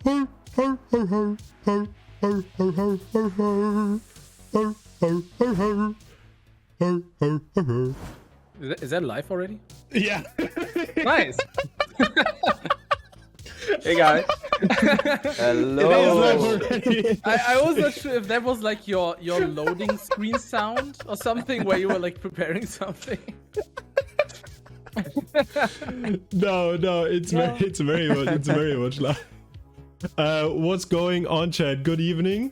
Is that live already? Yeah. Nice. Hey guys. Hello. I was not sure if that was like your loading screen sound or something where you were like preparing something. No, it's very much live. What's going on, chat? Good evening.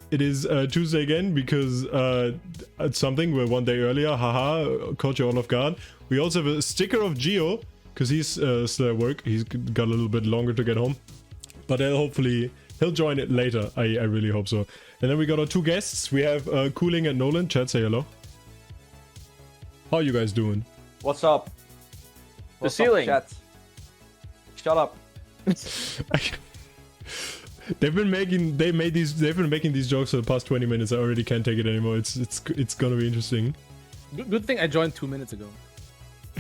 It is Tuesday again because it's something we're one day earlier. Haha, caught you all off guard. We also have a sticker of Gio because he's still at work. He's got a little bit longer to get home, but hopefully he'll join it later. I really hope so. And then we got our two guests. We have Cooling and Nolan. Chat, say hello. How you guys doing? What's up? The ceiling. Chat? Shut up. They've been making these jokes for the past 20 minutes. I already can't take it anymore. It's gonna be interesting. Good thing I joined 2 minutes ago.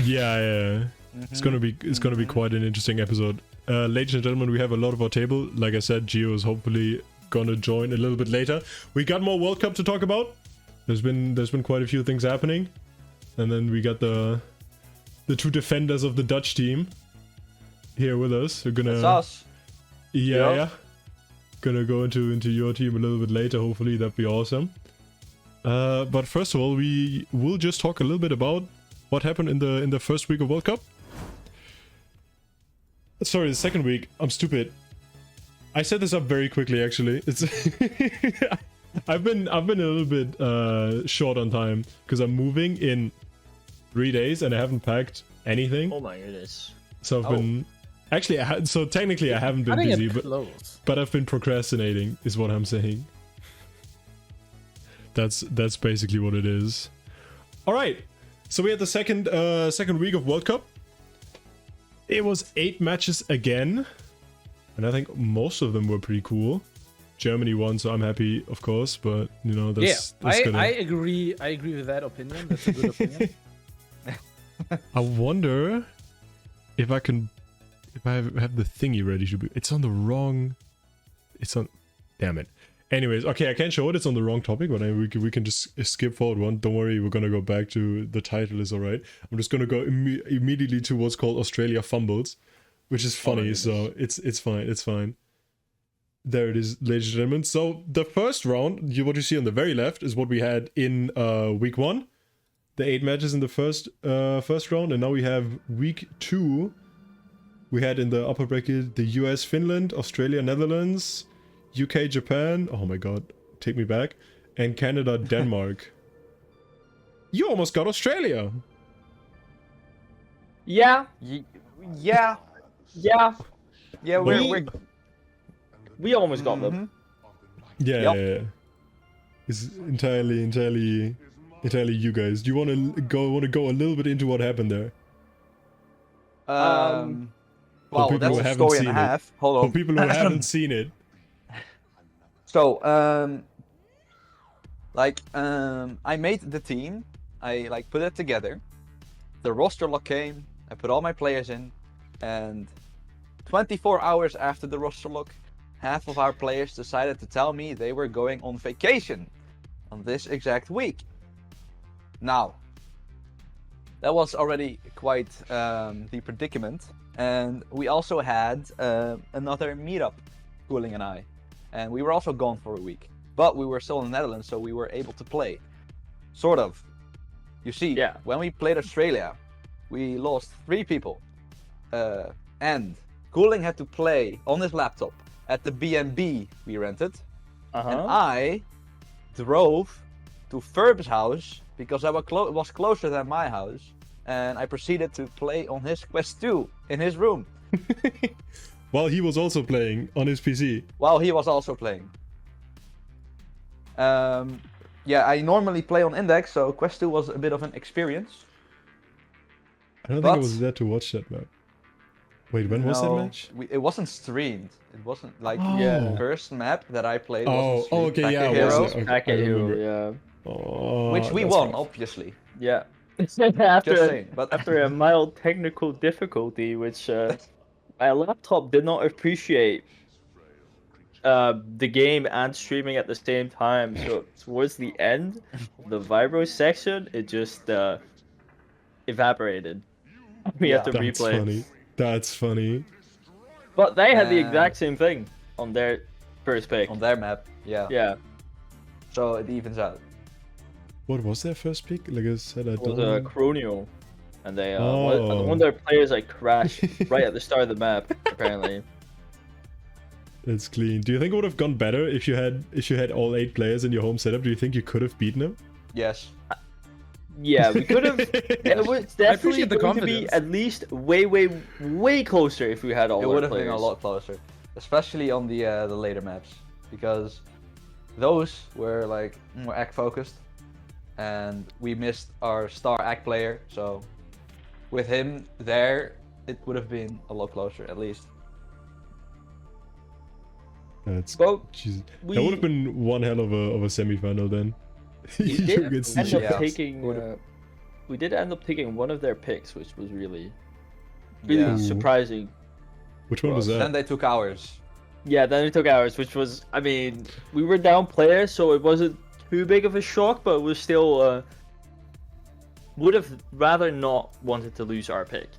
Yeah. It's gonna be quite an interesting episode. Ladies and gentlemen, we have a lot of our table. Like I said, Gio is hopefully gonna join a little bit later. We got more World Cup to talk about. There's been quite a few things happening, and then we got the two defenders of the Dutch team here with us. We're gonna. It's us. Yeah. Gonna go into your team a little bit later. Hopefully that'd be awesome. But first of all, we will just talk a little bit about what happened in the first week of World Cup. Sorry, the second week. I'm stupid. I set this up very quickly. Actually, it's I've been a little bit short on time because I'm moving in 3 days and I haven't packed anything. Oh my goodness. So I've been. Actually, so technically I haven't been busy, but I've been procrastinating, is what I'm saying. That's basically what it is. All right, so we had the second week of World Cup. It was 8 matches again, and I think most of them were pretty cool. Germany won, so I'm happy, of course. But you know, I agree. I agree with that opinion. That's a good opinion. I wonder if I can. If I have the thingy ready to be... It's on the wrong... It's on... Damn it. Anyways, okay, I can't show it. It's on the wrong topic, but we can just skip forward one. Don't worry, we're gonna go back to... The title is alright. I'm just gonna go immediately to what's called Australia Fumbles, which is funny, so it's fine. It's fine. There it is, ladies and gentlemen. So, the first round, what you see on the very left, is what we had in week 1. The 8 matches in the first round, and now we have week 2... We had in the upper bracket the US, Finland, Australia, Netherlands, UK, Japan. Oh my god, take me back. And Canada, Denmark. You almost got Australia. Yeah. Yeah. We almost got them. Yeah. It's entirely you guys. Do you want to go a little bit into what happened there? Well, that's a story and a half. Hold on. For people who haven't seen it. So, I made the team. I put it together. The roster lock came. I put all my players in, and 24 hours after the roster lock, half of our players decided to tell me they were going on vacation on this exact week. Now, that was already quite the predicament. And we also had another meetup, Cooling and I. And we were also gone for a week. But we were still in the Netherlands, so we were able to play. Sort of. You see, when we played Australia, we lost 3 people. And Cooling had to play on his laptop at the B&B we rented. And I drove to Ferb's house because I was closer than my house. And I proceeded to play on his Quest 2 in his room. While he was also playing on his PC. While he was also playing. I normally play on Index, so Quest 2 was a bit of an experience. I don't think I was there to watch that map. Wait, when was that match? It wasn't streamed. It wasn't like the first map that I played wasn't streamed. Okay, yeah. Packet Hero, yeah. Which we won, obviously. Yeah. But after a mild technical difficulty, which my laptop did not appreciate the game and streaming at the same time. So towards the end of the Vibro section, it just evaporated. We had to That's replay. funny. That's funny. But they had the exact same thing on their first pick. On their map, yeah. Yeah, So it evens out. What was their first pick? Like I said, I it was don't. Chronio, and they Oh. one of their players like crashed right at the start of the map. Apparently, That's clean. Do you think it would have gone better if you had all 8 players in your home setup? Do you think you could have beaten them? Yes. yeah, we could have. It was definitely appreciate the going to be confidence. at least way closer if we had all It our would have players. been a lot closer, especially on the later maps, because those were like more act focused, and we missed our star act player. So with him there, it would have been a lot closer at least. That's Well, Jesus. we- That would have been one hell of a semi-final then. We You did could see end up Yeah. taking. Would've- We did end up taking one of their picks, which was really Yeah. surprising. Which one was Then that? they took ours. Yeah, then we took ours, which was, I mean, we were down players, so it wasn't too big of a shock, but it was still, would have rather not wanted to lose our pick.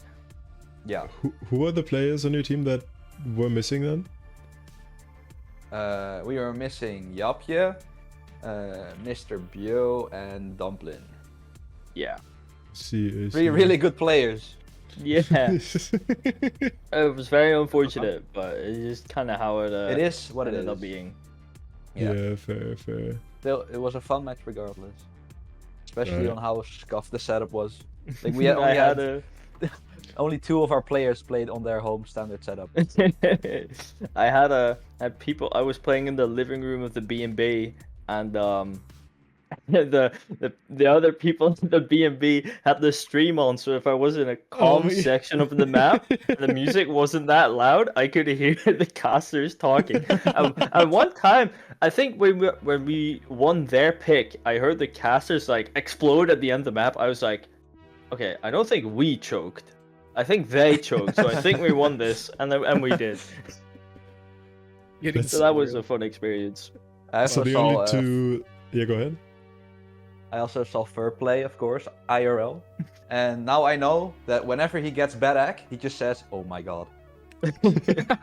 Yeah. Who are the players on your team that were missing then? We were missing Japje, Mr. Bio, and Dumplin. Yeah. See. Really good players. Yeah. It was very unfortunate, but it's just kind of how it, It is what it ended is. up being. Yeah, fair. Still, it was a fun match regardless. Especially Right. on how scuffed the setup was. Like we only I had had only 2 of our players played on their home standard setup. had people. I was playing in the living room of the B&B, and the other people in the B&B had the stream on. So if I was in a calm yeah. section of the map, and the music wasn't that loud, I could hear the casters talking. And one time, I think when we won their pick, I heard the casters like explode at the end of the map. I was like, okay, I don't think we choked. I think they choked, so I think we won this, and we did. Getting That's- So that was a fun experience. I So also the saw only 2. Yeah, go ahead. I also saw Fur play, of course, IRL. And now I know that whenever he gets bad act, he just says, "Oh my god."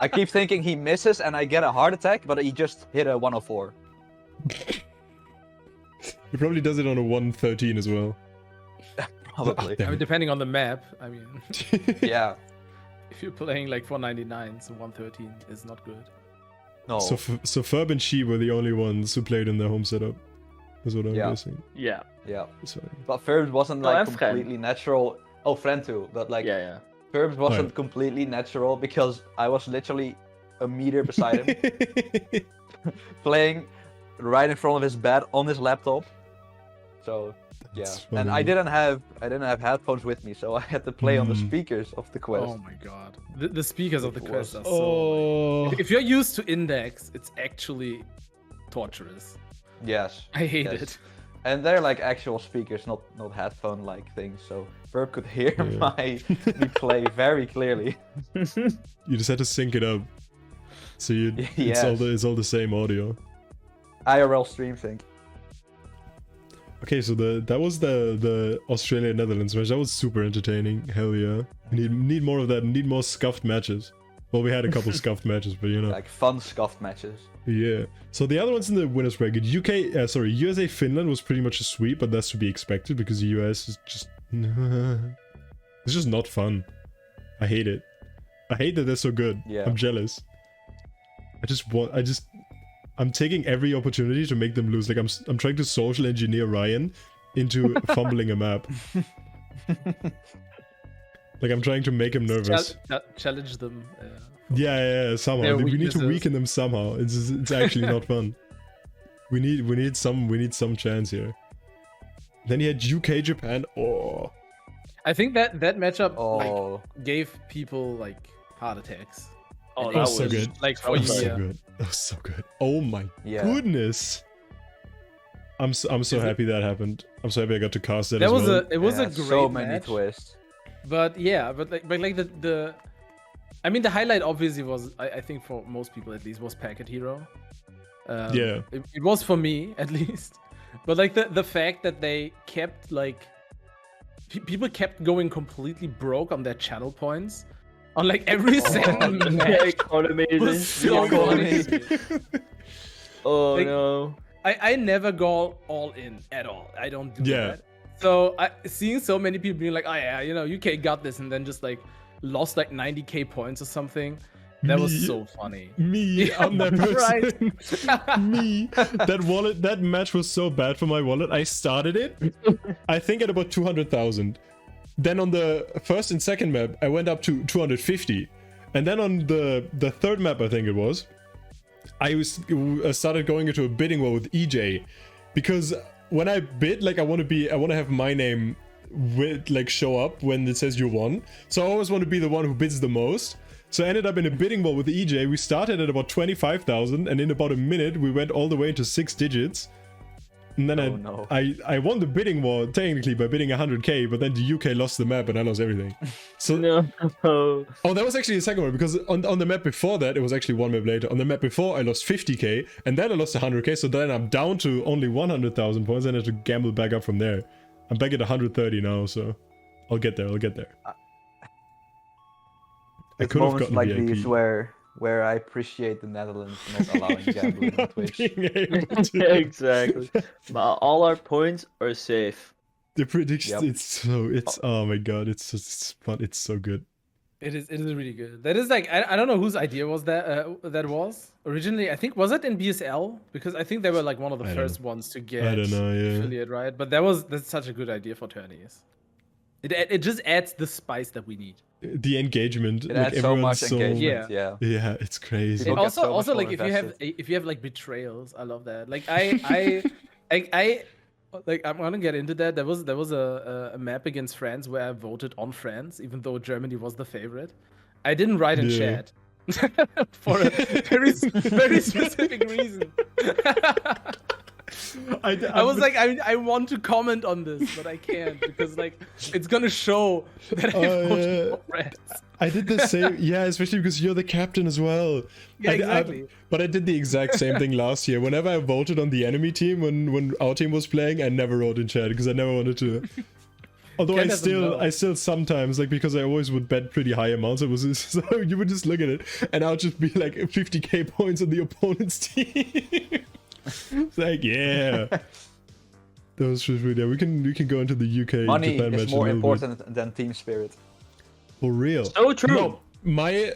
I keep thinking he misses and I get a heart attack, but he just hit a 104. He probably does it on a 113 as well. Probably. I mean, depending on the map. I mean, Yeah. if you're playing like 499, so 113 is not good. No. So Ferb and She were the only ones who played in their home setup. Is what I'm Yeah. guessing. Yeah, Yeah. Sorry. But Furbs wasn't Oh, like and Fred. completely natural. Oh, friend too. But like yeah. Furbs wasn't Right. completely natural because I was literally a meter beside him, playing right in front of his bed on his laptop. So yeah, That's and I funny. didn't have headphones with me, so I had to play on the speakers of the quest. Oh my god. The speakers of the It quest was- are so. Oh. If you're used to index, it's actually torturous. Yes, I hate Yes. it. and they're like actual speakers, not headphone like things. So Verb could hear Yeah. me play very clearly. You just had to sync it up. So it's Yes. all the same audio. IRL stream sync. Okay, so that was the Australia Netherlands match. That was super entertaining. Hell yeah. We need more of that. Need more scuffed matches. Well, we had a couple scuffed matches, but you know. Like fun scuffed matches. Yeah. So the other ones in the winners bracket, USA Finland was pretty much a sweep, but that's to be expected because the US is just it's just not fun. I hate it. I hate that they're so good. Yeah. I'm jealous. I'm taking every opportunity to make them lose. Like I'm trying to social engineer Ryan into fumbling a map. Like I'm trying to make him nervous. Challenge them. Yeah, somehow. Their We need to weaknesses. weaken them somehow. It's actually not fun. We need some chance here. Then he had UK Japan. Oh, I think that matchup Oh, gave people like heart attacks. Oh, And that that was so was good. Like that for a was so year. good. That was so good. Oh my yeah. goodness. I'm so happy that happened. I'm so happy I got to cast that That as was well. it was a Yeah, great so many match. twists. But yeah, but like the I mean, the highlight obviously was, I think for most people at least, was Packet Hero. Yeah. It was for me at least. But like the fact that they kept like people kept going completely broke on their channel points on like every second the match economy was is so economy. funny. Oh Like, no. I never go all in at all. I don't do Yeah. that. So seeing so many people being like, oh yeah, you know, UK got this, and then just like lost like 90k points or something. That was Me- so funny. Me, Yeah, I'm that right. person. Me. That match was so bad for my wallet. I started it, I think at about 200,000. Then on the first and second map, I went up to 250. And then on the third map, I think it was, I started going into a bidding war with EJ. Because when I bid, like I want to have my name with like show up when it says you won. So I always want to be the one who bids the most. So I ended up in a bidding war with EJ. We started at about 25,000, and in about a minute we went all the way to 6 digits. And then I won the bidding war technically by bidding 100k, but then the UK lost the map and I lost everything. So No. oh, that was actually the second one, because on the map before that, it was actually one map later. On the map before, I lost 50k, and then I lost 100k, so then I'm down to only 100,000 points, and I have to gamble back up from there. I'm back at 130 now, so I'll get there. I It's could have moments gotten like VIP. these where I appreciate the Netherlands not allowing gambling on Not Twitch. being able to- Exactly. But all our points are safe. The prediction, Yep. it's oh my god, it's just fun. It's so good. It is really good. That is like I don't know whose idea was that was originally. I think was it in BSL, because I think they were like one of the I don't first ones to get I don't know, yeah. affiliate, right? But that's such a good idea for tourneys. It just adds the spice that we need. The engagement, It like adds so everyone's much so engagement. Yeah. yeah, it's crazy. People And get also so much like more if you have like betrayals, I love that. Like I like I'm gonna get into that. There was a map against France where I voted on France, even though Germany was the favorite. I didn't write in Yeah. chat for a very specific reason. I was like, I want to comment on this, but I can't, because like it's gonna show that I voted for France. I did the same, yeah, especially because you're the captain as well. Yeah, exactly. But I did the exact same thing last year. Whenever I voted on the enemy team when our team was playing, I never wrote in chat because I never wanted to. Although Ken doesn't know. I still sometimes, like, because I always would bet pretty high amounts, it was so you would just look at it and I'll just be like 50k points on the opponent's team. It's like, yeah. That was just really, yeah, we can go into the UK Money Japan match is more a little bit. important than team spirit. For real. So true. No, my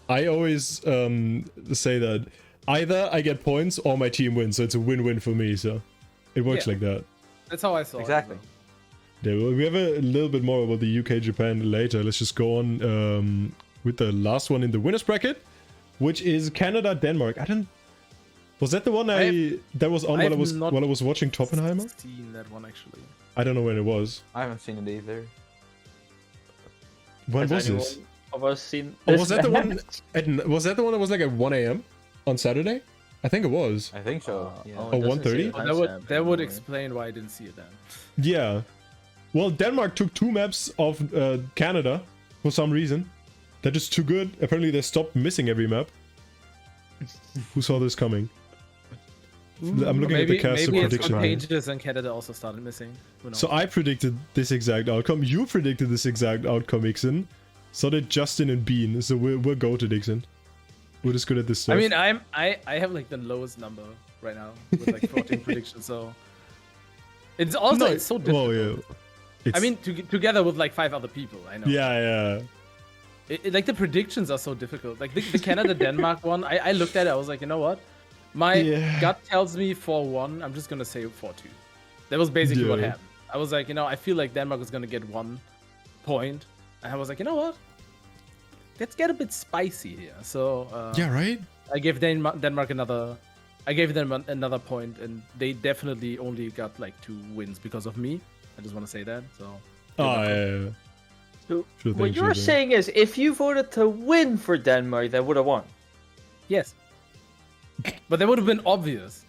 I always say that either I get points or my team wins, so it's a win-win for me. So it works Yeah. like that. That's how I saw Exactly. it. Yeah, well, we have a little bit more about the UK Japan later. Let's just go on with the last one in the winners bracket, which is Canada Denmark. Was that the one that was on I while I was watching Toppenheimer? Seen that one actually. I don't know when it was. I haven't seen it either. When Has was anyone this? of us seen Oh, this was that the one? match? Was that the one that was like at 1 a.m. on Saturday? I think it was. I think so. Oh, Yeah. it Oh, doesn't say 1:30? the That timestamp would anymore. explain why I didn't see it then. Yeah. Well, Denmark took 2 maps of Canada for some reason. They're just too good. Apparently, they stopped missing every map. Who saw this coming? I'm looking at the caster maybe it's prediction. contagious and Canada also started missing. Who knows? So I predicted this exact outcome. You predicted this exact outcome, Ixen. So did Justin and Bean. So we're goated, Ixen. We're just good at this stuff. I mean, I have like the lowest number right now with like 14 predictions. So it's also it's so difficult. Well, yeah. I mean, together with like 5 other people, I know. Yeah. Like the predictions are so difficult. Like the Canada Denmark one, I looked at it. I was like, you know what? My gut tells me 4-1. I'm just gonna say 4-2. That was basically what happened. I was like, you know, I feel like Denmark is gonna get 1 point, and I was like, you know what? Let's get a bit spicy here. So Yeah, right? I gave Denmark another. I gave them another point, and they definitely only got like 2 wins because of me. I just want to say that. So. Oh, yeah. So Sure what thing, you're sure thing. saying is, if you voted to win for Denmark, they would have won. Yes. But that would have been obvious.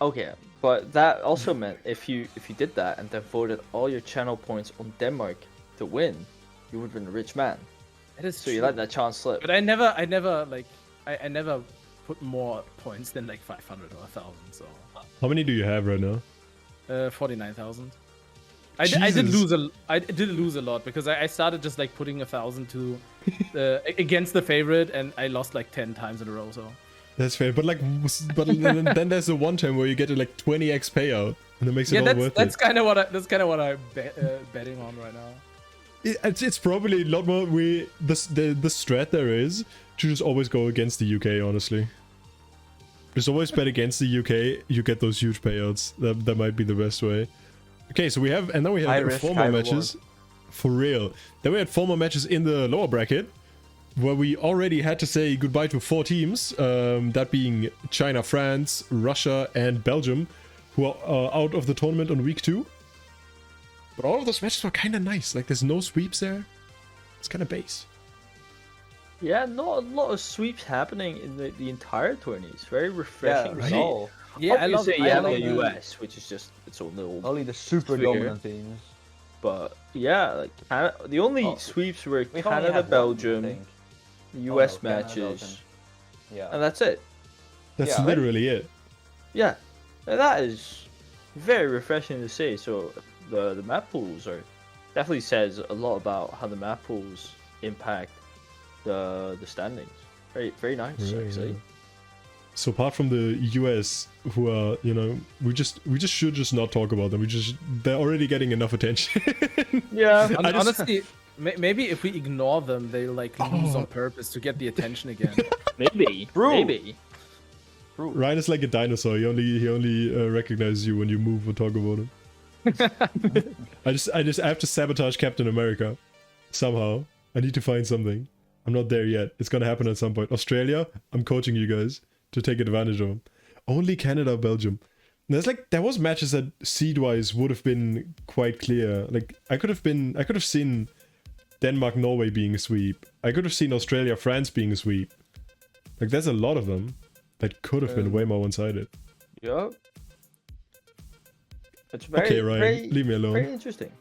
Okay, but that also meant if you did that and then voted all your channel points on Denmark to win, you would have been a rich man. That is So true. you let that chance slip. But I never put more points than like 500 or 1,000. So How many do you have right now? 49,000. I did Jesus. lose a lot because I started just like putting 1,000 to against the favorite, and I lost like 10 times in a row. So That's fair, but then there's the one time where you get a like 20x payout, and it makes it all worth that's it. kind of what I'm betting on right now. It's probably a lot more. The strat there is to just always go against the UK. Honestly, just always bet against the UK. You get those huge payouts. That might be the best way. Okay, so we have, and then we High have risk, 4 high more matches. For real. Then we had 4 more matches in the lower bracket, where we already had to say goodbye to 4 teams. That being China, France, Russia, and Belgium, who are out of the tournament on week 2. But all of those matches were kind of nice. Like, there's no sweeps there. It's kind of base. Yeah, not a lot of sweeps happening in the entire tourney. It's very refreshing right. result. Yeah, I love Obviously, you have love the the- US, which is just its own little. Only the super Figure. dominant teams. But yeah, like the only Oh, sweeps were We've only Canada, had one, I Belgium, think. US Oh, no, Canada, matches, Belgium. Yeah. and that's it. That's Yeah, literally it. Yeah, and that is very refreshing to see. So the map pools are definitely says a lot about how the map pools impact the standings. Very nice, Right, actually. yeah. So apart from the US, who are, we just should just not talk about them. They're already getting enough attention. Yeah, Honestly, maybe if we ignore them, they like lose Oh. on purpose to get the attention again. maybe. True. Maybe. Ryan is like a dinosaur. He only recognizes you when you move or talk about him. I have to sabotage Captain America somehow. I need to find something. I'm not there yet. It's gonna happen at some point. Australia, I'm coaching you guys to take advantage of them. Only Canada, Belgium. There was matches that seed-wise would have been quite clear. Like I could have seen Denmark, Norway being a sweep. I could have seen Australia, France being a sweep. Like there's a lot of them that could have been way more one-sided. Yup. It's very, Okay, Ryan, very, leave me alone. very interesting.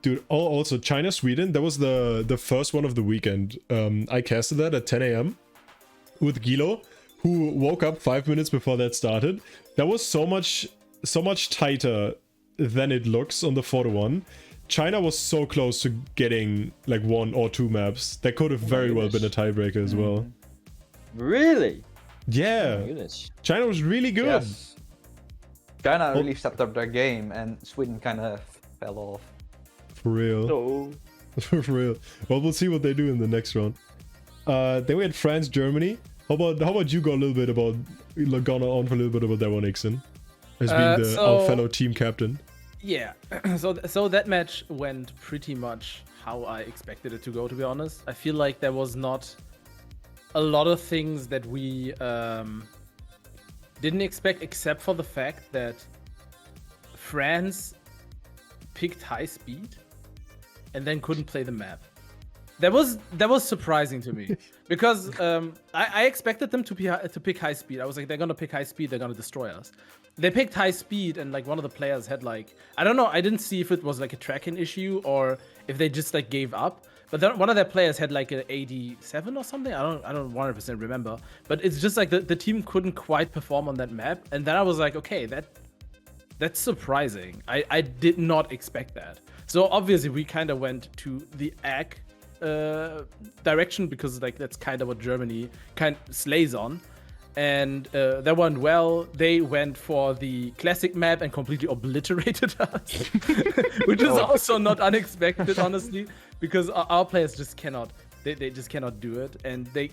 Dude, also China, Sweden, that was the first one of the weekend. I casted that at 10 a.m. with Gilo, who woke up 5 minutes before that started. That was so much tighter than it looks on the 4-1. China was so close to getting like 1 or 2 maps. That could have very well been a tiebreaker as well. Really? Yeah, Oh my goodness. China was really good. Yes. China really stepped up their game, and Sweden kind of fell off. For real. So For real. Well, we'll see what they do in the next round. Then we had France, Germany. How about you go a little bit about gone on for a little bit about that one, Ixon, as being our fellow team captain. Yeah, so that match went pretty much how I expected it to go, to be honest. I feel like there was not a lot of things that we didn't expect, except for the fact that France picked high speed and then couldn't play the map. That was surprising to me because I expected them to pick high speed. I was like, they're gonna pick high speed, they're gonna destroy us. They picked high speed, and like one of the players had like, I don't know, I didn't see if it was like a tracking issue or if they just like gave up. But then one of their players had like an 87 or something. I don't 100% remember. But it's just like the team couldn't quite perform on that map. And then I was like, okay, that's surprising. I did not expect that. So obviously we kind of went to the AG direction because like that's kind of what Germany kind of slays on. And that went well. They went for the classic map and completely obliterated us, which is also not unexpected, honestly, because our players just cannot. They just cannot do it, and they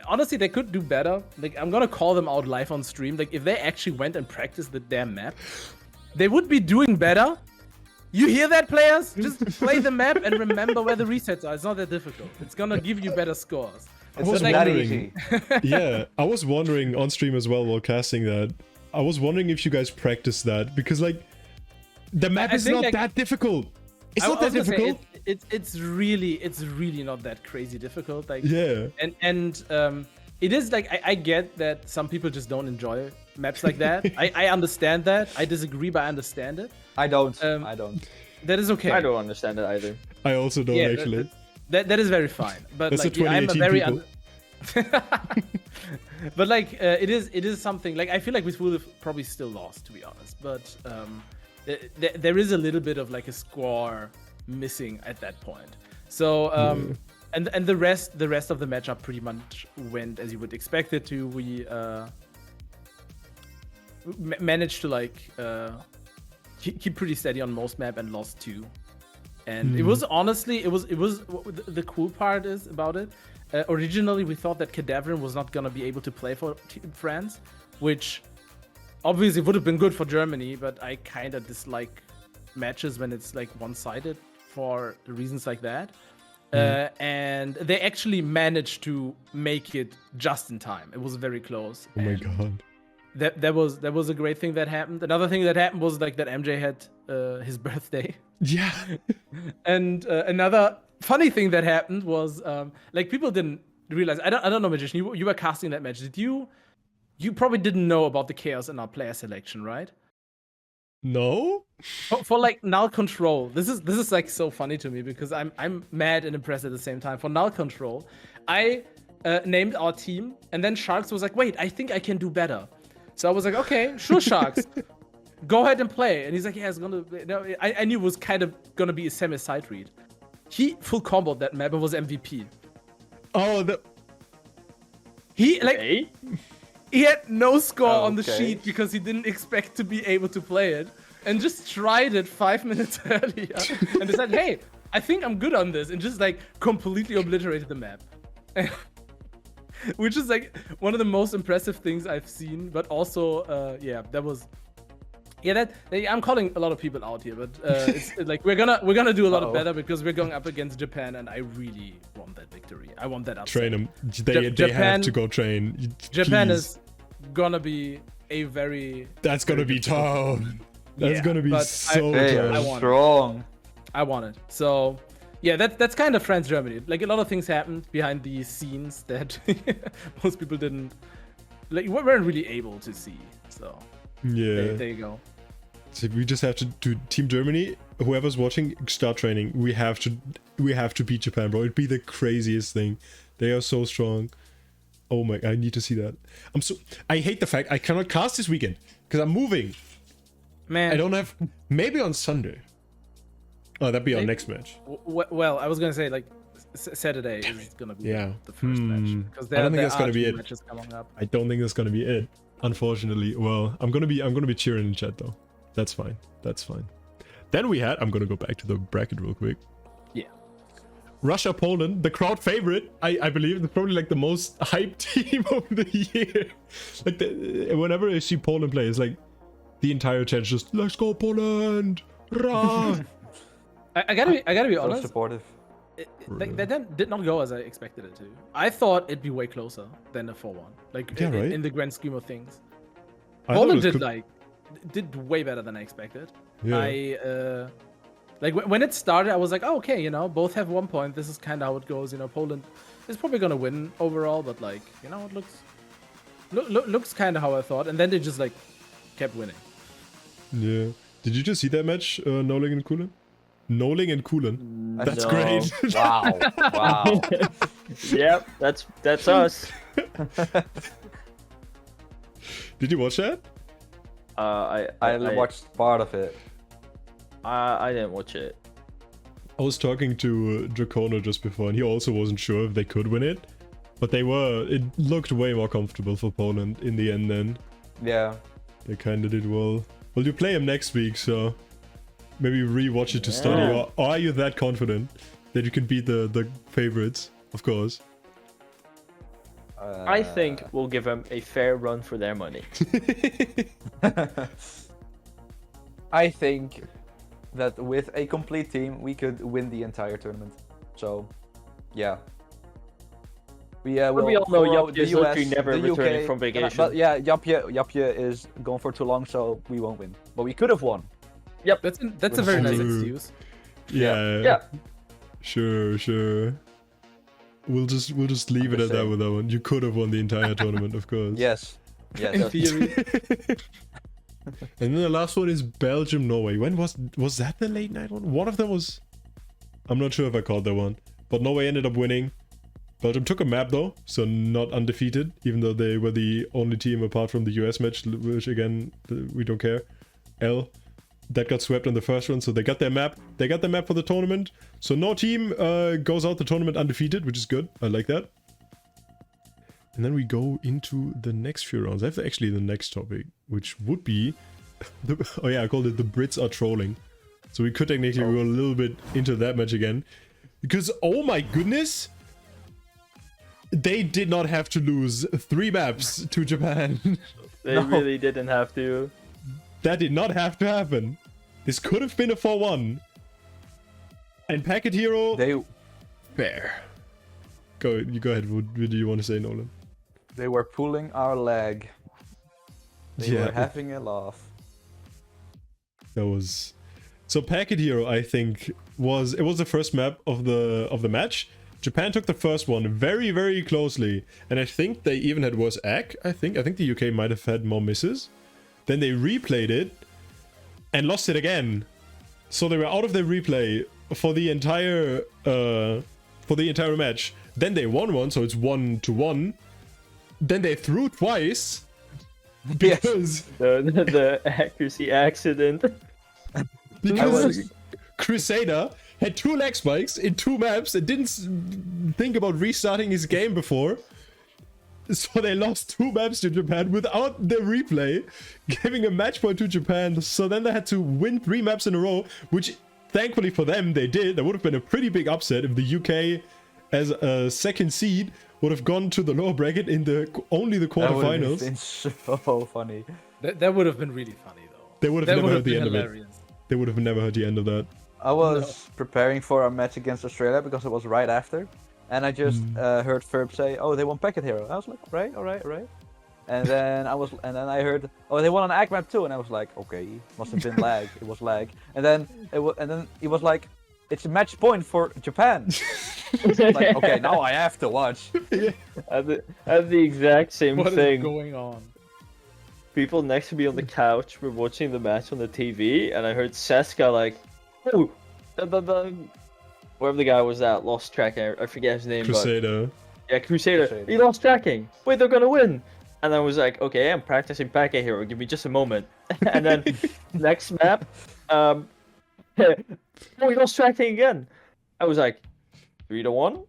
honestly they could do better. Like I'm gonna call them out live on stream. Like if they actually went and practiced the damn map, they would be doing better. You hear that, players? Just play the map and remember where the resets are. It's not that difficult. It's gonna give you better scores. It's was not that wondering- easy. Yeah, I was wondering on stream as well while casting that. I was wondering if you guys practiced that because like the map I is think, not like, that difficult. It's I not that was gonna say, difficult. It's really not that crazy difficult. Like Yeah. and it is like I get that some people just don't enjoy maps like that. I understand that. I disagree, but I understand it. I don't. Um, I don't. That is okay. I don't understand it either. I also don't actually. That is very fine. But That's like the I'm a 2018 very but like it is something like I feel like we would have probably still lost, to be honest. But there is a little bit of like a score missing at that point. So and the rest of the matchup pretty much went as you would expect it to. We managed to like keep pretty steady on most map and lost 2. And it was honestly, the cool part is about it. Originally, we thought that Cadaverin was not gonna be able to play for France, which obviously would have been good for Germany. But I kind of dislike matches when it's like one-sided for reasons like that. And they actually managed to make it just in time. It was very close. Oh my god. That was a great thing that happened. Another thing that happened was like that MJ had his birthday. Yeah. And another funny thing that happened was like people didn't realize. I don't know, Magician. You were casting that match. Did you? You probably didn't know about the chaos in our player selection, right? No. For like null control, this is like so funny to me because I'm mad and impressed at the same time. For null control, I named our team, and then Sharks was like, "Wait, I think I can do better." So I was like, "Okay, sure, Sharks, go ahead and play." And he's like, "Yeah, it's gonna." No, I knew it was kind of gonna be a semi-side read. He full comboed that map and was MVP. Oh, He like Hey? he had no score on the sheet because he didn't expect to be able to play it, and just tried it 5 minutes earlier and decided, "Hey, I think I'm good on this," and just like completely obliterated the map. Which is like one of the most impressive things I've seen, but also, yeah, that was, yeah, I'm calling a lot of people out here, but it's like we're gonna do a lot better because we're going up against Japan, and I really want that victory. I want that upset. train them. They have to go train. Japan Please. is gonna be a very. That's gonna be tough. That's gonna be so They tough. are I want it. strong. I want it. So, yeah, that's kind of France Germany. Like a lot of things happened behind the scenes that most people didn't, like, weren't really able to see. So, Yeah. there you go. So we just have to do Team Germany. Whoever's watching, start training. We have to beat Japan, bro. It'd be the craziest thing. They are so strong. Oh my! I need to see that. I hate the fact I cannot cast this weekend because I'm moving. Man, I don't have. Maybe on Sunday. Oh, that'd be our next match. Well, I was gonna say like Saturday is gonna be the first match because I don't think that's gonna be it. matches coming up. I don't think that's gonna be it. Unfortunately, well, I'm gonna be cheering in chat though. That's fine. That's fine. Then we had. I'm gonna go back to the bracket real quick. Yeah. Russia, Poland, the crowd favorite. I believe it's probably like the most hyped team of the year. Like whenever I see Poland play, it's like the entire chat just let's go Poland. Rah! I gotta be So honest. supportive. That did not go as I expected it to. I thought it'd be way closer than a 4-1. Like Yeah, right? in the grand scheme of things, I thought Poland it was did way better than I expected. Yeah. I like when it started, I was like, oh, okay, both have 1 point. This is kind of how it goes. Poland is probably gonna win overall, but like, it looks kind of how I thought. And then they just like kept winning. Yeah. Did you just see that match, Noling and Kulan? Noling and Kulan. That's No. great. Wow. Wow. Yep, that's us. Did you watch that? I watched part of it. I didn't watch it. I was talking to Dracono just before, and he also wasn't sure if they could win it. But it looked way more comfortable for Poland in the end then. Yeah. They kind of did well. Well, you play him next week, so maybe rewatch it to study. Or are you that confident that you can beat the favorites? Of course. I think we'll give them a fair run for their money. I think that with a complete team, we could win the entire tournament. So, yeah. We all know follow Japje is literally never the returning UK, from vacation. But yeah, Japje is gone for too long, so we won't win. But we could have won. Yep. That's a very nice True. excuse. Yeah. Yeah. Sure. We'll just leave it at that with that one. You could have won the entire tournament, of course. Yes. In Yes. theory. And then the last one is Belgium, Norway. When was that the late night one? One of them was. I'm not sure if I called that one. But Norway ended up winning. Belgium took a map though, so not undefeated, even though they were the only team apart from the US match, which again, we don't care. That got swept in the first round, so they got their map. They got their map for the tournament. So no team goes out the tournament undefeated, which is good. I like that. And then we go into the next few rounds. I have actually the next topic, which would be... oh yeah, I called it the Brits are trolling. So we could technically go a little bit into that match again. Because, oh my goodness! They did not have to lose 3 maps to Japan. They really didn't have to. That did not have to happen. This could have been a 4-1. And Packet Hero... Fair. Go ahead, what do you want to say, Nolan? They were pulling our leg. They were having a laugh. That was... So Packet Hero, I think, was the first map of the match. Japan took the first one very, very closely. And I think they even had worse AC. I think the UK might have had more misses. Then they replayed it and lost it again. So they were out of their replay for the entire match. Then they won one, so it's 1-1. Then they threw twice because the accuracy accident. Because Crusader had 2 leg spikes in 2 maps and didn't think about restarting his game before. So they lost 2 maps to Japan without the replay, giving a match point to Japan. So then they had to win 3 maps in a row, which thankfully for them they did. That would have been a pretty big upset if the UK, as a second seed, would have gone to the lower bracket in only the quarterfinals. That would have been so funny. That would have been really funny though. They would have never heard the end of it. They would have never heard the end of that. I was preparing for our match against Australia because it was right after. And I just heard Ferb say, "Oh, they won Packet Hero." I was like, "Right, all right." And then I heard, "Oh, they won an AG map too." And I was like, "Okay, must have been lag. It was lag." And then he was like, "It's a match point for Japan." Like, okay, now I have to watch. I had the exact same thing. What is going on? People next to me on the couch were watching the match on the TV, and I heard Seska like, "Oh, wherever the guy was at, lost track. I forget his name. Crusader. Yeah, Crusader. He lost tracking. Wait, they're gonna win. And I was like, okay, I'm practicing Packet Hero. Give me just a moment. And then next map, oh, he lost tracking again. I was like, 3-1,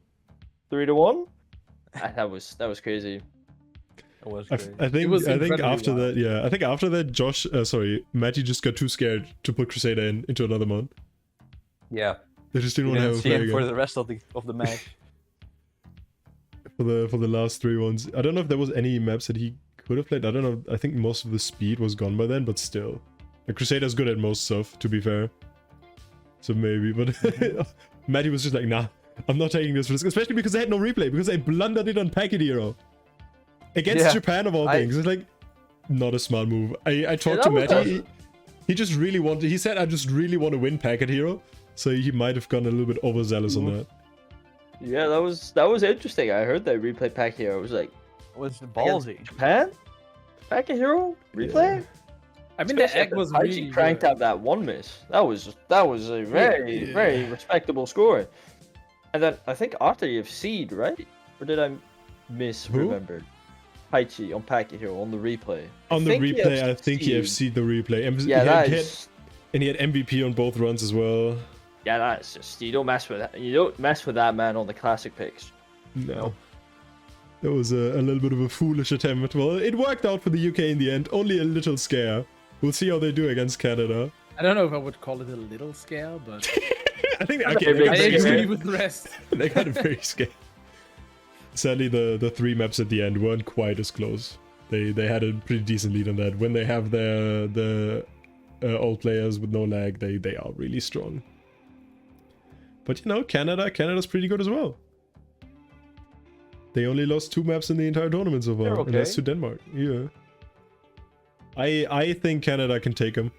3-1. That was crazy. It was crazy. I think after that, Matty just got too scared to put Crusader into another mod. Yeah. They just didn't want to have him play again. For the rest of the match. for the last 3 ones. I don't know if there was any maps that he could have played. I don't know. I think most of the speed was gone by then, but still. The Crusader's good at most stuff, to be fair. So maybe, but Matty was just like, nah, I'm not taking this risk. Especially because they had no replay, because they blundered it on Packet Hero. Against Japan of all things. It's like, not a smart move. I talked to Matty. He said, I just really want to win Packet Hero. So he might have gone a little bit overzealous on that. Yeah, that was interesting. I heard that replay Packet Hero. It was like, was ballsy. Japan? Packet Hero? Replay? Yeah. I mean, the egg was really cranked out that 1 miss. That was a very respectable score. And then I think after you have seed, right? Or did I misremember? Haichi on Packet Hero on the replay. On the replay, I think he have seed the replay. And he had MVP on both runs as well. Yeah, that's just, you don't mess with that. You don't mess with that man on the classic picks. No. That was a little bit of a foolish attempt. Well, it worked out for the UK in the end. Only a little scare. We'll see how they do against Canada. I don't know if I would call it a little scare, but I think I agree with the rest. They got very scared. Sadly, the 3 maps at the end weren't quite as close. They had a pretty decent lead on that. When they have the old players with no lag, they are really strong. But you know, Canada's pretty good as well. They only lost 2 maps in the entire tournament so far, and that's to Denmark. Yeah. I think Canada can take them.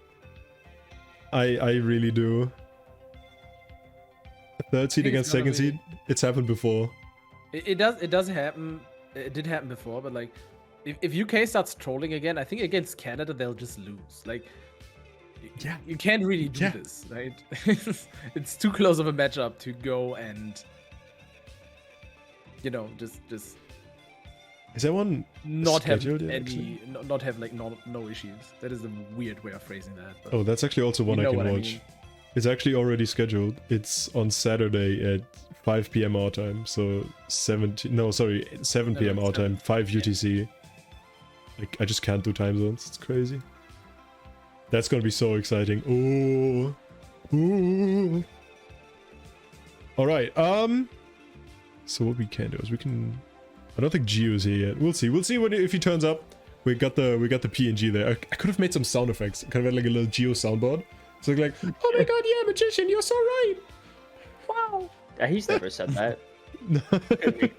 I really do. 3rd seed against 2nd seed. It's happened before. It does happen. It did happen before, but like, if UK starts trolling again, I think against Canada they'll just lose. Like, Yeah, you can't really do this, right? It's too close of a matchup to go and, you know, just Is that one not have scheduled yet, any, actually? not have like no issues. That is a weird way of phrasing that. But Oh, that's actually also one you I know can what I watch. mean. It's actually already scheduled. It's on Saturday at 5 p.m. our time, so 7 p.m. our it's time, 5 UTC. Like, I just can't do time zones. It's crazy. That's gonna be so exciting. Ooh. All right. So what we can do is we can. I don't think Gio's here yet. We'll see. We'll see if he turns up. We got the PNG there. I could have made some sound effects. Kind of had like a little Gio soundboard. So like, oh my god, yeah, magician, you're so right. Wow. Yeah, he's never said that.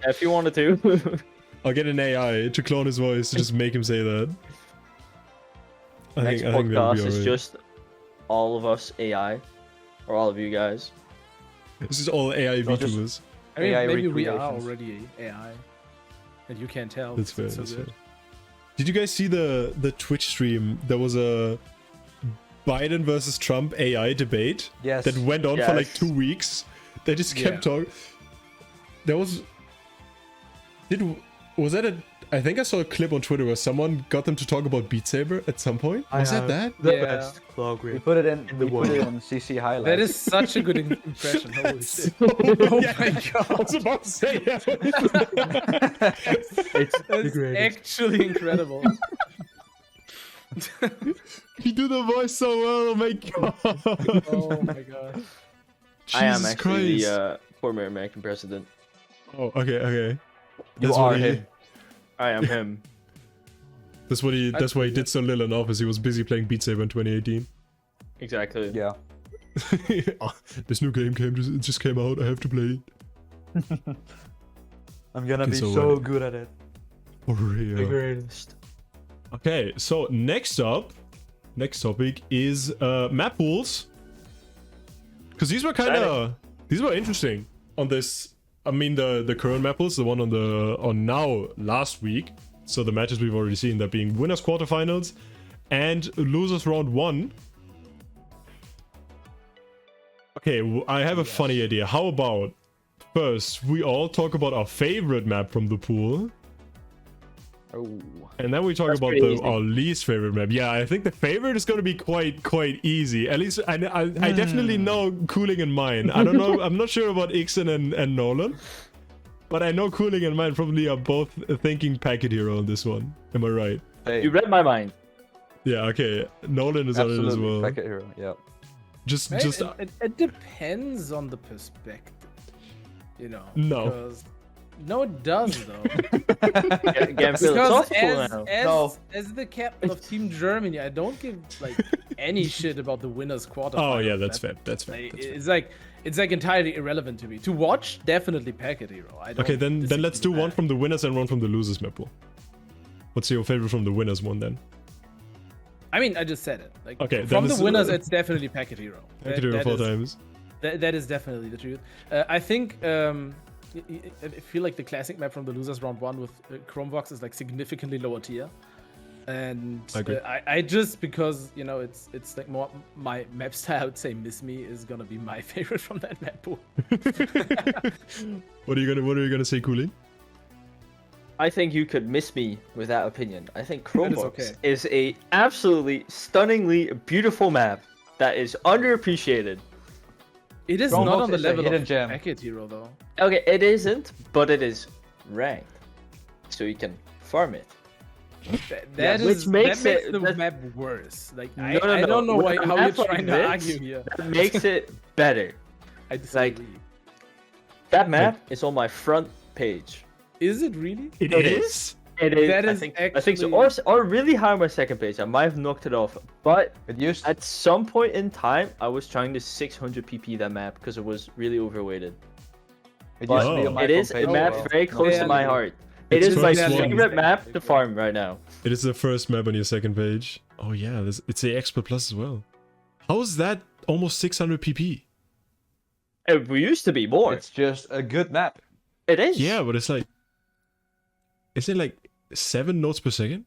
If you wanted to. I'll get an AI to clone his voice to just make him say that. Next that'll be podcast is alright. just all of us AI, or all of you guys. This is all AI So just- VTubers. I mean, AI maybe we are recreations. already AI, and you can't tell. That's fair. It's so That's good. fair. Did you guys see the Twitch stream? There was a Biden versus Trump AI debate Yes. that went on for like Yes. 2 weeks. They just kept Yeah. talking. There was. Was that a? I think I saw a clip on Twitter where someone got them to talk about Beat Saber at some point. Was that that? The Yeah. best claw We grip. put it in. the We put it world. on CC highlights. That is such a good impression. Holy shit. Oh my God. I was about to say that. It's That's actually incredible. You do the voice so well. Oh my god. Oh my god. I am Jesus actually Christ. the former American president. Oh, okay. You That's are what he- him. I am him. That's what he. That's why he did so little in office. He was busy playing Beat Saber in 2018. Exactly. Yeah. Oh, this new game just came out. I have to play it. I'm gonna Okay, be so so what- good at it. For real. greatest. Okay, so next topic is map pools. Because these were interesting on this. I mean the current map pools, the one on now last week. So the matches we've already seen, that being winners quarterfinals and losers round 1. Okay, I have a funny idea. How about first we all talk about our favorite map from the pool, Oh. and then we talk That's about pretty easy. our least favorite map. Yeah, I think the favorite is going to be quite easy. At least I definitely know Cooling in mine. I don't know. I'm not sure about Ixon and Nolan, but I know Cooling and mine probably are both thinking Packet Hero on this one. Am I right? Hey. You read my mind. Yeah. Okay. Nolan is on it as Absolutely. well. Packet hero. Yeah. Just Right? just It depends on the perspective, you know. No. because- No, it does though. Getting Because philosophical now. No. as the captain of Team Germany, I don't give like any shit about the winners quarterfinals. Oh yeah, that's fair. That's fair. Like, That's fair. it's like entirely irrelevant to me. To watch, definitely Packet Hero. I don't Okay, then disagree let's with do one that. from the winners and one from the losers map pool. What's your favorite from the winners one then? I mean, I just said it. Like Okay, then from the it's- winners, it's definitely Packet Hero. Packet Hero 4 times. That is definitely the truth. I think I feel like the classic map from the losers round 1 with Chromevox is like significantly lower tier. And I agree. I just, because you know it's like more my map style, I would say Miss Me is gonna be my favorite from that map pool. What are you gonna say, Cooling? I think you could miss me with that opinion. I think That is Chromebox okay. is a absolutely stunningly beautiful map that is underappreciated. It is Chromevox not on the is a level hidden of gem. Packet Hero though. Okay, it isn't, but it is ranked, so you can farm it. That which makes it- the that- map worse. Like No, I no, don't know With why, a how you're map like trying to this, argue here. That makes it better. I disagree. That map is on my front page. Is it really? It It is. It is. That I is think so. actually- Or really high on my second page. I might have knocked it off, but It used. at some point in time, I was trying to 600 PP that map because it was really overweighted. It But used to be on my it is front a page map as well. very close Yeah, to my yeah. heart. It It's is my first one. favorite map to farm right now. It is the first map on your second page. Oh yeah, it's a expert plus as well. How is that almost 600 PP? It used to be more. It's just a good map. It is. Yeah, but it's like, is it like 7 nodes per second?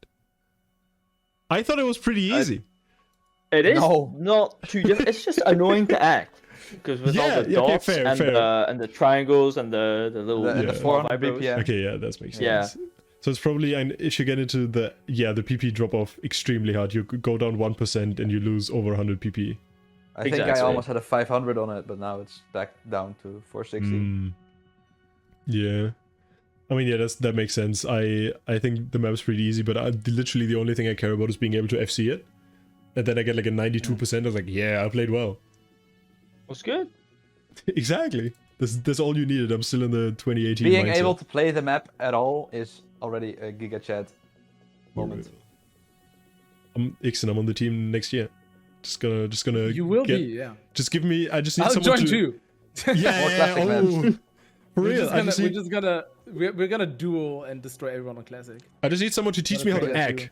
I thought it was pretty easy. It is No. not too difficult. It's just annoying to act because with all Yeah, the yeah, okay, dots fair, and fair. the triangles and the little And the Yeah. 400 vibros. BPM. Okay, yeah, that makes Yeah. sense. So it's probably, and if you get into the PP drop off extremely hard, you could go down 1% and you lose over 100 PP. I think I Exactly. almost had a 500 on it, but now it's back down to 460. Mm. Yeah. I mean, yeah, that makes sense. I think the map's pretty easy, but literally the only thing I care about is being able to FC it. And then I get like a 92%. I was like, yeah, I played well. Was good. Exactly. That's all you needed. I'm still in the 2018 Being mindset. able to play the map at all is already a Giga Chat moment. I'm Ixon, I'm on the team next year. Just gonna You will be, yeah. Just give me, I just need I'll someone join to... too. Yeah, More classic maps. For real, We're gonna duel and destroy everyone on classic. I just need someone to teach me how to play that act. too. I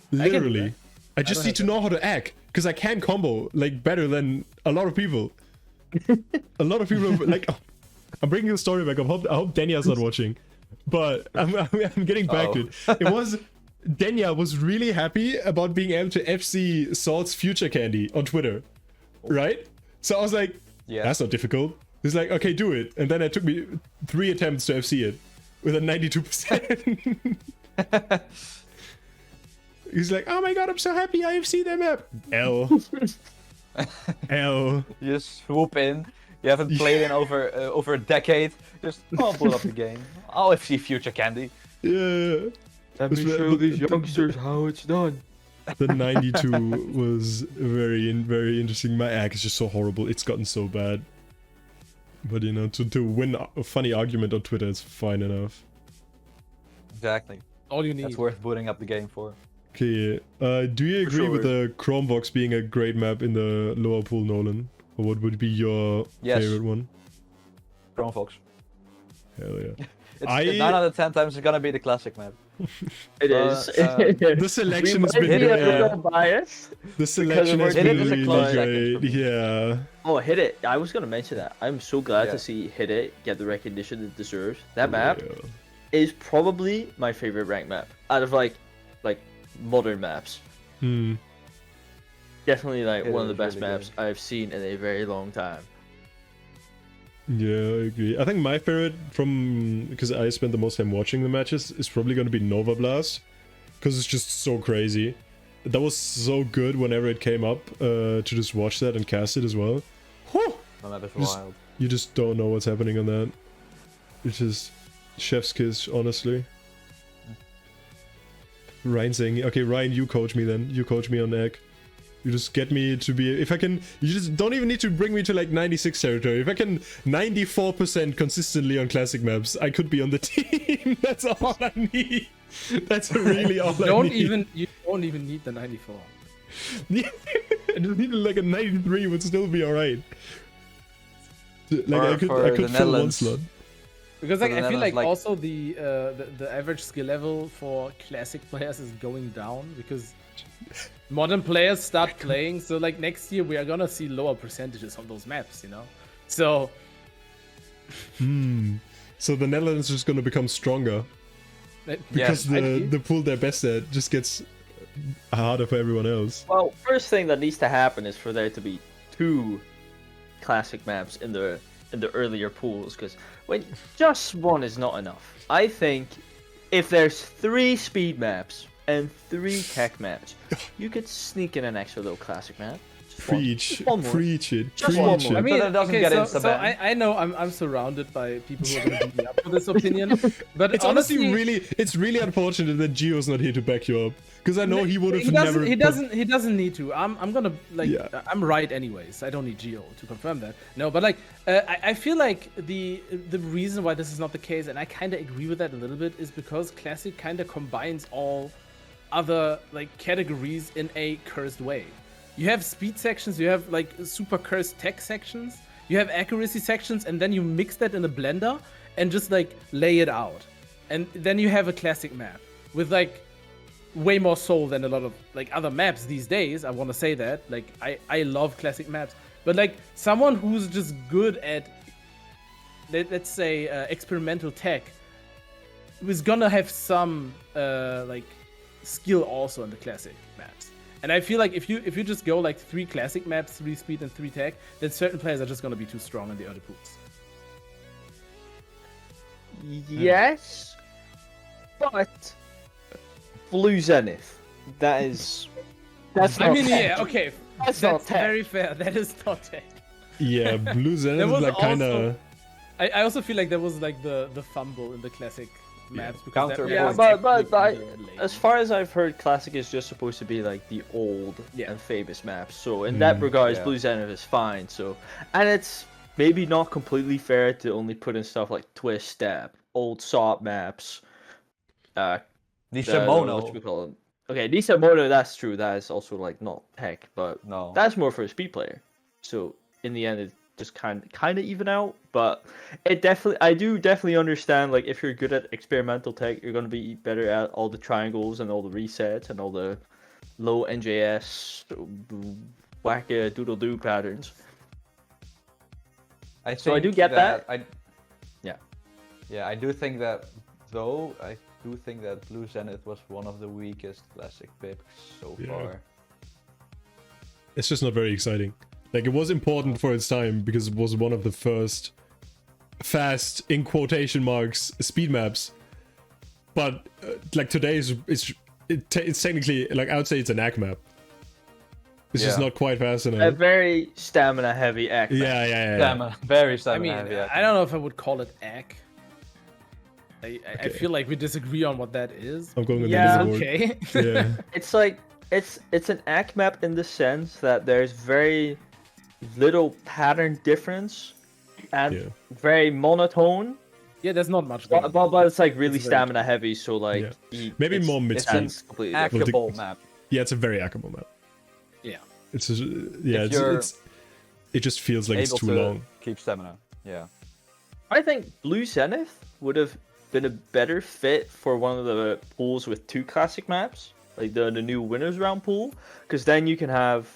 can do Literally. that. I just don't need have to know how to act. Because I can combo, like, better than a lot of people. A lot of people, like... I'm bringing the story back up. I hope Denia's not watching. But I'm getting back to it. It was... Denia was really happy about being able to FC Salt's Future Candy on Twitter. Right? So I was like, Yeah. that's not difficult. He's like, okay, do it. And then it took me 3 attempts to FC it with a 92%. He's like, oh my god, I'm so happy I FC that map. L. L. You just swoop in. You haven't played in over a decade. Just pull up the game. I'll FC Future Candy. Yeah. Let me show these youngsters how it's done. The 92 was very interesting. My act is just so horrible. It's gotten so bad. But you know, to win a funny argument on Twitter is fine enough. Exactly. All you need. That's worth booting up the game for. Okay, do you For agree sure. with the Chromebox being a great map in the lower pool, Nolan? Or what would be your Yes. favorite one? Chrome Fox. Hell yeah. It's 9 out of 10 times it's gonna be the classic map. It is. The selection has We might been be a great. little biased. The selection has Hit been It is a really close second for great. me. Yeah. Oh, Hit It. I was gonna mention that. I'm so glad Yeah. to see Hit It get the recognition it deserves. That map Yeah. is probably my favorite ranked map out of like modern maps. Hmm. Definitely like It one of the is best really maps I've seen in a very long time. Yeah, I agree. I think my favorite because I spent the most time watching the matches is probably going to be Nova Blast, because it's just so crazy. That was so good whenever it came up to just watch that and cast it as well. Whew! The map is Just- wild. You just don't know what's happening on that. It's just chef's kiss, honestly. Ryan saying, okay, Ryan, you coach me then. You coach me on egg. You just get me to be, if I can, you just don't even need to bring me to like 96 territory. If I can 94% consistently on classic maps, I could be on the team. That's all I need. That's really all I need. You don't even need the 94. I just need like a 93 would still be alright. Like For- I could for the fill one Netherlands. slot. Because So like the I feel like, Netherlands, like- also the average skill level for classic players is going down because modern players start playing. So like next year we are gonna see lower percentages on those maps, you know. So So the Netherlands is just gonna become stronger because Yes. the pool they're best at just gets harder for everyone else. Well, first thing that needs to happen is for there to be 2 classic maps in the earlier pools, because when just one is not enough. I think if there's 3 speed maps and 3 tech maps, you could sneak in an extra little classic map. Just one. Preach, Just one more. preach it, Just preach one it. more. I mean, that doesn't okay, get so, insta so ban. I know I'm surrounded by people who are gonna beat me up for this opinion, but It's honestly it's really unfortunate that Gio's not here to back you up, because I know he would have never. He doesn't need to. I'm gonna like Yeah. I'm right anyways. I don't need Geo to confirm that. No, but like I feel like the reason why this is not the case, and I kind of agree with that a little bit, is because Classic kind of combines all other like categories in a cursed way. You have speed sections, you have like super cursed tech sections, you have accuracy sections, and then you mix that in a blender and just like lay it out. And then you have a classic map with like way more soul than a lot of like other maps these days. I want to say that. Like I love classic maps, but like someone who's just good at let's say experimental tech is gonna have some like skill also in the classic maps. And I feel like if you just go like 3 classic maps, 3 speed and 3 tech, then certain players are just gonna be too strong in the early pools. Yes, but Blue Zenith. That's I not mean, tech. yeah, okay. That's That's not tech. very fair. That is not tech. Yeah, Blue Zenith There is was like kind of. also- I also feel like there was like the fumble in the classic maps because Counter- that Yeah, was but technically late. as far as I've heard, Classic is just supposed to be like the old Yeah. and famous maps. So in that regards, Yeah. Blue Zenith is fine. So, and it's maybe not completely fair to only put in stuff like Twist, Step, old SOP maps. Nishamono. What we call it? Okay, Nishamono, that's true. That is also like not tech, but No. that's more for a speed player. So in the end, it just kind of even out. But I do definitely understand. Like if you're good at experimental tech, you're gonna be better at all the triangles and all the resets and all the low NJS whack doodle doo patterns. I do get that. Yeah, I do think that, though, I do think that Blue Zenith was one of the weakest classic picks so Yeah. far. It's just not very exciting. Like it was important for its time because it was one of the first fast, in quotation marks, speed maps. But like today it's technically, like I would say it's an ACK map. It's just Yeah. not quite fast A enough. very stamina heavy act. Yeah. Stamina, very I stamina mean, heavy. I don't know if I would call it ACK. I Okay. feel like we disagree on what that is. I'm going on Yeah. the board. Okay. Yeah. It's like it's an ACK map in the sense that there's very little pattern difference and Yeah. very monotone. Yeah, there's not much. going But on. it's like really It's very stamina heavy, so like Yeah. Maybe more It's mid-speed. an completely different. hackable map. Yeah, it's a very hackable map. Yeah. It's just, If you're it just feels like it's able too to long. keep stamina. Yeah. I think Blue Zenith would have been a better fit for one of the pools with 2 classic maps, like the new winners round pool, because then you can have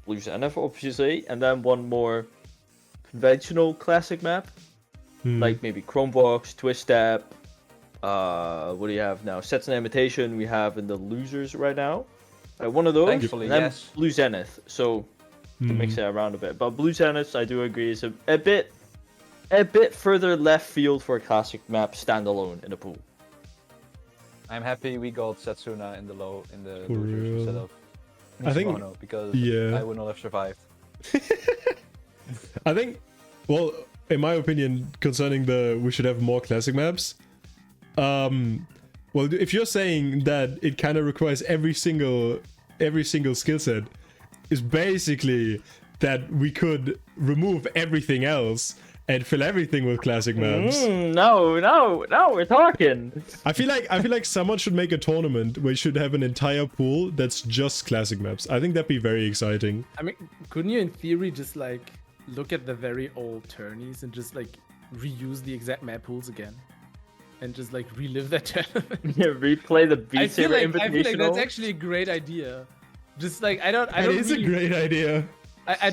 Blue Zenith obviously, and then one more conventional classic map, like maybe Chromebox, Twist Step. What do you have now? Sets and Imitation. We have in the losers right now. One of those. Thankfully, and then yes. Blue Zenith. So to mix it around a bit, but Blue Zenith, I do agree, is a bit further left field for a classic map standalone in the pool. I'm happy we got Setsuna in the For losers real. instead of I think- Nishimono, because yeah. I would not have survived. I think, well, in my opinion, concerning we should have more classic maps. Well, if you're saying that it kind of requires every single skill set, is basically that we could remove everything else and fill everything with classic maps. No, we're talking. I feel like someone should make a tournament where you should have an entire pool that's just classic maps. I think that'd be very exciting. I mean, couldn't you in theory just like look at the very old tourneys and just like reuse the exact map pools again? And just like relive that tournament? Yeah, replay the Beat I feel Saber like that's Invitational. actually a great idea. Just like I That don't is really, a great idea. I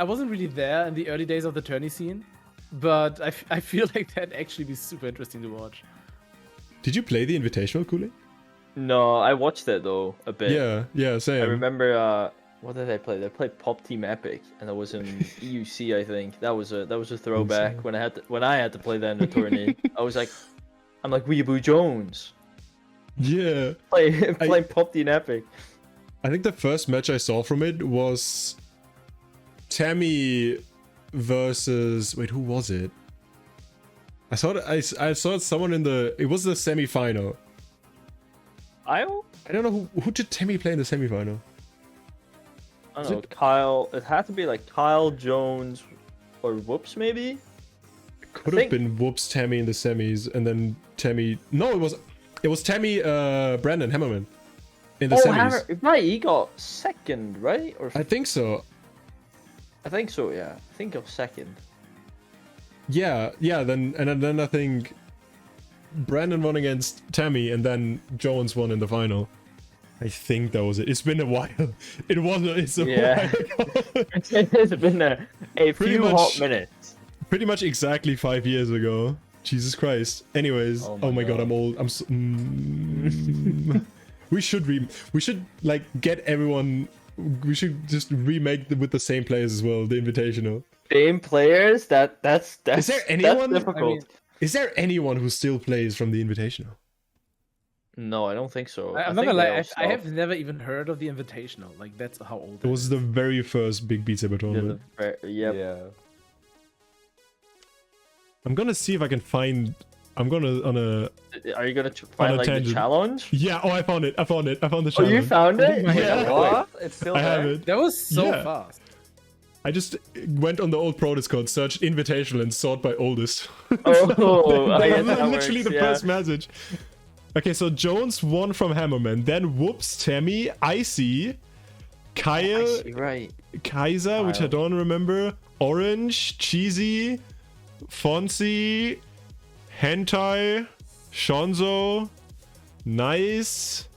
wasn't really there in the early days of the tourney scene, but I feel like that'd actually be super interesting to watch. Did you play the Invitational, Cooling? No, I watched it though a bit. Yeah, same. I remember. What did I play? They played Pop Team Epic, and that was in EUC, I think. That was a throwback when I had to play that in the tourney. I'm like Weeaboo Jones. Yeah. Play Pop Team Epic. I think the first match I saw from it was Tammy versus, wait, who was it? I saw someone in it was the semi-final. I don't know who did Tammy play in the semi-final. don't know. Kyle. It had to be like Kyle Jones or Whoops maybe. Could have been Whoops Tammy in the semis, and then Tammy. No, it was Tammy Brandon Hammerman in the semis. Right, he got second, right? Or I think so. I think so. Yeah, I think he got second. Yeah. Then I think Brandon won against Tammy, and then Jones won in the final. I think that was it. It's been a while. It's a Yeah. while ago. It's been a Pretty few much- hot minutes. Pretty much exactly 5 years ago. Jesus Christ. Anyways, Oh oh my my god, God. I'm old. We should like get everyone. We should just remake with the same players as well. The Invitational. Same players. That's Is there anyone? That's difficult. I mean, is there anyone who still plays from the Invitational? No, I don't think so. I'm not gonna lie. I have never even heard of the Invitational. Like that's how old. It was the very first big Beat Saber tournament. Yeah. I'm gonna see if I can find. I'm gonna on a. Are you gonna find like tangent. the challenge? Yeah. Oh, I found it. I found the Oh, challenge. you found it? Yeah. What? It's still I there? have it. That was so Yeah. fast. I just went on the old Pro Discord, searched Invitational, and sort by oldest. Oh, I guess that literally works, the yeah. first message. Okay, so Jones won from Hammerman, then Whoops, Tammy, Icy, Kyle, Right. Kaiser, which I don't remember, Orange, Cheesy, Fonzie, Hentai, Shonzo, Nice,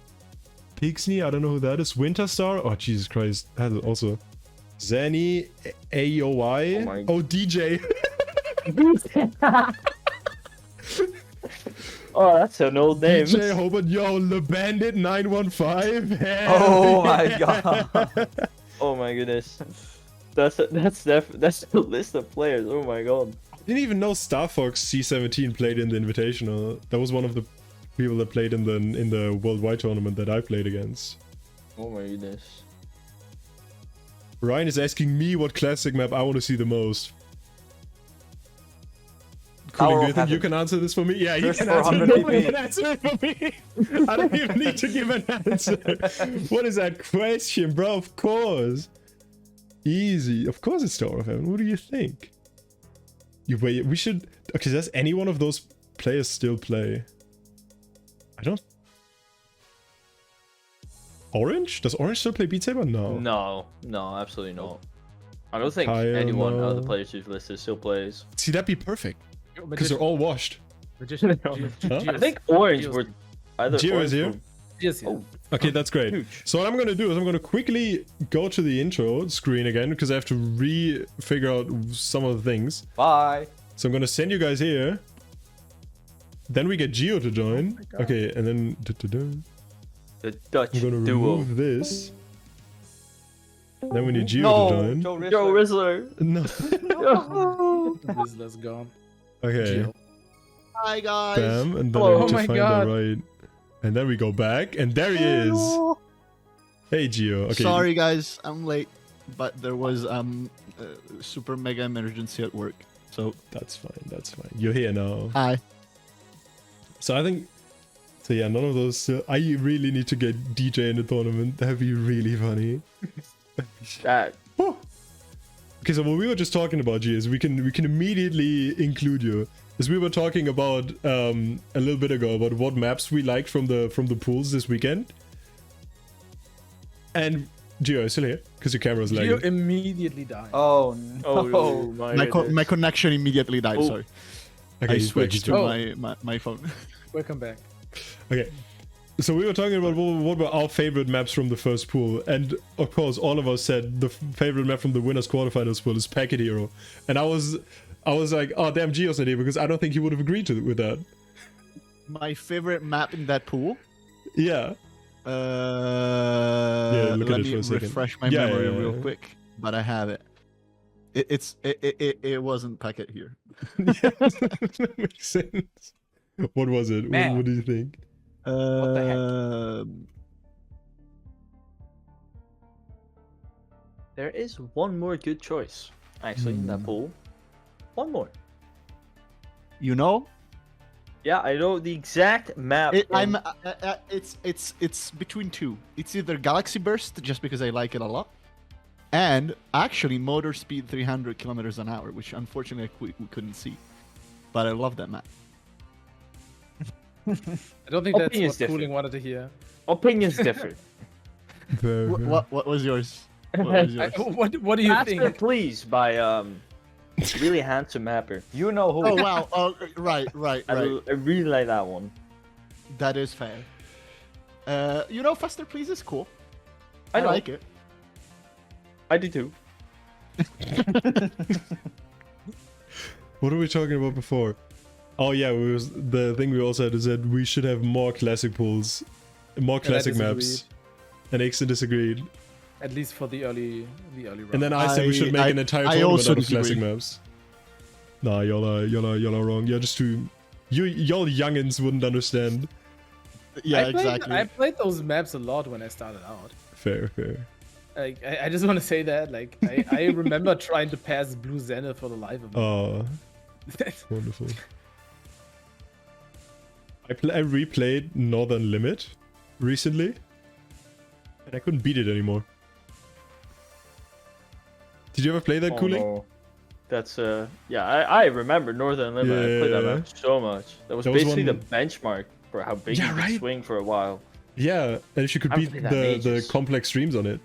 Pixney, I don't know who that is, Winterstar, oh Jesus Christ, that is also Zanny, AOI, oh DJ. Oh, that's an old name. DJ Hobart, yo, Le Bandit 915. Oh my god. Oh my goodness. That's a list of players. Oh my god. I didn't even know Star Fox C17 played in the Invitational. That was one of the people that played in the worldwide tournament that I played against. Oh my goodness. Ryan is asking me what classic map I want to see the most. Cooling, do you think you can answer this for me? Yeah, you can answer it. No one can answer it for me. I don't even need to give an answer. What is that question, bro? Of course. Easy. Of course it's Tower of Heaven. What do you think? Wait, we should... Okay, does any one of those players still play? I don't... Orange? Does Orange still play Beat Saber? No. No, absolutely not. I don't think Kyle, anyone out of the no. players who've listed still plays. See, that'd be perfect. Because they're all washed. Magician. I think Orange were either. Gio is here. Yes, Oh, Okay, that's great. huge. So what I'm going to do is I'm going to quickly go to the intro screen again because I have to re-figure out some of the things. Bye. So I'm going to send you guys here. Then we get Gio to join. Okay, and then The Dutch I'm going to duo. remove this. Then we need Gio No, to join. Joe Joe Rizzler. No. Let's go. Okay. Gio. Hi guys. Bam. And then Hello. I have Oh to my find God. the right. And then we go back. And there he is. Hey, Gio. Okay. Sorry guys, I'm late, but there was a super mega emergency at work. So That's fine. That's fine. You're here now. hi. So I think, so yeah, none of those. I really need to get DJ in the tournament. That'd be really funny. That. Whew. Okay, so what we were just talking about, G, is we can immediately include you. As we were talking about a little bit ago about what maps we liked from the pools this weekend. And Gio, are you still here? Because your camera's Gio lagging. immediately died. Oh no. Oh my My goodness. connection immediately died. Oh. Sorry. Okay, I he's back, he's switched to back. my phone. Welcome back. Okay. So we were talking about what were our favorite maps from the first pool, and of course all of us said the favorite map from the winners quarterfinals pool is Packet Hero, and I was like, oh damn, Gio's not here because I don't think he would have agreed with that. My favorite map in that pool. Yeah. Look at Let it me for a second. refresh my Yeah, memory yeah, real yeah. quick. But I have it. It wasn't Packet here. That makes sense. What was it? Man. What do you think? the heck? There is one more good choice, actually, in that pool. One more. You know, Yeah, I know the exact map. it's between two. It's either Galaxy Burst, just because I like it a lot, and actually Motor Speed 300 kilometers an hour, which unfortunately we couldn't see. But I love that map. I don't think that's Opinion's what different. Cooling wanted to hear. Opinions differ. What was yours? What was yours? What do you Master think? Please by really handsome mapper. You know who. Oh wow! Oh, right. I really like that one. That is fair. You know, Faster Please is cool. I know. like it. I do too. What were we talking about before? Oh yeah, the thing we also had is that we should have more classic pools more And I classic disagreed. maps. And Ixon disagreed. At least for the early round. And then I said we should make an entire I tournament also out of classic disagree. maps. Nah, y'all are wrong. You're just too... Y'all youngins wouldn't understand. Yeah, I exactly. played those maps a lot when I started out. Fair. Like, I just want to say that. Like, I remember trying to pass Blue Zenith for the life of me. Oh, wonderful. I replayed Northern Limit recently, and I couldn't beat it anymore. Did you ever play that, Cooling? No. That's yeah, I remember Northern Limit. I played that Yeah. map so much. That was That was basically one- the benchmark for how big Yeah, you could right? swing for a while. Yeah, and if you could I beat haven't played that in the ages. complex streams on it.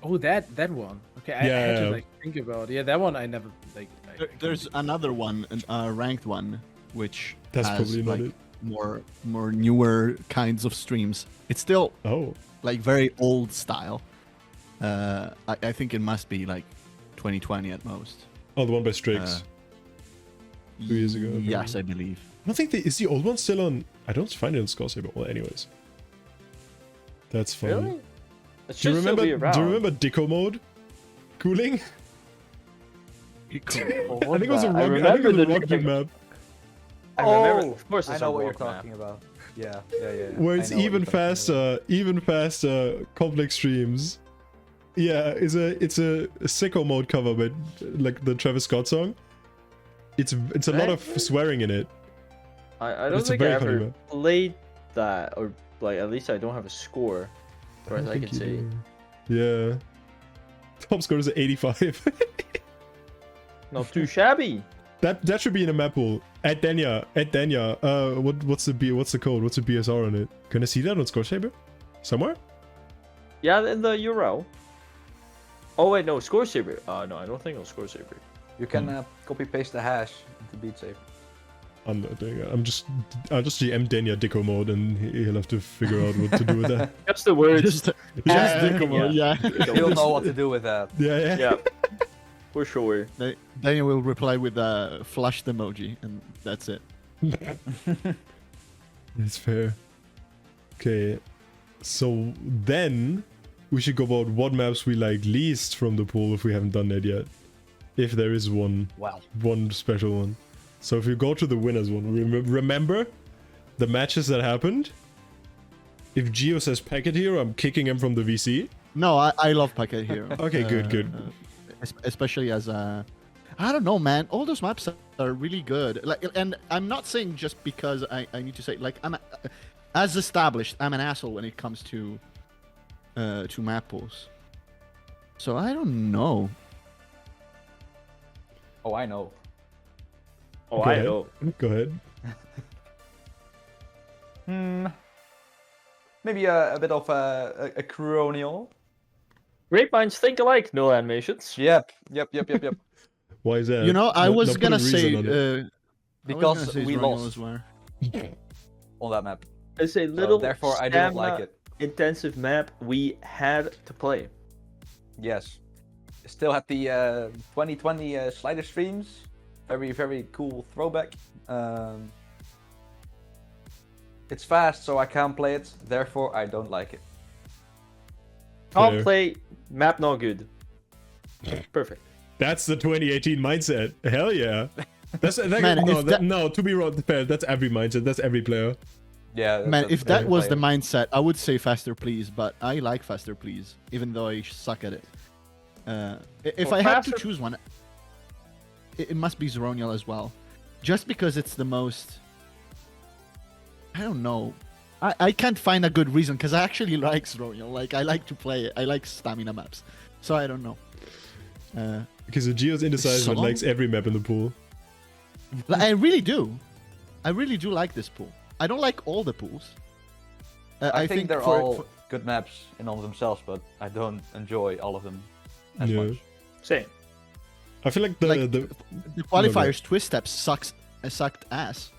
Oh, that one. Okay, I had Yeah. to like think about. Yeah, that one I never like. There's another one, a ranked one, which That's has probably not like it. more newer kinds of streams. It's still Oh, like very old style. I think it must be like 2020 at most. the one by Strix. 2 years ago. Yes, I believe. I don't think is the old one still on. I don't find it on Scoresaber. Well, anyways, that's fun. Really? It Do you should still remember? be around. Do you remember Dicko mode? Cooling? I think it was a I rock, remember the rocket Dicko- map I remember, of course, I it's know a what you're rock map. talking about. Yeah. where I it's know what even you're talking faster, complex streams. Yeah, it's a sicko mode cover, but like the Travis Scott song. It's a lot of swearing in it. I don't It's a think I very funny ever map. played that, or like at least I don't have a score, as far as I think can you see. do. Yeah. Top score is 85. Not too shabby. That should be in a map pool. At Denya. What's the code? What's the BSR on it? Can I see that on Scoresaber? Somewhere? Yeah, in the URL. Oh wait, no, Scoresaber. No, I don't think on Scoresaber. You can copy paste the hash into Beat Saber. I'm not doing it. I'll just GM Denya Dicko mode and he'll have to figure out what to do with that. Just the words. Just Yeah. Dicko mode, yeah. You'll know what to do with that. Yeah. Yeah, for sure. Daniel will reply with a flushed emoji, and that's it. That's fair. Okay. So then we should go about what maps we like least from the pool if we haven't done that yet. If there is one. Wow. One special one. So if you go to the winners one, remember the matches that happened? If Gio says packet hero, I'm kicking him from the VC. No, I love Packet Hero. Okay, good. Especially as a, I don't know, man. All those maps are really good. Like, and I'm not saying just because I need to say, like, as established, I'm an asshole when it comes to map pools. So I don't know. Oh, I know. Oh, Go I ahead. know. Go ahead. Maybe a bit of a cronial. Great minds think alike. No animations. Yep. Why is that? You know, I No- was no, put a gonna reason say on it. I was Because gonna say we Zronial lost as well. on that map. It's a So little therefore, I don't like stamina it. intensive map we had to play. Yes. Still had the 2020 slider streams. Very cool throwback. It's fast, so I can't play it. Therefore, I don't like it. Fair. Can't play map not good. Perfect. That's the 2018 mindset. Hell yeah. That's Man, no, if that- no. To be fair, that's every mindset. That's every player. Yeah. Man, if that every was the player. mindset, I would say faster please, but I like faster please, even though I suck at it. If Well, I had to faster- choose one, it must be Zronial as well. Just because it's the most... I don't know. I can't find a good reason, because I actually like Zronial. Like, I like to play it. I like stamina maps. So I don't know. Because the Geo's indecisive and Song? likes every map in the pool. I really do. I really do like this pool. I don't like all the pools. I think they're for- all for- good maps in all of themselves, but I don't enjoy all of them as Yeah. much. Same. I feel like the Like- the the qualifiers twist steps sucked ass.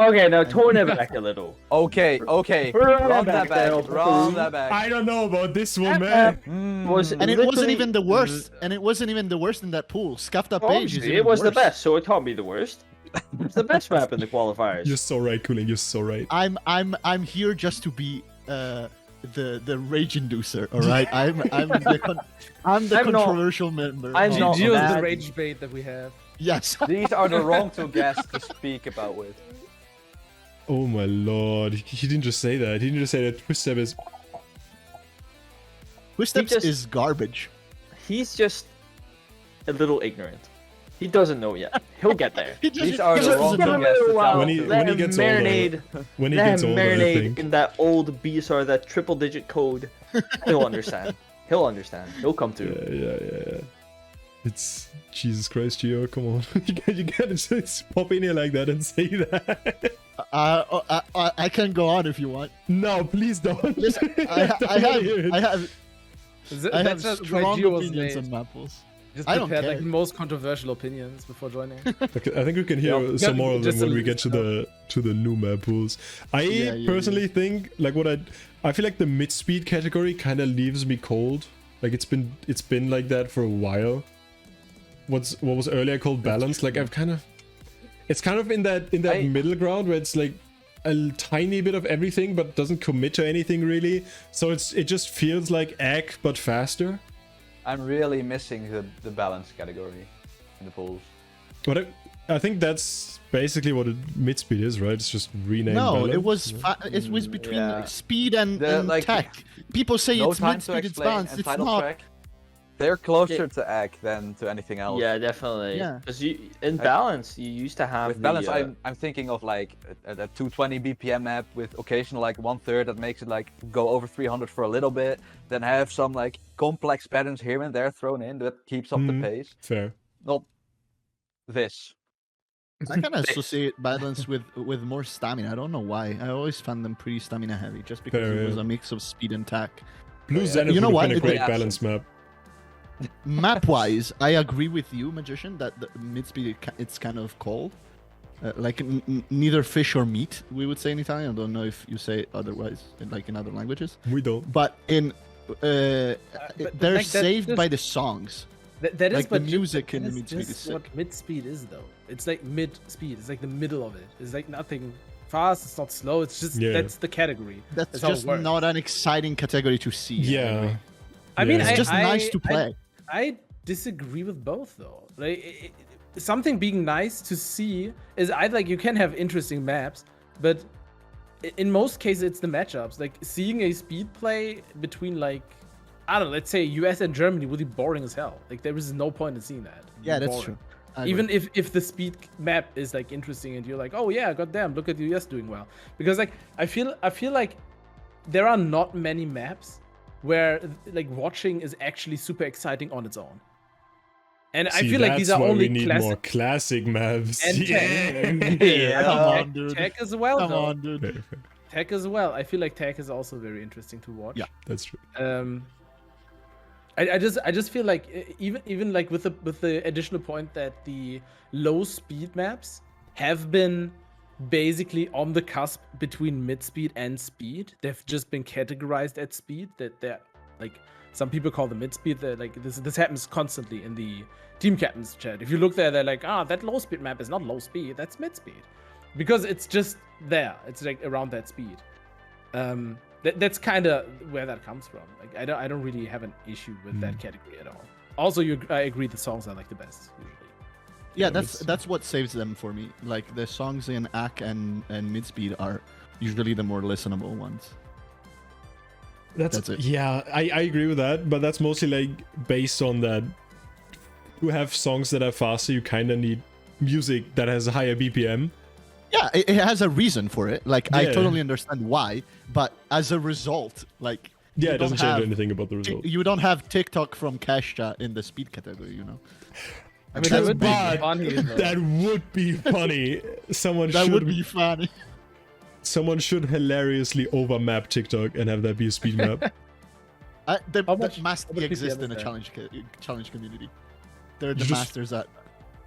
Okay, now tone it back a little. Okay. Run Run that that back, back. Run Pepperoni. that back. I don't know about this one, That man. map was And it wasn't literally- even the worst. And it wasn't even the worst in that pool. Scuffed up page is Obviously, even it was the worse. best, so it can't be the worst. It's the best map in the qualifiers. You're so right, Cooling. You're so right. I'm here just to be the rage inducer. All right, I'm the I'm not- controversial member. I'm of- not Gio is the mad. rage bait that we have. Yes. These are the wrong two guests to speak about with. Oh my lord. He didn't just say that. He didn't just say that Twist Step is... Twist Steps just- is garbage. He's just a little ignorant. He doesn't know yet. He'll get there. These are the wrong Give two him a guests to little while. tell When he- us to. Let when he him gets older. marinate. When he Let gets him older, I marinate think. in that old BSR, that triple digit code. He'll understand. He'll understand. He'll come to. Yeah. It's... Jesus Christ, Gio, come on. you gotta just pop in here like that and say that. I can go on if you want. No, please don't. Listen, Don't wanna hear it. I have That's just why strong Gio was opinions late. on Mapples. Just I don't prepared like care. the most controversial opinions before joining. Okay, I think we can hear Yeah. some more of them Just when a we get to the new map pools. I Yeah. personally think like I feel like the mid speed category kind of leaves me cold. Like it's been like that for a while. What was earlier called balance? Like it's kind of in that middle ground where it's like a tiny bit of everything but doesn't commit to anything really. So it just feels like egg but faster. I'm really missing the balance category in the pools. But I think that's basically what mid speed is, right? It's just renamed. No, balance. it was between Yeah. speed and Like, tech. People say No it's time mid to speed, it's explain balanced. and It's title not. track. They're closer to egg than to anything else. Yeah, definitely. Yeah. Because in balance, you used to have With balance, the, I'm thinking of like a 220 BPM map with occasional like 1/3 that makes it like go over 300 for a little bit. Then have some like complex patterns here and there thrown in that keeps up the pace. Fair. Not this. I kind of associate balance with more stamina. I don't know why. I always found them pretty stamina heavy, just because Fair, it was yeah. a mix of speed and tech. Blue yeah. Zenith You know would what? have been a It- great balance map. Map-wise, I agree with you, Magician, that the mid-speed it's kind of cold. Like neither fish or meat, we would say in Italian. I don't know if you say it otherwise, like in other languages. We don't. But in they're like saved that's by the songs. That is Like the but music in that the is mid-speed is just sick. what mid-speed is, though. It's like mid-speed. It's like the middle of it. It's like nothing fast. It's not slow. It's just Yeah. that's the category. That's how it just works. not an exciting category to see. Yeah. I mean, Yeah. It's just nice to play. I disagree with both though. Like something being nice to see is you can have interesting maps, but in most cases it's the matchups. Like seeing a speed play between like I don't know, let's say US and Germany would be boring as hell. Like there is no point in seeing that. Yeah, that's Boring. true. I Even agree. if the speed map is like interesting and you're like, oh yeah, goddamn, look at the US doing well. Because like I feel like there are not many maps where like watching is actually super exciting on its own. And I See, feel like these are that's why only we need classic more classic maps. and tech. Yeah. Come on, dude. Tech as well, Come though. on, dude. Fair, fair. Tech as well. I feel like tech is also very interesting to watch. Yeah. That's true. I just feel like even like with the additional point that the low speed maps have been basically on the cusp between mid speed and speed. They've just been categorized at speed. That they're like some people call them mid speed. They're like this happens constantly in the team captains chat. If you look there, they're like, that low speed map is not low speed. That's mid speed, because it's just there. It's like around that speed. That's kind of where that comes from. Like I don't really have an issue with that category at all. Also, I agree the songs are like the best usually. Yeah, that's what saves them for me. Like the songs in AC and mid speed are usually the more listenable ones. That's it. Yeah, I agree with that, but that's mostly like based on that. To have songs that are faster, you kind of need music that has a higher BPM. Yeah, it has a reason for it. Like I Yeah. totally understand why, but as a result, like Yeah, you it doesn't don't change have- anything about the result. you don't have TikTok from Cash Chat in the speed category, you know. I mean, that would be But funny. though. that would be funny. That would be funny. Someone should hilariously overmap TikTok and have that be a speed map. How much- That must how much exist BPM in is the that? challenge community. They're the You just- masters at.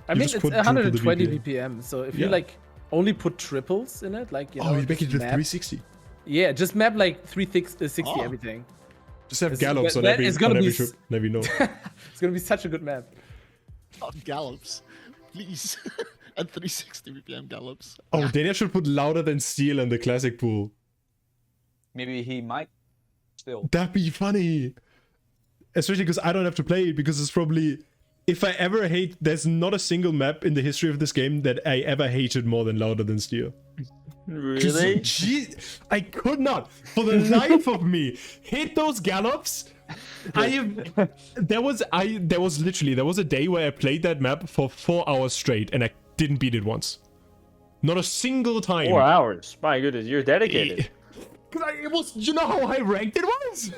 I You mean, just it's put triple the 120 BPM. BPM. So if Yeah. you like only put triples in it, like you know, Oh, you make it just to map- 360. Yeah, just map like 360 Oh. everything. Just have It's- gallops on that every is gonna be trip. Every note. It's gonna be such a good map. Gallops, please. At 360 BPM gallops. Oh, Daniel should put louder than steel in the classic pool. Maybe he might still. That'd be funny. Especially because I don't have to play it, because it's probably... If I ever hate... There's not a single map in the history of this game that I ever hated more than louder than steel. Really? I could not, for the life of me, hit those gallops. There was a day where I played that map for 4 hours straight and I didn't beat it once. Not a single time. 4 hours. My goodness, you're dedicated. Because it was, you know how high ranked it was?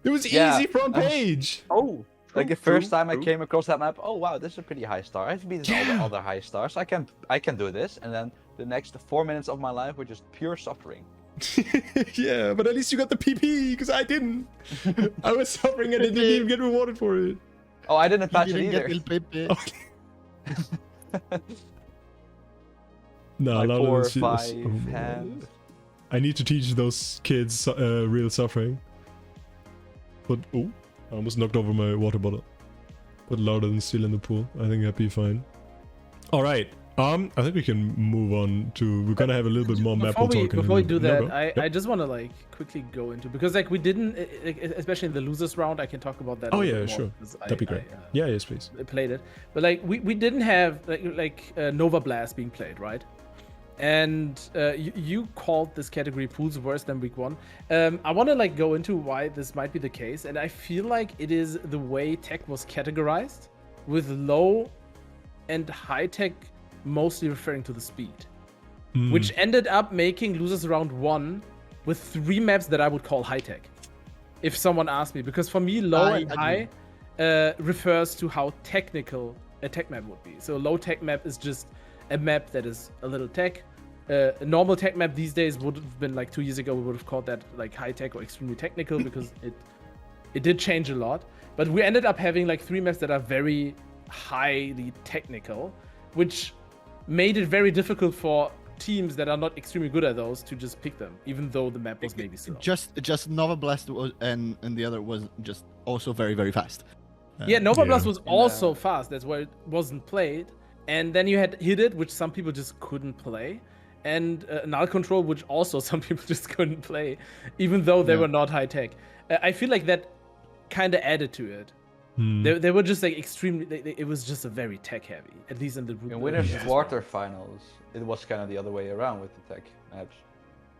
It was Yeah, easy front page. Oh. Like the first time I came across that map, oh wow, this is a pretty high star. I've beaten all the other high stars. I can do this, and then the next 4 minutes of my life were just pure suffering. Yeah, but at least you got the PP, because I didn't. I was suffering and I didn't even get rewarded for it. Oh, I didn't patch it Didn't get either. El Pepe. No, My louder 4 or than steel is- 5 oh, man. hands. I need to teach those kids real suffering. But oh, I almost knocked over my water bottle. Put louder than steel in the pool. I think that'd be fine. All right. I think we can move on to. We're gonna have a little bit more map talk. Before we do that, Yep. I just want to like quickly go into, because like we didn't, especially in the losers round, I can talk about that. Oh a yeah, little bit sure. more, 'cause That'd be great. I Yeah, yes, please. played it, but like we didn't have Nova Blast being played, right? And you called this category pools worse than week 1. I want to like go into why this might be the case, and I feel like it is the way tech was categorized, with low and high tech mostly referring to the speed, which ended up making losers round 1 with 3 maps that I would call high tech, if someone asked me, because for me low and high refers to how technical a tech map would be. So low tech map is just a map that is a little tech. A normal tech map these days would have been like 2 years ago, we would have called that like high tech or extremely technical, because it did change a lot. But we ended up having like 3 maps that are very highly technical, which made it very difficult for teams that are not extremely good at those to just pick them, even though the map was maybe slow. Just Nova Blast was, and the other was just also very, very fast. Yeah, Nova Blast Yeah. was also fast. That's why it wasn't played. And then you had Hit It, which some people just couldn't play. And Null Control, which also some people just couldn't play, even though they were not high tech. I feel like that kind of added to it. They were just like extremely. It was just a very tech heavy, at least in the In winners quarterfinals, it was kind of the other way around with the tech maps,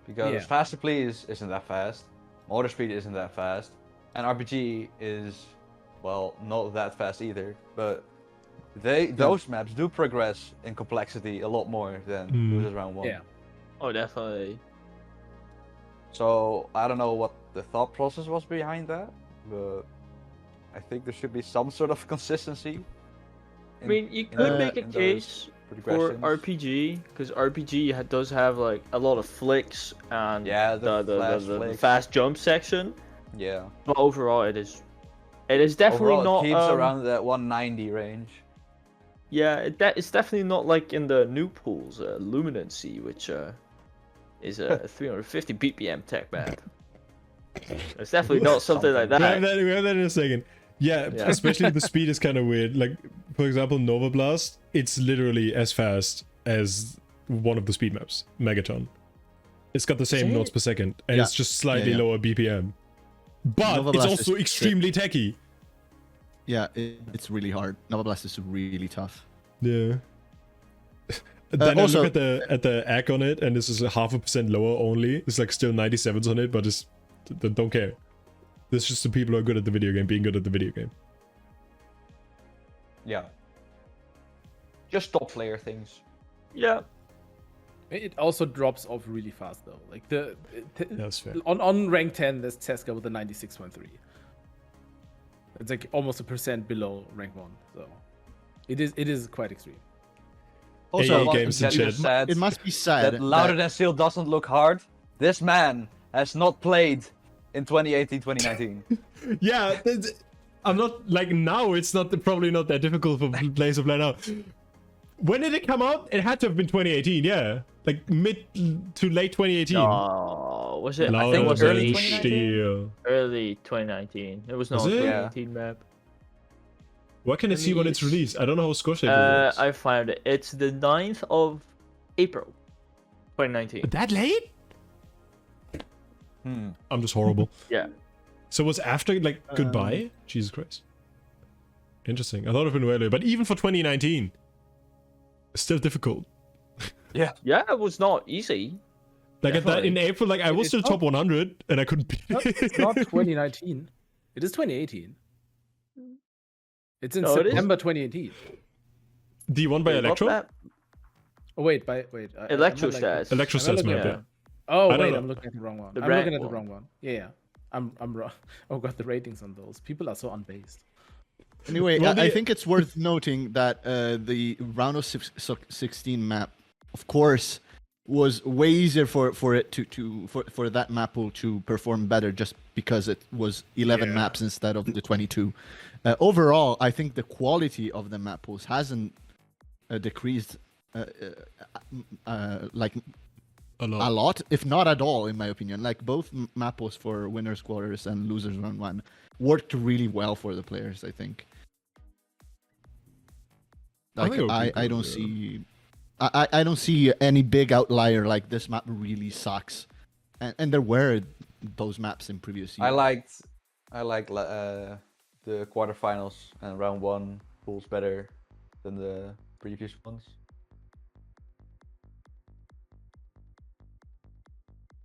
because Faster Please isn't that fast, Motor Speed isn't that fast, and RPG is, well, not that fast either. But those maps do progress in complexity a lot more than losers round 1. Yeah. Oh, definitely. So I don't know what the thought process was behind that, but I think there should be some sort of consistency. I mean, you could make a in those case for progressions. RPG, because RPG does have like a lot of flicks and the fast jump section. Yeah. But overall, it is definitely Overall, not. it keeps around that 190 range. Yeah, it's definitely not like in the new pools, Luminancy, which is a 350 BPM tech map. It's definitely not something like that. We have that in a second. Yeah, especially the speed is kind of weird. Like, for example, Nova Blast, it's literally as fast as one of the speed maps, Megaton. It's got the same nodes per second, and it's just slightly lower BPM. But Nova it's Blast also is extremely techy. Yeah, it's really hard. Nova Blast is really tough. Yeah. Then also- I look at the AC on it, and this is a 0.5% lower only. It's like still 97s on it, but it's don't care. This is just the people who are good at the video game being good at the video game. Yeah. Just top player things. Yeah. It also drops off really fast though. Like That's fair. on rank 10, there's Teska with a 96.3. It's like almost 1% below rank 1, so it is quite extreme. Also, AA games and shit. Said it must be said that louder than steel doesn't look hard. This man has not played in 2018, 2019. Yeah, I'm not like now. It's probably not that difficult for players to play now. When did it come out? It had to have been 2018. Yeah, like mid to late 2018. Oh, was it? I Louder think it was than early steel. Early 2019. It was not a Was it? 2018 map. What can I see when it's released? I don't know how Score Saber works. I found it. It's the 9th of April, 2019. That late? I'm just horrible. Yeah. So it was after, like, goodbye? Jesus Christ. Interesting. I thought it would been earlier, but even for 2019, still difficult. Yeah. Yeah, it was not easy. Like at that in April, like I was still top 100 and I couldn't beat it. It's not 2019. It is 2018. It's in No, it is. September 2018. The one by Electro? Oh wait. Electrostats. Electrostats map, yeah. yeah. Oh I don't wait, know. I'm looking at the wrong one. The I'm rank looking at the one. wrong one. Yeah. I'm wrong. Oh god, the ratings on those. People are so unbased. Anyway, Well, I think it's worth noting that the round of 16 map, of course, was way easier for it for that map pool to perform better just because it was 11 maps instead of the 22. Overall, I think the quality of the map pools hasn't decreased like A a lot, if not at all, in my opinion. Like both map pools for winners quarters and losers round 1 worked really well for the players, I think. Like I don't see I don't see any big outlier like this map really sucks. And there were those maps in previous years. I liked the quarterfinals and round 1 pools better than the previous ones.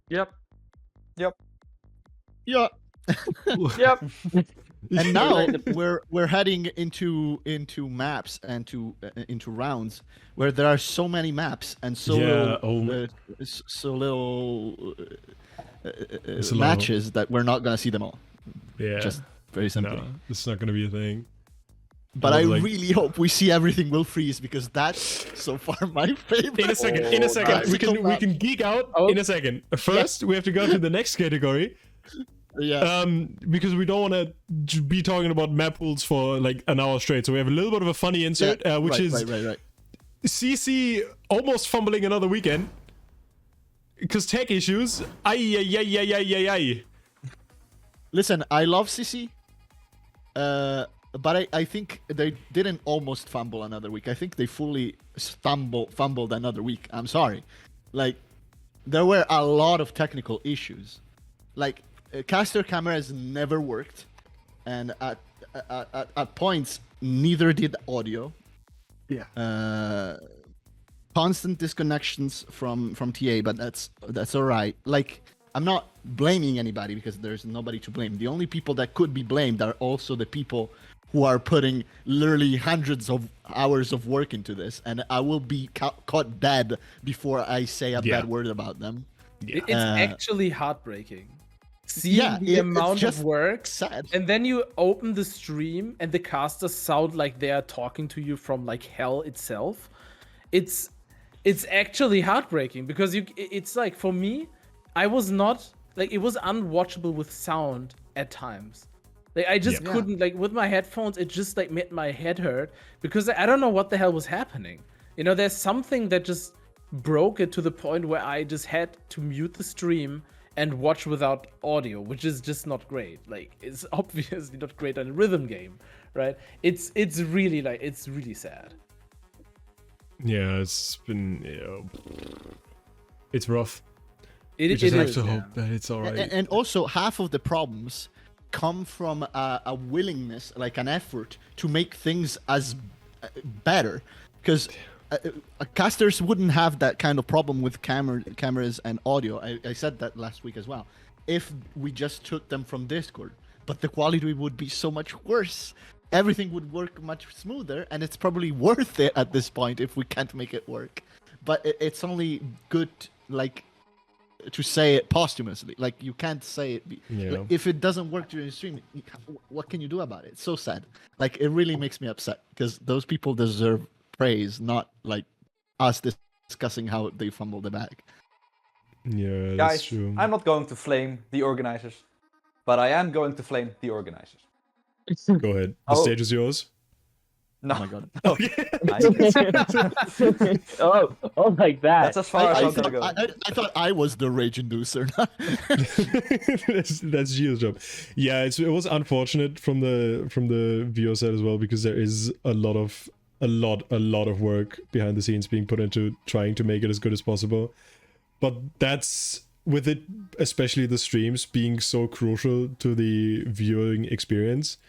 Yep. Yeah. Yep. And now we're heading into maps and into rounds where there are so many maps and so little matches that we're not gonna see them all. Yeah. Just very simply. No, this is not going to be a thing. But I really hope we see everything will freeze because that's so far my favorite. In a second, nice. we can geek out in a second. First, we have to go to the next category. Yeah. Because we don't want to be talking about map pools for like an hour straight. So we have a little bit of a funny insert, which is right. CC almost fumbling another weekend because tech issues. Ay. Listen, I love CC, but I think they didn't almost fumble another week. I think they fully fumbled another week. I'm sorry. Like, there were a lot of technical issues. Like, caster cameras never worked, and at points, neither did audio. Yeah. Constant disconnections from TA, but that's all right. Like, I'm not blaming anybody because there's nobody to blame. The only people that could be blamed are also the people who are putting literally hundreds of hours of work into this, and I will be caught dead before I say a bad word about them. Yeah. It's actually heartbreaking. Seeing the amount of work, sad. And then you open the stream and the casters sound like they are talking to you from like hell itself. It's actually heartbreaking because it's like, for me, I was not like, it was unwatchable with sound at times. Like, I just couldn't, like, with my headphones, it just like made my head hurt because I don't know what the hell was happening. You know, there's something that just broke it to the point where I just had to mute the stream and watch without audio, which is just not great. Like, it's obviously not great on a rhythm game, right? It's really like, it's really sad. Yeah, it's been, it's rough. We just have to hope that it's alright. And also, half of the problems come from a willingness, like an effort to make things as better, because casters wouldn't have that kind of problem with cameras and audio. I said that last week as well. If we just took them from Discord, but the quality would be so much worse. Everything would work much smoother, and it's probably worth it at this point if we can't make it work. But it's only good, like, to say it posthumously. Like, you can't say it. Like, if it doesn't work during the stream, what can you do about it? It's so sad. Like, it really makes me upset because those people deserve praise, not like us discussing how they fumbled the bag. Yeah, that's Guys, true. I'm not going to flame the organizers, but I am going to flame the organizers. Go ahead. The stage is yours. No. Oh my god. Oh, like that. That's as far as I'm gonna go. I thought I was the rage inducer. That's Gio's job. Yeah, it was unfortunate from the viewer side as well, because there is a lot of work behind the scenes being put into trying to make it as good as possible. But that's with it, especially the streams being so crucial to the viewing experience.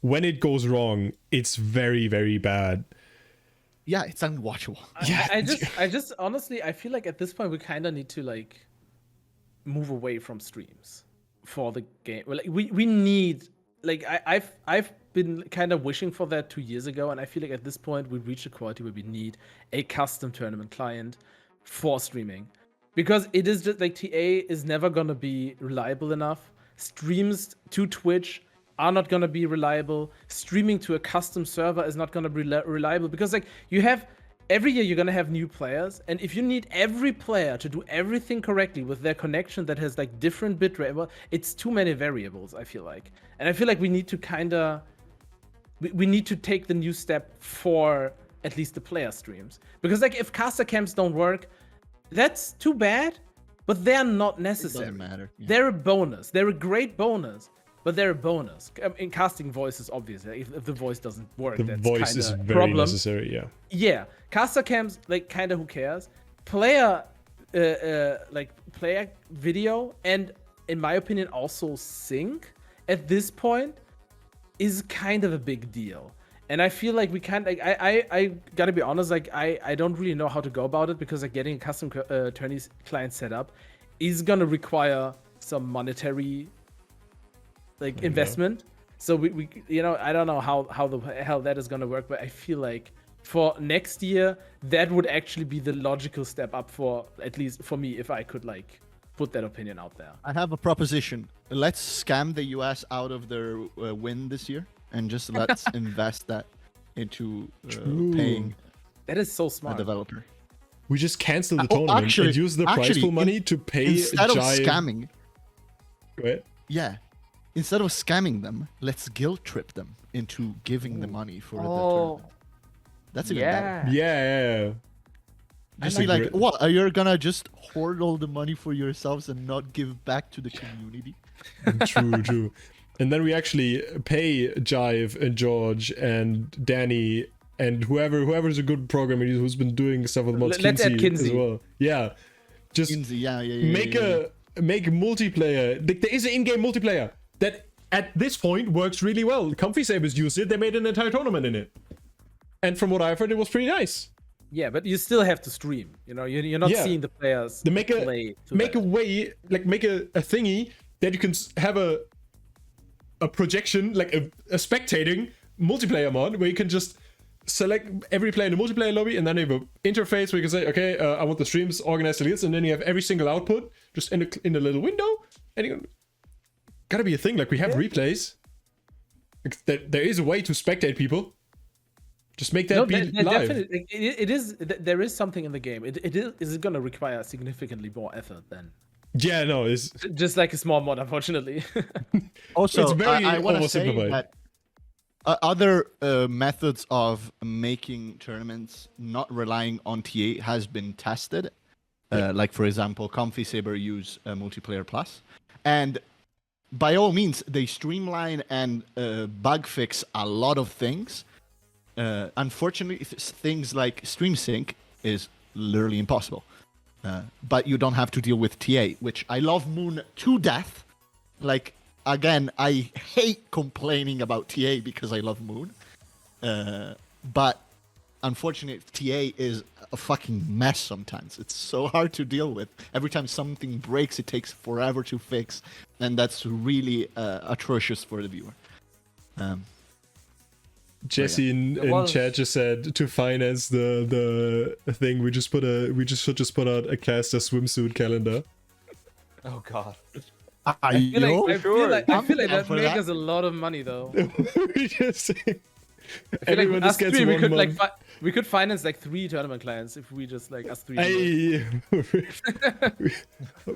When it goes wrong, it's very, very bad. Yeah, it's unwatchable. I just honestly, I feel like at this point we kind of need to like move away from streams for the game. Well, like, we need, like, I've been kind of wishing for that 2 years ago, and I feel like at this point we've reached a quality where we need a custom tournament client for streaming, because it is just like TA is never gonna be reliable enough. Streams to Twitch are not going to be reliable. Streaming to a custom server is not going to be reliable, because like you have every year you're going to have new players, and if you need every player to do everything correctly with their connection that has like different bitrate, well, it's too many variables, I feel like. And I feel like we need to kind of we need to take the new step for at least the player streams, because like if caster camps don't work, that's too bad, but they're not necessary. It doesn't matter. Yeah. They're a bonus. They're a great bonus, but they're a bonus. In casting voices, obviously, if the voice doesn't work, The that's voice is kinda very problem. necessary, yeah. Yeah, caster cams, like, kind of who cares? Player, player video, and in my opinion, also sync at this point is kind of a big deal. And I feel like we can't, like, I gotta be honest, like, I don't really know how to go about it, because like getting a custom tourneys client set up is gonna require some monetary like investment. So we you know, I don't know how the hell that is gonna work, but I feel like for next year that would actually be the logical step up, for at least for me, if I could like put that opinion out there. I have a proposition. Let's scam the US out of their win this year, and just let's invest that into paying That is so a smart. developer. We just cancel the Oh, tournament actually- and use the prize actually, pool money to pay Instead of Giant... scamming, Go ahead. yeah, instead of scamming them, let's guilt trip them into giving the money for the tournament. That's even better. Yeah. Just be like, what? Are you gonna just hoard all the money for yourselves and not give back to the community? True. And then we actually pay Jive and George and Danny and whoever's a good programmer who's been doing stuff with mods, Let's add Kinsey as Kinsey. well. Yeah. Just Kinsey, yeah. make multiplayer. There is an in-game multiplayer that at this point works really well. Comfy Sabers used it. They made an entire tournament in it. And from what I've heard, it was pretty nice. Yeah, but you still have to stream. You know, you're not seeing the players They make play. a way, like make a thingy that you can have a projection, like a spectating multiplayer mod where you can just select every player in the multiplayer lobby, and then you have an interface where you can say, okay, I want the streams organized like this, and then you have every single output just in a little window, and you gotta be a thing. Like we have replays. Like, there is a way to spectate people. Just make that be live. Definitely, it is. There is something in the game. It is going to require significantly more effort than. Yeah, no, it's just like a small mod, unfortunately. Also, it's very I want to say oversimplified. that other methods of making tournaments not relying on TA has been tested. Like, for example, Comfy Saber use Multiplayer Plus. And by all means, they streamline and bug fix a lot of things. Unfortunately, things like stream sync is literally impossible. But you don't have to deal with TA, which I love Moon to death. Like, again, I hate complaining about TA because I love Moon. But unfortunately, TA is a fucking mess sometimes. It's so hard to deal with. Every time something breaks, it takes forever to fix. And that's really atrocious for the viewer. Jesse in chat just said to finance the thing we should just put out a caster swimsuit calendar. Oh god. I feel like that makes us a lot of money though. We just everyone just gets we one could month. we could finance like 3 tournament clients if we just like us 3.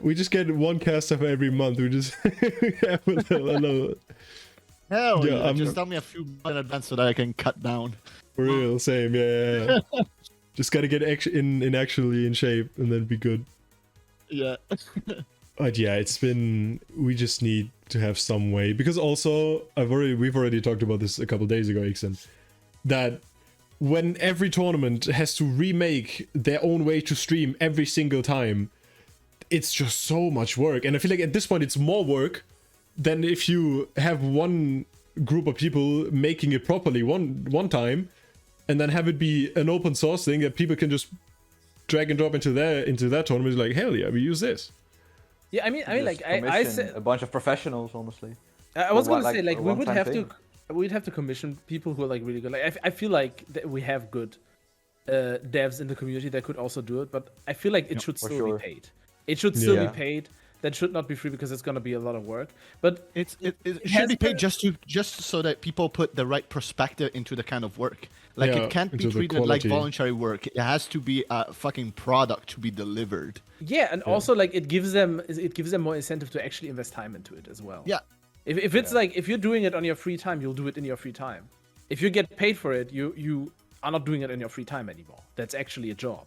We just get one caster for every month. We just have a little. Hell Yeah, yeah, just tell me a few months in advance so that I can cut down. For real, same. Yeah. Just gotta get actually in shape, and then be good. Yeah. But yeah, we just need to have some way, because also we've already talked about this a couple days ago, Ixen, that when every tournament has to remake their own way to stream every single time, it's just so much work. And I feel like at this point it's more work than if you have one group of people making it properly one time, and then have it be an open source thing that people can just drag and drop into that tournament. Like, hell yeah, we use this. Yeah, I mean, like I said, a bunch of professionals, honestly. I was gonna say, like, a we would one-time have thing. we'd have to commission people who are like really good. Like, I feel like that we have good devs in the community that could also do it, but I feel like it should for still sure. be paid. It should still Yeah. be paid. That should not be free, because it's gonna be a lot of work. But It has should be paid been- just so that people put the right perspective into the kind of work. Like, Yeah, it can't be into the treated like quality. voluntary work. It has to be a fucking product to be delivered. yeah, and also like it gives them more incentive to actually invest time into it as well. Yeah. If it's like, if you're doing it on your free time, you'll do it in your free time. If you get paid for it, you are not doing it in your free time anymore. That's actually a job.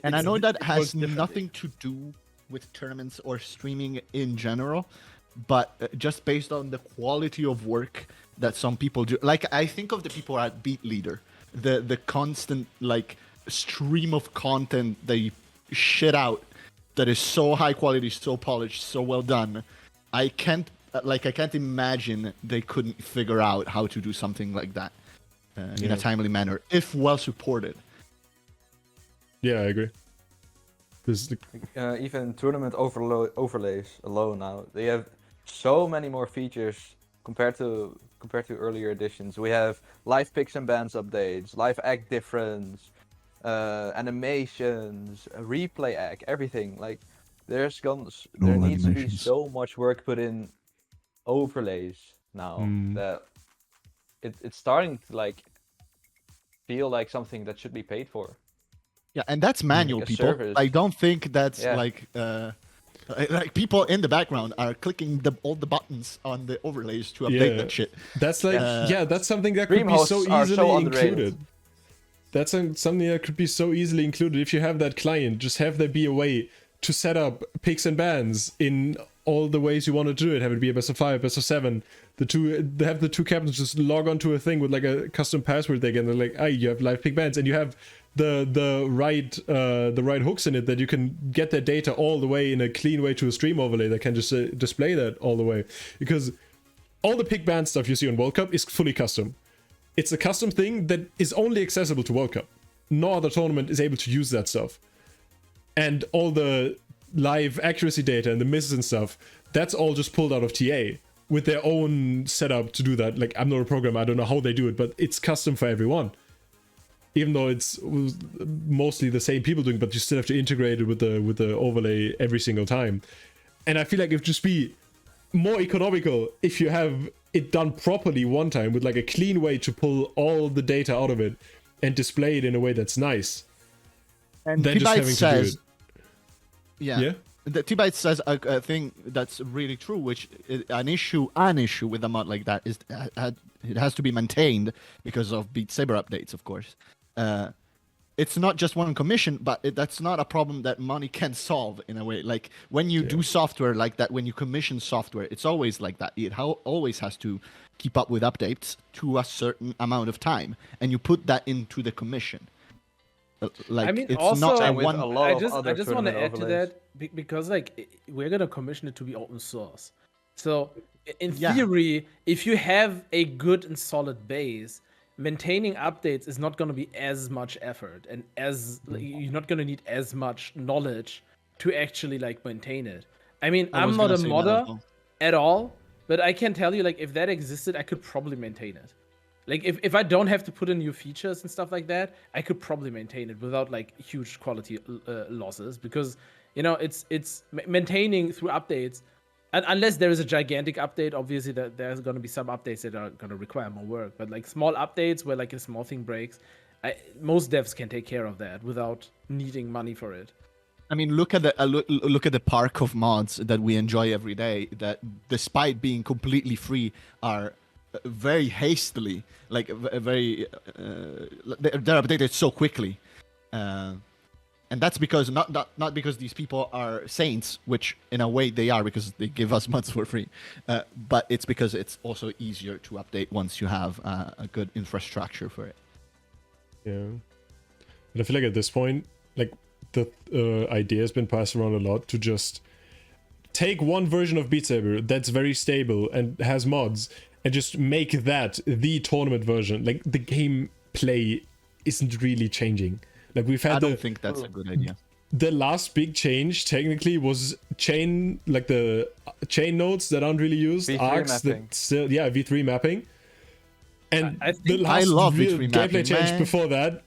And I know that it has works differently. nothing to do with tournaments or streaming in general, but just based on the quality of work that some people do. Like, I think of the people at Beat Leader, the constant like stream of content they shit out that is so high quality, so polished, so well done. I can't imagine they couldn't figure out how to do something like that in a timely manner if well supported. Yeah, I agree. Even tournament overlays alone now, they have so many more features compared to earlier editions. We have live picks and bans updates, live act difference, animations, a replay act, everything. Like, there needs to be Nolanimations. so much work put in overlays now that it's starting to like feel like something that should be paid for. Yeah, and that's manual, Like a people. service. I don't think that's Yeah. like people in the background are clicking all the buttons on the overlays to update that shit. That's like, that's something that Stream could be hosts so are easily so underrated. included. That's something that could be so easily included if you have that client. Just have there be a way to set up picks and bans in all the ways you want to do it. Have it be a best of 5, best of 7. They have the two captains just log onto a thing with like a custom password they get. They're like, you have live pick bans, and you have the right hooks in it that you can get that data all the way in a clean way to a stream overlay that can just display that all the way. Because all the pick ban stuff you see on World Cup is fully custom. It's a custom thing that is only accessible to World Cup. No other tournament is able to use that stuff. And all the live accuracy data and the misses and stuff, that's all just pulled out of TA with their own setup to do that. Like, I'm not a programmer, I don't know how they do it, but it's custom for everyone. Even though it's mostly the same people doing it, but you still have to integrate it with the overlay every single time. And I feel like it would just be more economical if you have it done properly one time with like a clean way to pull all the data out of it and display it in a way that's nice. And Than just having to do it. Yeah. The T-Byte says a thing that's really true, which is an issue with a mod like that is it has to be maintained because of Beat Saber updates, of course. It's not just one commission, but that's not a problem that money can solve in a way. Like, when you do software like that, when you commission software, it's always like that. It always has to keep up with updates to a certain amount of time, and you put that into the commission. Like, I mean, it's also, not a with one. a lot I of just other want to tournament add to overlays. that because like we're gonna commission it to be open source. So in Yeah. theory, if you have a good and solid base, maintaining updates is not gonna be as much effort, and you're not gonna need as much knowledge to actually like maintain it. I mean, I I'm was not a gonna say that as modder well. at all, but I can tell you, like, if that existed, I could probably maintain it. Like, if I don't have to put in new features and stuff like that, I could probably maintain it without like huge quality losses, because it's maintaining through updates. And unless there is a gigantic update, obviously that there's going to be some updates that are going to require more work. But like small updates where like a small thing breaks, most devs can take care of that without needing money for it. I mean, look at the park of mods that we enjoy every day. That, despite being completely free, are very hastily, like very they're updated so quickly, and that's because not because these people are saints, which in a way they are because they give us mods for free, but it's because it's also easier to update once you have a good infrastructure for it. Yeah, but I feel like at this point, like the idea has been passed around a lot to just take one version of Beat Saber that's very stable and has mods and just make that the tournament version. Like the gameplay isn't really changing. Like we've had I don't think that's a good idea. The last big change technically was chain, like the chain nodes that aren't really used, V3 arcs mapping. that still, yeah, V3 mapping. And I the think last love real V3 gameplay mapping, change man. before that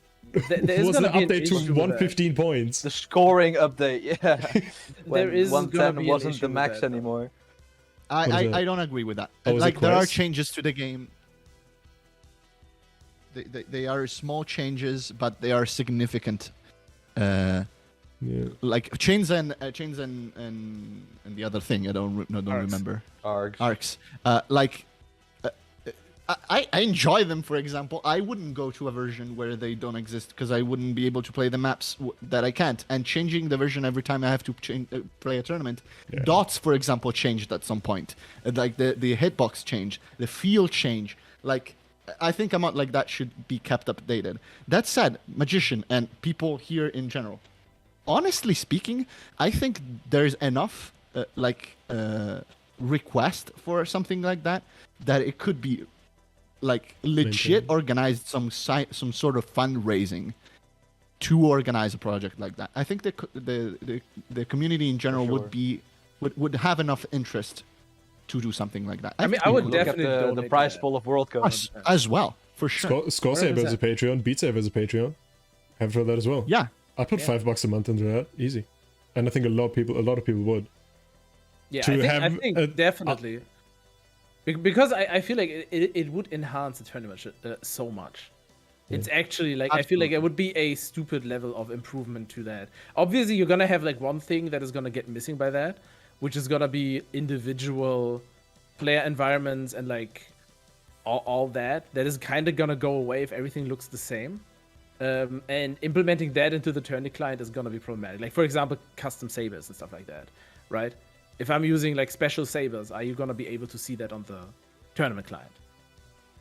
there is was an gonna be an update to issue with that. 115 points. The scoring update, yeah. There is gonna 110 be an wasn't issue the with max that, though. anymore. What is that? I don't agree with that. Oh, is it Like there are Quest? changes to the game. They are small changes, but they are significant. Yeah. Like chains and the other thing I don't Arcs. remember. Args. Arcs. I enjoy them. For example, I wouldn't go to a version where they don't exist because I wouldn't be able to play the maps that I can't. And changing the version every time I have to play a tournament. Yeah. Dots, for example, changed at some point. Like the hitbox change, the field change. Like I think a mod like that should be kept updated. That said, Magician and people here in general, honestly speaking, I think there's enough request for something like that it could be like legit Maintained. organized some sort of fundraising to organize a project like that. I think the community in general sure. would have enough interest to do something like that. I mean, think I would people Look definitely at the donate to prize that. pool of World Cup. as well, for sure. Score Saber is a 100%. Patreon, Beat Saber is a Patreon. Have for that as well. Yeah, I put Yeah. $5 a month into that, easy. And I think a lot of people would. Yeah, To I have think a- definitely. Because I feel like it would enhance the tournament so much. It's actually like I feel like it would be a stupid level of improvement to that. Obviously, you're gonna have like one thing that is gonna get missing by that, which is gonna be individual player environments and like all that. That is kind of gonna go away if everything looks the same. And implementing that into the tourney client is gonna be problematic. Like for example, custom sabers and stuff like that, right? If I'm using like special sabers, are you gonna be able to see that on the tournament client?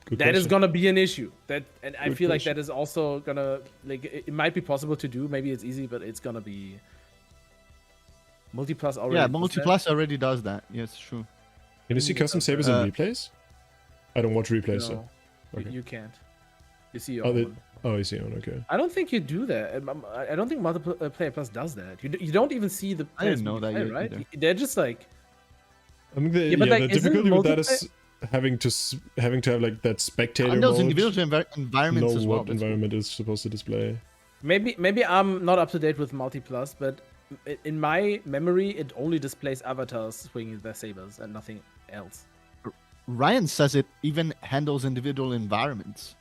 Good That is question. gonna be an issue. And I Good feel like question. that is also gonna like it might be possible to do. Maybe it's easy, but it's gonna be Multiplus already. yeah. does that. Multiplus already does that. Yes, true. Can you see custom sabers in replays? I don't watch replays, so. No, Okay. you can't. You see your Oh, own. I see. Okay. I don't think you do that. I don't think Multiplayer Plus does that. You don't even see the I didn't players know when that you yet play, right? either. They're just like I think Yeah, but, like, the isn't difficulty with that is having to have like that spectator And those mode. individual environments Know as well. what that's cool. environment is supposed to display. maybe I'm not up to date with Multiplus, but in my memory, it only displays avatars swinging their sabers and nothing else. Ryan says it even handles individual environments.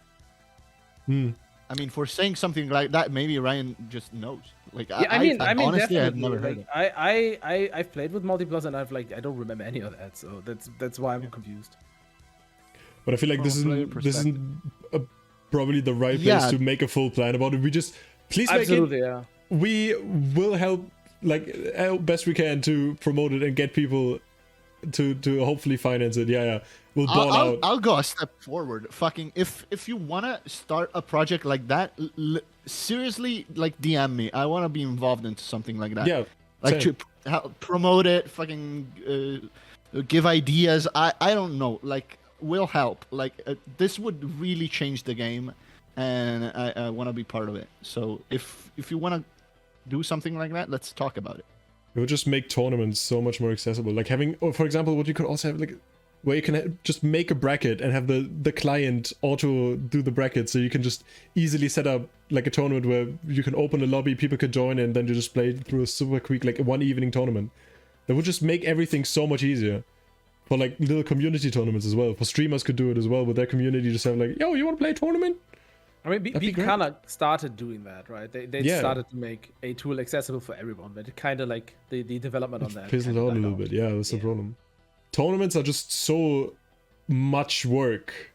Hmm. I mean, for saying something like that, maybe Ryan just knows. Like, Yeah, I mean, honestly, I've definitely. never heard Like, it. I've played with Multiplus and I don't remember any of that, so that's why I'm confused. But I feel like From this a player isn't probably the right place Yeah. to make a full plan about it. We just please make Absolutely, it. yeah. We will help best we can to promote it and get people to hopefully finance it. Yeah. We'll ball out. I'll go a step forward. Fucking, if you wanna start a project like that, seriously, like DM me. I wanna be involved into something like that. Yeah. Like same. to help promote it. Fucking give ideas. I don't know. Like, will help. Like this would really change the game, and I want to be part of it. So if you want to do something like that, let's talk about it. It would just make tournaments so much more accessible. Like having, or for example, what you could also have like where you can just make a bracket and have the client auto do the bracket, so you can just easily set up like a tournament where you can open a lobby, people can join, and then you just play through a super quick like one evening tournament. That would just make everything so much easier. For like little community tournaments as well. For streamers could do it as well with their community. Just have like, yo, you want to play a tournament? I mean, That'd be great. kind of started doing that, right? They Yeah. started to make a tool accessible for everyone, but it kind of like the development on that. Fizzled kinda out a died little bit. Yeah, that's the problem. Tournaments are just so much work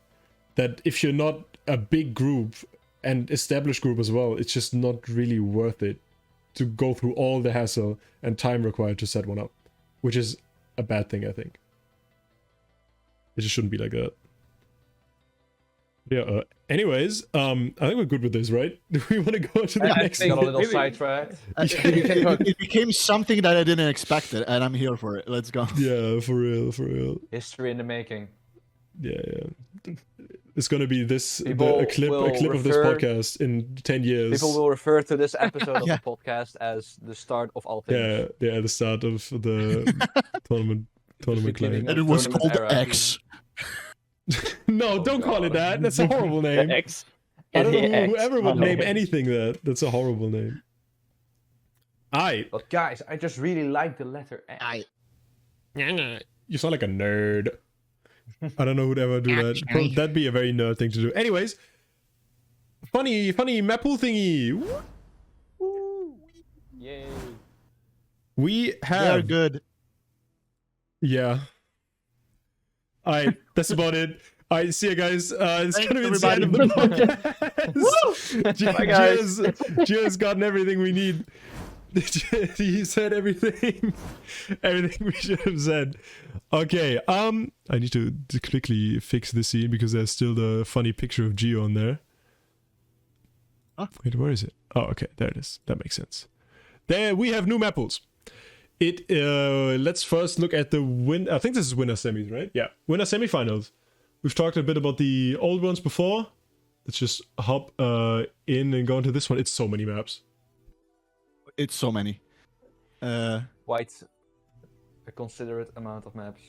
that if you're not a big group and established group as well, it's just not really worth it to go through all the hassle and time required to set one up, which is a bad thing, I think. It just shouldn't be like that. Yeah. Anyways, I think we're good with this, right? Do we want to go to the next Got a one? little sidetracked. It became something that I didn't expect it, and I'm here for it. Let's go. Yeah, for real. History in the making. Yeah. It's gonna be People a clip of this podcast in 10 years. People will refer to this episode of Yeah. the podcast as the start of all things. Yeah, the start of the tournament beginning client. And it was Tournament called era. X. No, don't call it that. That's a horrible name. The X. I don't know NAX. whoever would Oh. name anything that. That's a horrible name. But guys, I just really like the letter X. You sound like a nerd. I don't know who'd ever do that. That'd be a very nerd thing to do. Anyways, funny map pool thingy. Yay. We They're have good. yeah. Alright, that's about it. Alright, see you guys. It's Thanks, gonna be the end of the podcast. Bye, guys. Gio's gotten everything we need. He said everything we should have said. Okay, I need to quickly fix this scene because there's still the funny picture of Gio on there. Huh? Wait, where is it? Oh, okay, there it is. That makes sense. There we have new map pools. Let's first look at the win. I think this is winner semis, right? Yeah, winner semifinals. We've talked a bit about the old ones before. Let's just hop in and go into this one. It's so many maps. It's so many. Quite a considerate amount of maps.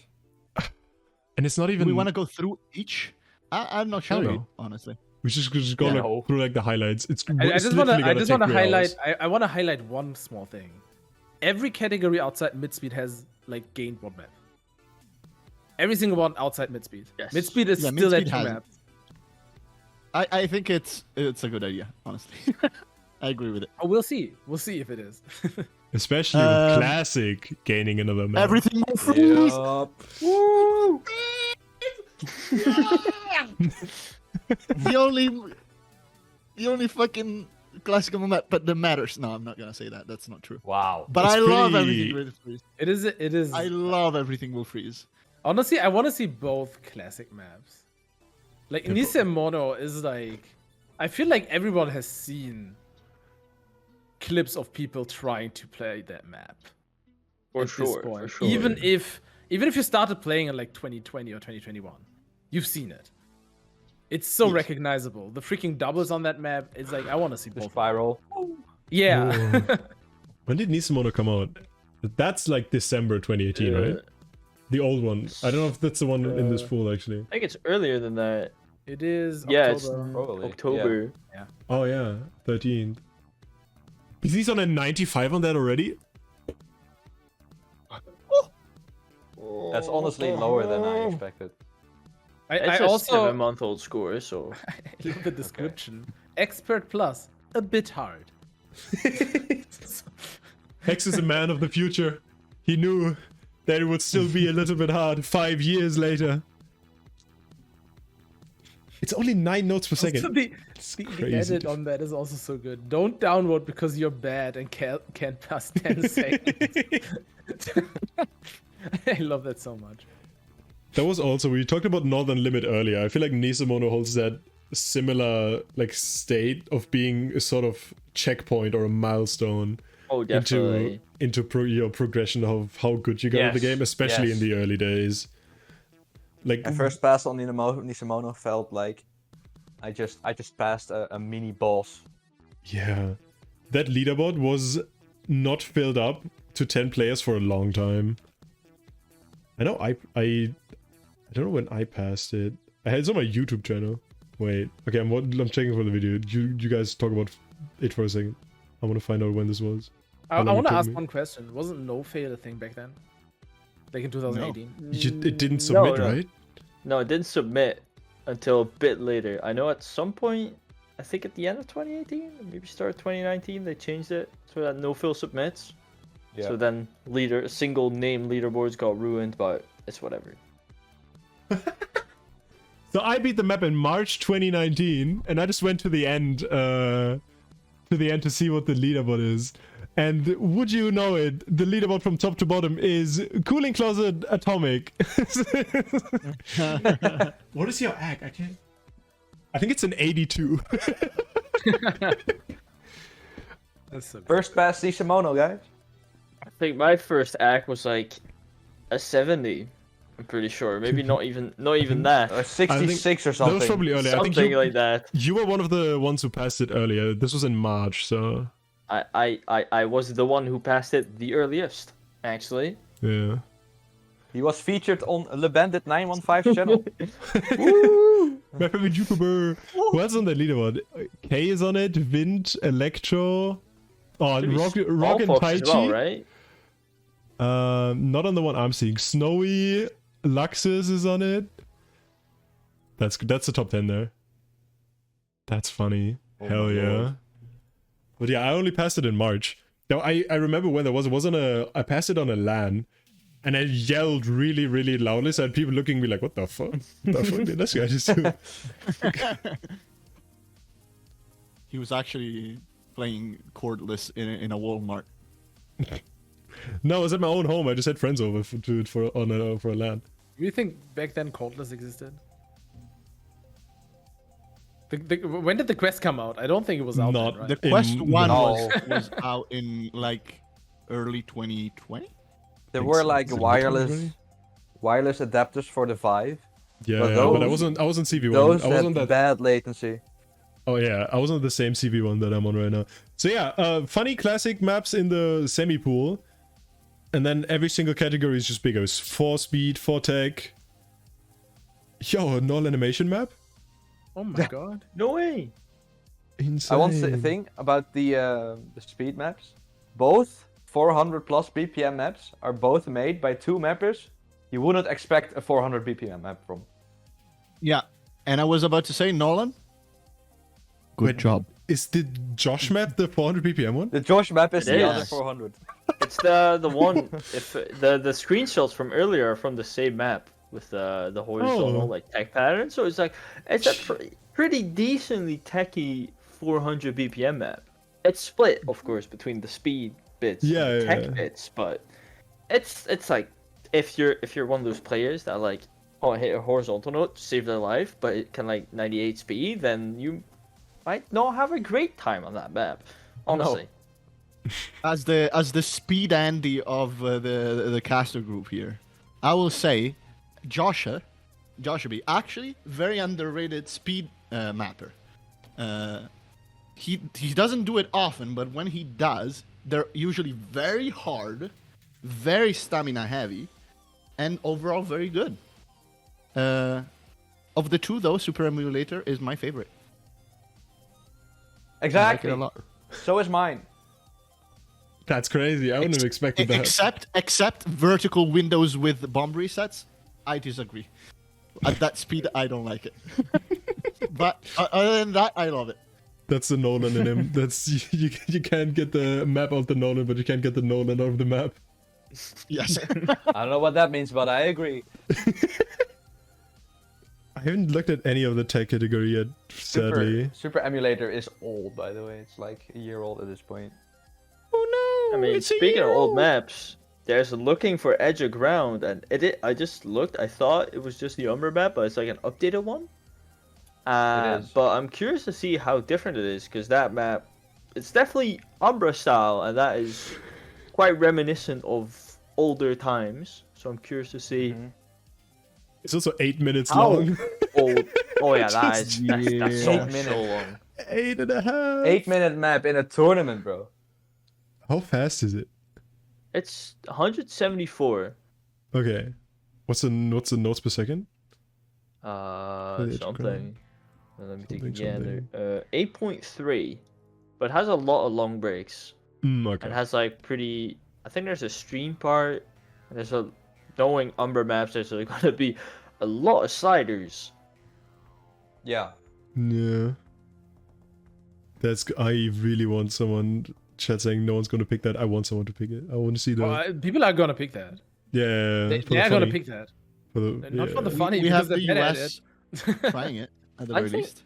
And it's not even. We want to go through each. I'm not sure, know. honestly. We just go Yeah. like, through like the highlights. It's. I just want literally to gonna take 3 highlight. hours. I want to highlight one small thing. Every category outside mid-speed has like gained one map. Every single one outside mid-speed. Yes. Mid-speed is Yeah, still mid-speed at 2 has it. maps. I think it's a good idea, honestly. I agree with it. Oh, we'll see. We'll see if it is. Especially with classic gaining another map. Everything will freeze. the only fucking classical map, but that matters. No, I'm not gonna say that. That's not true. Wow. But It's I love pretty- everything will freeze. It is. It is. I love everything will freeze. Honestly, I want to see both classic maps. Like Nisemono is like, I feel like everyone has seen clips of people trying to play that map. For at this sure. point. For sure. Even if you started playing in like 2020 or 2021, you've seen it. It's so Yes. recognizable. The freaking doubles on that map. It's like I want to see The both. spiral. Yeah. When did Nisemono come out? That's like December 2018, right? The old one. I don't know if that's the one in this pool actually. I think it's earlier than that. It is. Yeah, it's October. Probably. October. Oh yeah, 13th. Is he on a 95 on that already? That's honestly lower than I expected. I It's a also 7-month-old score, so I love the description. Expert plus, a bit hard. Hex is a man of the future. He knew that it would still be a little bit hard 5 years later. It's only 9 notes per Also, second. the crazy. edit on that is also so good. Don't downvote because you're bad and can't pass 10 seconds. I love that so much. That was also, we talked about Northern Limit earlier. I feel like Nisemono holds that similar like state of being a sort of checkpoint or a milestone definitely. into your progression of how good you got at the Yes, game, especially yes. in the early days. Like My first pass on Nisemono felt like I just passed a mini boss. yeah, that leaderboard was not filled up to 10 players for a long time. I know I don't know when I passed it. It's on my YouTube channel. Wait, okay, I'm checking for the video. You guys talk about it for a second. I want to find out when this was. I How long want it to took ask me. one question. Wasn't no fail a thing back then? Like in 2018? It didn't submit, no. right? No, it didn't submit until a bit later. I know at some point, I think at the end of 2018, maybe start of 2019, they changed it so that no fill submits. Yeah. So then single name leaderboards got ruined, but it's whatever. So I beat the map in March 2019, and I just went to the end to see what the leaderboard is. And would you know it, the leaderboard from top to bottom is Coolingcloset Atomic. What is your ag? I think it's an 82. That's so good. First pass Shimono, guys. I think my first act was like a 70. I'm pretty sure. Maybe not even that. 66 or something. That was probably earlier. I think Something like that. you were one of the ones who passed it earlier. This was in March, so I was the one who passed it the earliest, actually. yeah. He was featured on Le Bandit 915's channel. My favorite YouTuber. Who else on the leaderboard? K is on it. Vint, Electro. Oh, Should be Rock and Fox as well, Taichi. right? Not on the one I'm seeing. Snowy, Luxus is on it. That's the top 10 there. That's funny. Oh Hell my yeah. God. But yeah, I only passed it in March. Now I remember when there was. It was on a. I passed it on a LAN, and I yelled really, really loudly. So I had people looking at me like, "What the fuck? What the fuck did this guy just do?" He was actually playing cordless in a Walmart. No, I was at my own home. I just had friends over for a LAN. Do you think back then cordless existed? When did the Quest come out? I don't think it was out Not then, right? The Quest In- 1 No. was out in like early 2020. There Think were so. like Is it wireless mid-2020? adapters for the Vive. Yeah, But but I those- wasn't CV1. Those I was on had that. bad latency. Oh yeah, I was on the same CV one that I'm on right now. So yeah, funny classic maps in the semi pool, and then every single category is just bigger. It's 4 speed, 4 tech. Yo, a Nolanimations map. Oh my god. No way. Insane. I want to think about the speed maps. Both 400 plus BPM maps are both made by two mappers you wouldn't expect a 400 BPM map from. Yeah, and I was about to say Nolan. Good Wait, job. Is the Josh map the 400 BPM one? The Josh map is It the is. other 400. It's the one. If the screenshots from earlier are from the same map with the horizontal Oh. like tech pattern, so it's like it's a pretty decently techy 400 BPM map. It's split, of course, between the speed bits and the Yeah, tech yeah. bits, but it's like if you're one of those players that like hit a horizontal note to save their life, but it can like 98 speed, then you might not have a great time on that map. Honestly. As the speed Andy of the caster group here, I will say, Joshua B, actually very underrated speed mapper. He doesn't do it often, but when he does, they're usually very hard, very stamina heavy, and overall very good. Of the two, though, Super Emulator is my favorite. Exactly. I like it a lot. So is mine. That's crazy. I wouldn't have expected that. Except vertical windows with bomb resets, I disagree. At that speed, I don't like it. But other than that, I love it. That's the Nolan in him. That's you can't get the map of the Nolan, but you can't get the Nolan out of the map. Yes. I don't know what that means, but I agree. I haven't looked at any of the tech category yet, sadly. Super Emulator is old, by the way. It's like a year old at this point. Oh no! I mean, it's a speaking of old year maps, there's Looking for Edge of Ground, and I just looked. I thought it was just the Umber map, but it's like an updated one. It is. But I'm curious to see how different it is, because that map, it's definitely Umbra style, and that is quite reminiscent of older times. So I'm curious to see It's also 8 minutes how long. old. Oh yeah, that's so 8 minutes. so long. 8.5. 8-minute map in a tournament, bro. How fast is it? It's 174. Okay. What's the notes per second? Something. Let me think Something, again. 8.3, but it has a lot of long breaks. Okay. And has like pretty. I think there's a stream part. And there's a knowing Umber maps. There's going to be a lot of sliders. Yeah. Yeah. I really want someone. Chat saying no one's gonna pick that. I want someone to pick it. I want to see the. Well, people are gonna pick that. Yeah. They for the are gonna funny. pick that. For the, Not for the yeah. funny, we because have the they're bad at US. it. trying it at the I very think- least.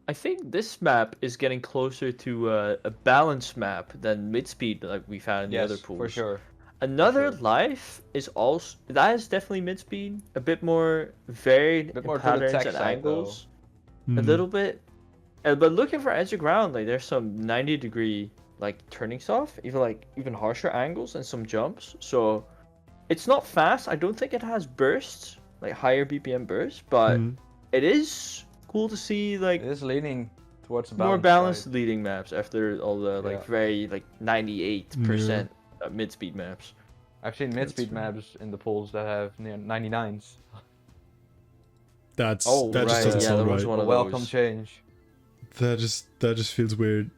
I think this map is getting closer to a balanced map than mid speed like we found in the other Yes, pools. for sure. Another sure. Life is also that is definitely mid speed, a bit more varied Bit in more to the patterns tech and side, though. angles, a Hmm. little bit. But looking for edge of ground, like there's some 90-degree like turning stuff, even harsher angles and some jumps. So it's not fast. I don't think it has bursts, like higher BPM bursts, but Hmm. it is cool to see like It is leaning towards the more balanced balanced side. leading maps after all the like Yeah. very like 98% mid speed maps. I've seen mid-speed maps in the pools that have near 99s. That Oh, just right, doesn't yeah, sound there was right. one A of welcome those. change. That just feels weird.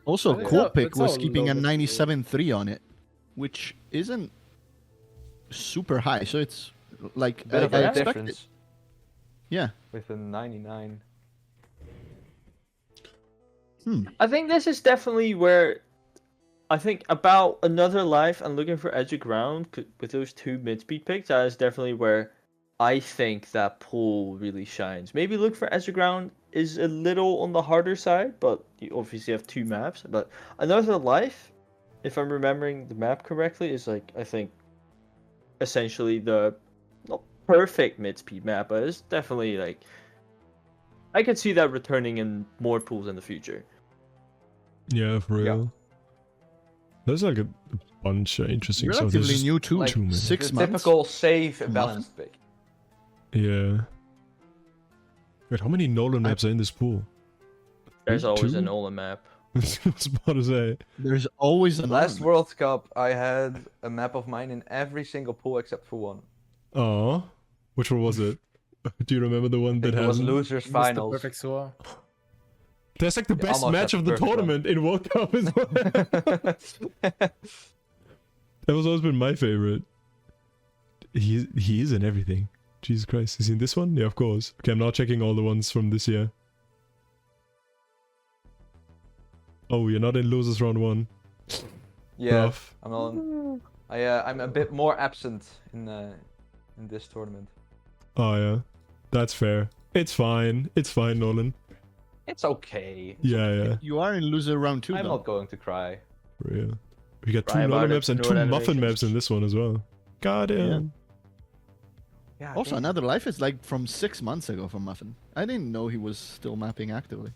Also, That's Cool how- Pick that's was how keeping a low mid-speed is. 97.3 on it, which isn't super high. So it's like Bit of I a expected. difference Yeah. with a 99. I think this is definitely where I think about another life and looking for edge of ground with those two mid speed picks. That is definitely where I think that pool really shines. Maybe look for edge of ground is a little on the harder side, but you obviously have two maps. But another life, if I'm remembering the map correctly, is like I think essentially the not perfect mid speed map, but it's definitely like I could see that returning in more pools in the future. Yeah, for Yeah. real. There's like a bunch of interesting stuff. There's Relatively just new too. like, 6 The months. typical safe Muffin. balanced pick. Yeah. Wait, how many Nolan maps are in this pool? There's always Two? an Ola map. I was about to say. There's always an Last element. World Cup, I had a map of mine in every single pool except for one. Oh, which one was it? Do you remember the one I that think it was has? losers Mr. finals. Perfect Sewer. That's like the Yeah, best almost match had of the the perfect one. tournament in World Cup as well. That was always been my favorite. He is in everything. Jesus Christ, is he in this one? Yeah, of course. Okay, I'm now checking all the ones from this year. Oh, you're not in losers round 1. Yeah, Rough. I'm on. I'm a bit more absent in this tournament. Oh yeah, that's fair. It's fine. It's fine, Nolan. It's okay. Yeah. You are in loser round 2 I'm though. not going to cry. For real. We got 2 Cry about Nolan it, maps and no 2 Muffin Nolanimations. maps in this one as well. God damn. Yeah. Also, damn. Another Life is like from 6 months ago from Muffin. I didn't know he was still mapping actively.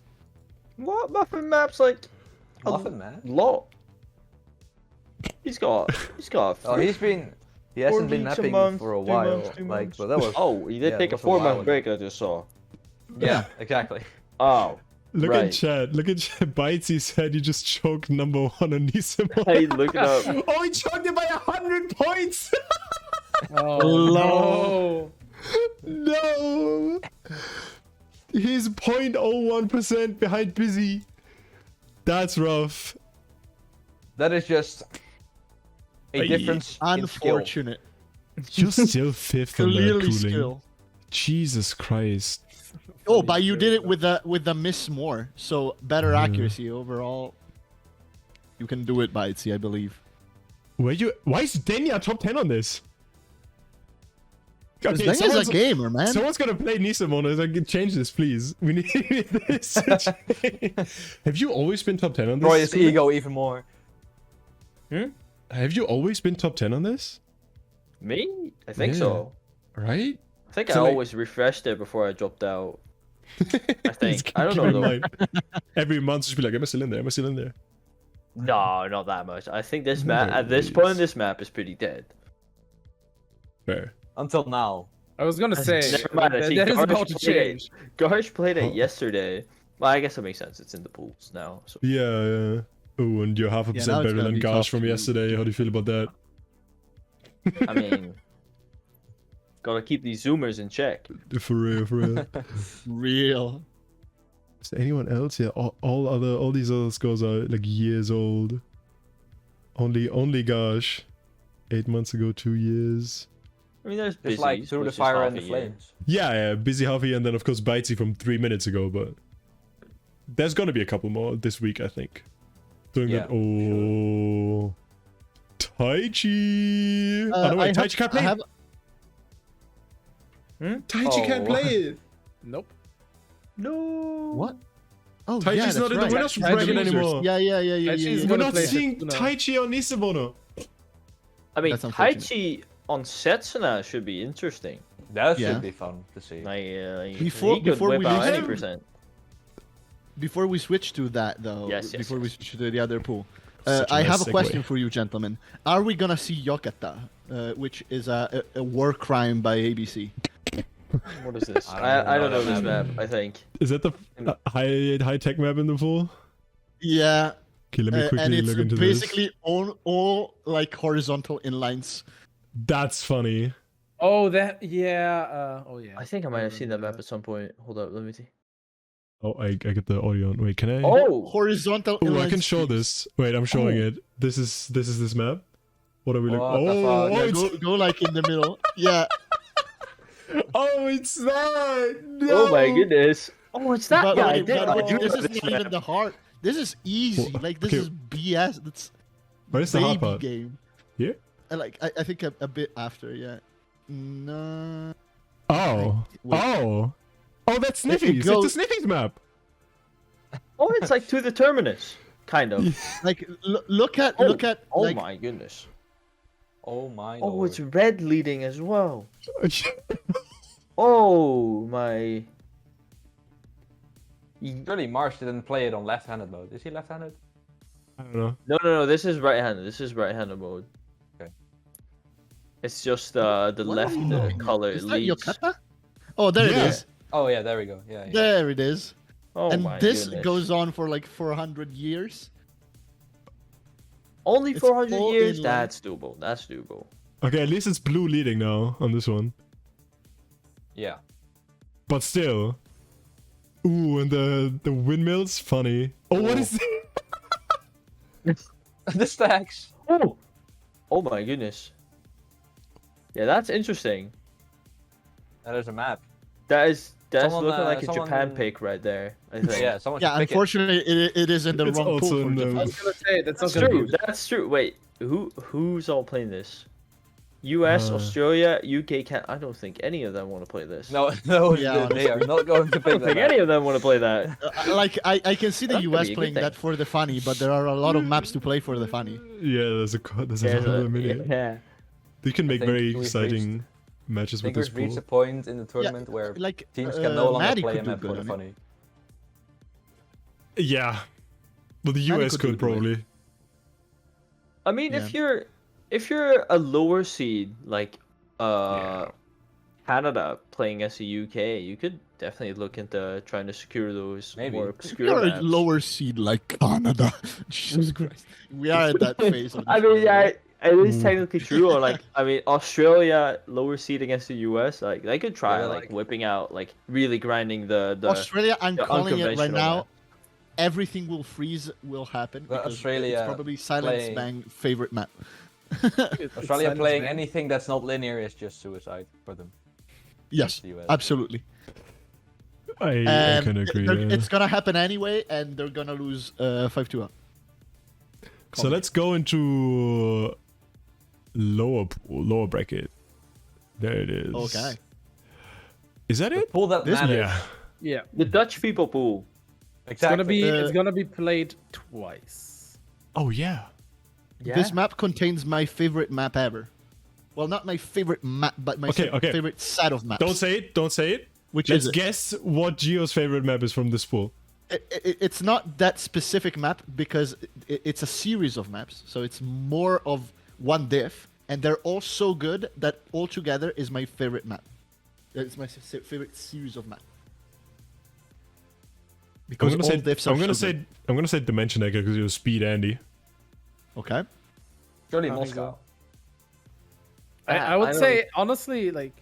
What Muffin maps like a Muffin, man. lot? He's got Oh, he hasn't been weeks, a mapping month, for a 2 while. months, 2 Like, months. but that was. Oh, he did yeah, take it a was a while 4-month ago. break. I just saw. Yeah, exactly. Oh, Look right. at chat. Look at chat. Bitesy said you just choked number 1 on Nisimo. Hey, look it up. Oh, he choked it by 100 points. Oh No. He's 0.01% behind Busy. That's rough. That is just a Aye. difference in skill. Unfortunate. You're still 5th on that Clearly cooling. skill. Jesus Christ. Oh, but you did it with the miss more, so better Yeah. accuracy overall. You can do it, Bitesy, I believe. Why is Denya top 10 on this? Because Denya's someone's- a gamer, man. Someone's gonna play Nisimo. Like, change this, please. We need this. Have you always been top 10 on this? Destroy his ego even more. Have you always been top 10 on this? Me? I think Yeah. so. Right? I think So, I like- always refreshed it before I dropped out. I He's think. I don't keeping know though. in mind. Every month, just be like, am I still in there? Am I still in there? No, not that much. I think this No, map at this point, please. this map is pretty dead. Fair. Until now. I was gonna say Never mind, I that, see that is Garsh about to played it. change. Garsh played it Oh. yesterday. Well, I guess that makes sense. It's in the pools now. So Yeah. Oh, and you're half a Yeah, percent now it's better gonna than be Gosh tough from to- yesterday. How do you feel about that? I mean, gotta keep these zoomers in check. For real, for real. Real. Is there anyone else? Yeah, all these other scores are like years old. Only Gosh. 8 months ago, 2 years. I mean, there's Just busy, like through the fire and the flames. Yeah, Busy Huffy, and then of course Bitesy from 3 minutes ago, but there's gonna be a couple more this week, I think. Doing Yeah, that. Oh, Taichi. Oh no, wait, Taichi can't play it. Taichi can't Oh. play it. Nope. No. What? Oh, Taichi's yeah, that's not in the right. winners Taichi's bracket losers. anymore. Yeah. Taichi's We're gonna not play seeing Setsuna. Taichi on Nisebono. I mean, That's unfortunate. Taichi on Setsuna should be interesting. That Yeah. should be fun to see. Like, Before- he could before whip we out lose any him- percent. Before we switch to that, though, Yes, before we yes. switch to the other pool, Such a I nice have a segue. question for you, gentlemen. Are we gonna see Yokata, which is a war crime by ABC? What is this? I I don't don't know know this that map. I think. Is that the high tech map in the pool? Yeah, Okay, let me and quickly it's look into basically all like horizontal inlines. this. That's funny. Oh, that. Yeah. Oh, yeah. I think I might have seen that map remember at some point. Hold up, let me see. Oh, I get the audio. Wait, can I? Oh, Horizontal. Ooh, I inline can show streets. this. Wait, I'm showing Oh. it. This is this map. What are we looking? What the Oh, fuck? Yeah, it's, go like in the middle. Yeah, oh, it's that. No. oh my goodness. Oh, it's that but, guy. wait, but I wait, do this know is this not even map. the hard. This is easy. Well, Like this okay. is BS. That's Where's the hard baby part? game. Here? I think a bit after. Yeah. No. Oh. Wait. Oh. Oh, that's It Sniffies. goes- It's a Sniffies map. Oh, it's like to the terminus, kind of. Like look at Oh, look at Oh like my goodness. Oh my Oh, lord. it's red leading as well. Oh my. Surely Marsh didn't play it on left-handed mode. Is he left-handed? I don't know. No. This is right-handed. This is right-handed mode. Okay. It's just the What left are you looking at? color Is that leads. Yokata? Oh, there Yeah. it is. Oh yeah, there we go. Yeah. yeah. There it is. Oh and my this goodness. goes on for like 400 years. Only it's 400 all years. inline. That's doable. That's doable. Okay, at least it's blue leading now on this one. Yeah. But still. Ooh, and the windmill's funny. Oh, what Oh. is this? The stacks. Oh. Oh my goodness. Yeah, that's interesting. That is a map. That's Someone, looking like a someone- Japan pick right there. I think. Yeah. Someone Yeah, should pick it. unfortunately, it is in the It's wrong also pool for in the- I Japan. was gonna say that's That's not gonna true. be. That's true. Wait, who's all playing this? U.S., Uh, Australia, UK, Canada. I don't think any of them want to play this. No, no, Yeah, they are not going to I pick don't that. think any of them want to play that. Like I can see the That could US be a good playing thing. that for the funny, but there are a lot of maps to play for the funny. Yeah, there's a There's lot a- of mini. yeah. You can make think very we've exciting matches I with think this we've reached pool. a point in the tournament where Like teams can no longer Maddie play a could do map for good the on it. funny. Yeah. Well, the Maddie US could could do it. probably. I mean, if you're a lower seed like Yeah. Canada playing as a UK, you could definitely look into trying to secure those Maybe. more We obscure are a maps. lower seed like Canada. Jesus Christ. We are at that phase. Of the I mean, show, yeah, right? it is technically true. Or like, I mean, Australia lower seed against the US, like they could try Yeah, like like- whipping out, like really grinding the Australia, I'm the calling it right unconventional now. map. Everything will freeze will happen But because Australia it's probably Silence playing- Bang favorite map. Australia Silence playing Bang. anything that's not linear is just suicide for them. Yes, The US. absolutely. I And can agree. Yeah. it's gonna happen anyway, and they're gonna lose 5-2 up. So let's go into lower pool, lower bracket. There it is. Okay. Is that The it? pool that This- matters. Yeah. Yeah. The Dutch people pool. It's gonna Exactly. be. Uh, It's gonna be played twice. Oh yeah. Yeah. This map contains my favorite map ever. Well, not my favorite map, but my Okay, okay. favorite set of maps. Don't say it. Don't say it. Which Let's is it? guess what Gio's favorite map is from this pool. It's not that specific map because it's a series of maps, so it's more of one diff, and they're all so good that all together is my favorite map. It's my favorite series of map. Because all diffs are I'm gonna so say good. I'm gonna say Dimension Egger because you're Speed Andy. Okay. Surely I think Moscow. I would I don't- say honestly, like,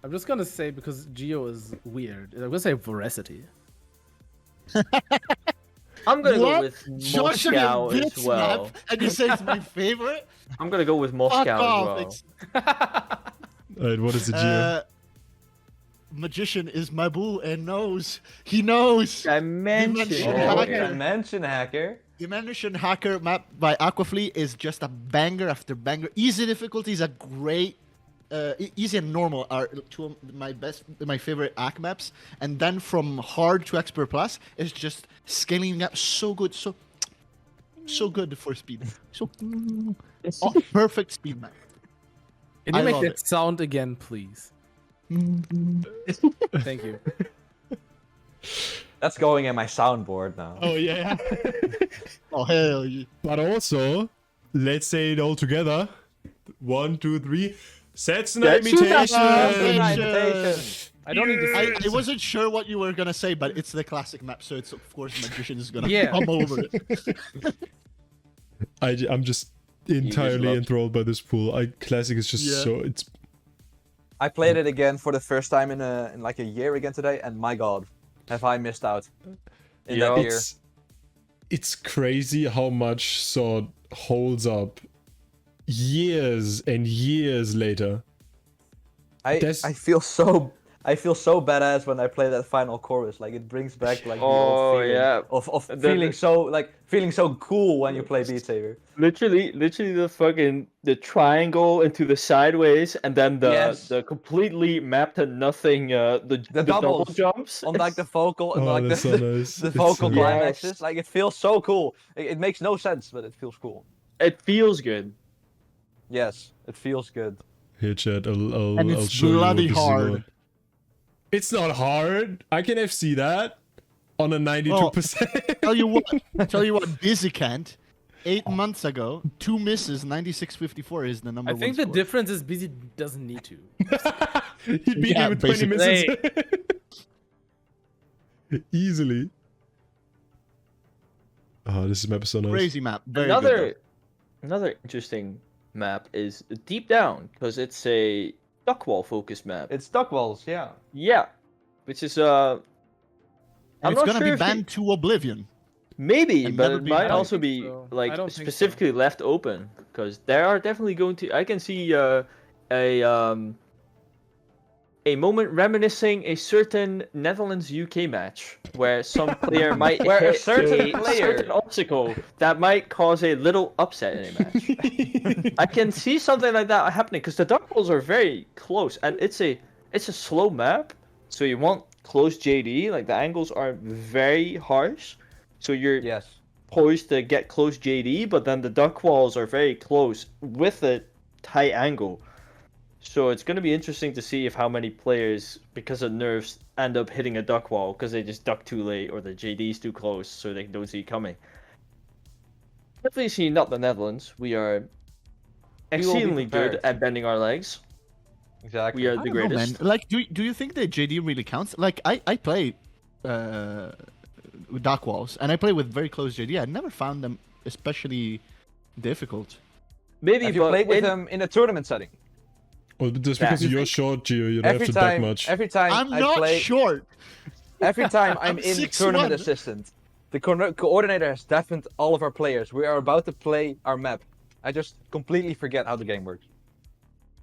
I'm just gonna say because Geo is weird. I'm gonna say Veracity. I'm gonna go What? with Joshua Moscow as Bitch well. map, and you say it's my favorite? I'm gonna go with Fuck Moscow off! as well. Alright, what is it, Gio? Magician is my boo and knows. He knows. Dimension. Dimension Oh, Hacker. Dimension Hacker. Dimension Hacker map by Aquafleet is just a banger after banger. Easy difficulty is a great easy and normal are two of my favorite ACK maps, and then from hard to expert plus is just scaling up so good, so good for speed. So perfect speed map. Can you I make love that it. sound again, please? Thank you. That's going in my soundboard now. Oh yeah. Oh hell yeah! But also, let's say it all together. 1, 2, 3. Setsuno imitation. I don't need to say I wasn't sure what you were gonna say, but it's the classic map, so it's of course magician is gonna Yeah. come over it. I'm just entirely love- enthralled by this pool. Classic is just so it's. I played it again for the first time in like a year again today, and my god, have I missed out in that year. It's crazy how much Sword holds up years and years later. I feel so badass when I play that final chorus. Like it brings back like the old feeling of feeling so cool when you play Beat Saber. Literally the triangle into the sideways, and then the completely map to nothing. The double doubles jumps on like the vocal and Oh, like that's the, so nice. the It's vocal so- climaxes. Like it feels so cool. It makes no sense, but it feels cool. It feels good. Yes, it feels good. Here, chat. And I'll it's show bloody you what this is hard. about. It's not hard. I can FC that on a 92%. Tell you what, Busy can't. 8 months ago, 2 misses, 96.54 is the number I one. think the score. difference is Busy doesn't need to. He beat Yeah, me with 20 basically. misses. Easily. Oh, this map is so nice. Crazy map. Very good, Another interesting map is Deep Down, because it's a duckwall focused map. It's duck walls, yeah. Yeah, which is though. I'm And it's not gonna sure be if banned to oblivion. maybe, and but never it be might banned. also I don't be think so. like I don't think so. specifically left open, because there are definitely going to. I can see a moment reminiscing a certain Netherlands UK match where some player might Where a hit certain player- certain obstacle that might cause a little upset in a match. I can see something like that happening because the duck balls are very close, and it's a slow map, so you want close JD. Like the angles are very harsh, so you're Yes. poised to get close JD, but then the duck walls are very close with a tight angle. So it's going to be interesting to see if how many players, because of nerfs, end up hitting a duck wall because they just duck too late or the JD's too close so they don't see it coming. Obviously not the Netherlands. We are exceedingly good prepared. at bending our legs. Exactly. We are I the don't know, greatest. man. Like, do you think that JD really counts? Like, I play with dark walls, and I play with very close JD. I never found them especially difficult. Maybe, Have you but played with them in a tournament setting? Well, just because Yeah. you're short, Gio, you don't have to duck much. Every time I'm I not play, short. every time I'm I'm in 6'1". tournament assistant, the coordinator has deafened all of our players. We are about to play our map. I just completely forget how the game works.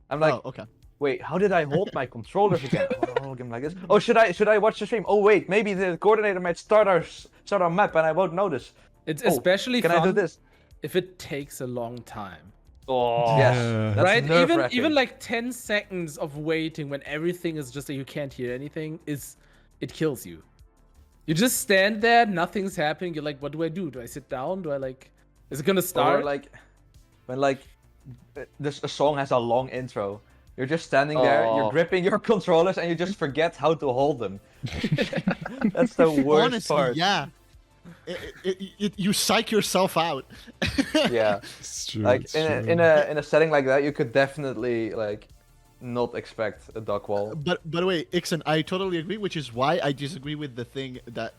I'm like, Oh, okay. wait, how did I hold my controllers again? Hold them like this. Oh, should I watch the stream? Oh wait, maybe the coordinator might start our map and I won't notice. It's Oh, especially Can fun I do this? if it takes a long time. Oh, Yes. Yeah. That's Right? nerve-wracking. Even like 10 seconds of waiting when everything is just that you can't hear anything it kills you. You just stand there, nothing's happening. You're like, what do I do? Do I sit down? Do I like is it gonna start? Or like when like a song has a long intro. You're just standing there, you're Oh. gripping your controllers, and you just forget how to hold them. That's the worst Honestly, part. yeah. You psych yourself out. Yeah. It's true. Like it's in true. a setting like that, you could definitely like not expect a duck wall. But by the way, Ixon, I totally agree, which is why I disagree with the thing that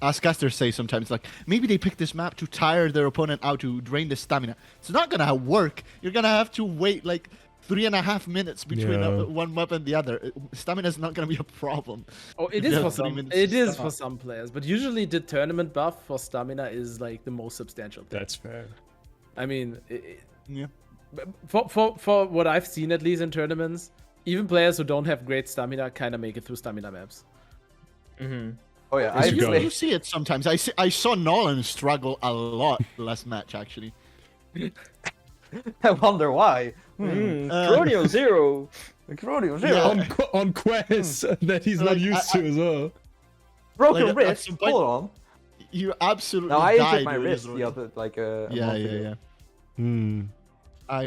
us casters say sometimes. Like, maybe they pick this map to tire their opponent out, to drain the stamina. It's not gonna work. You're gonna have to wait like 3.5 minutes between Yeah. one map and the other. Stamina is not gonna be a problem. Oh, it If is you for have 3 some. minutes It to is stop. for some players, but usually the tournament buff for stamina is like the most substantial thing. That's fair. I mean, Yeah. for what I've seen at least in tournaments, even players who don't have great stamina kind of make it through stamina maps. Mm-hmm. Oh yeah, Yes, I you You, go. played. you see it sometimes. I saw Nolan struggle a lot last match, actually. I wonder why. Chronio Zero. Chronio Yeah. On quests that he's not Like, used to as well. Broken Like, at wrist. some point- Hold on. You absolutely No, I died injured my with wrist this the one. other a Yeah, month yeah, ago. yeah. Hmm.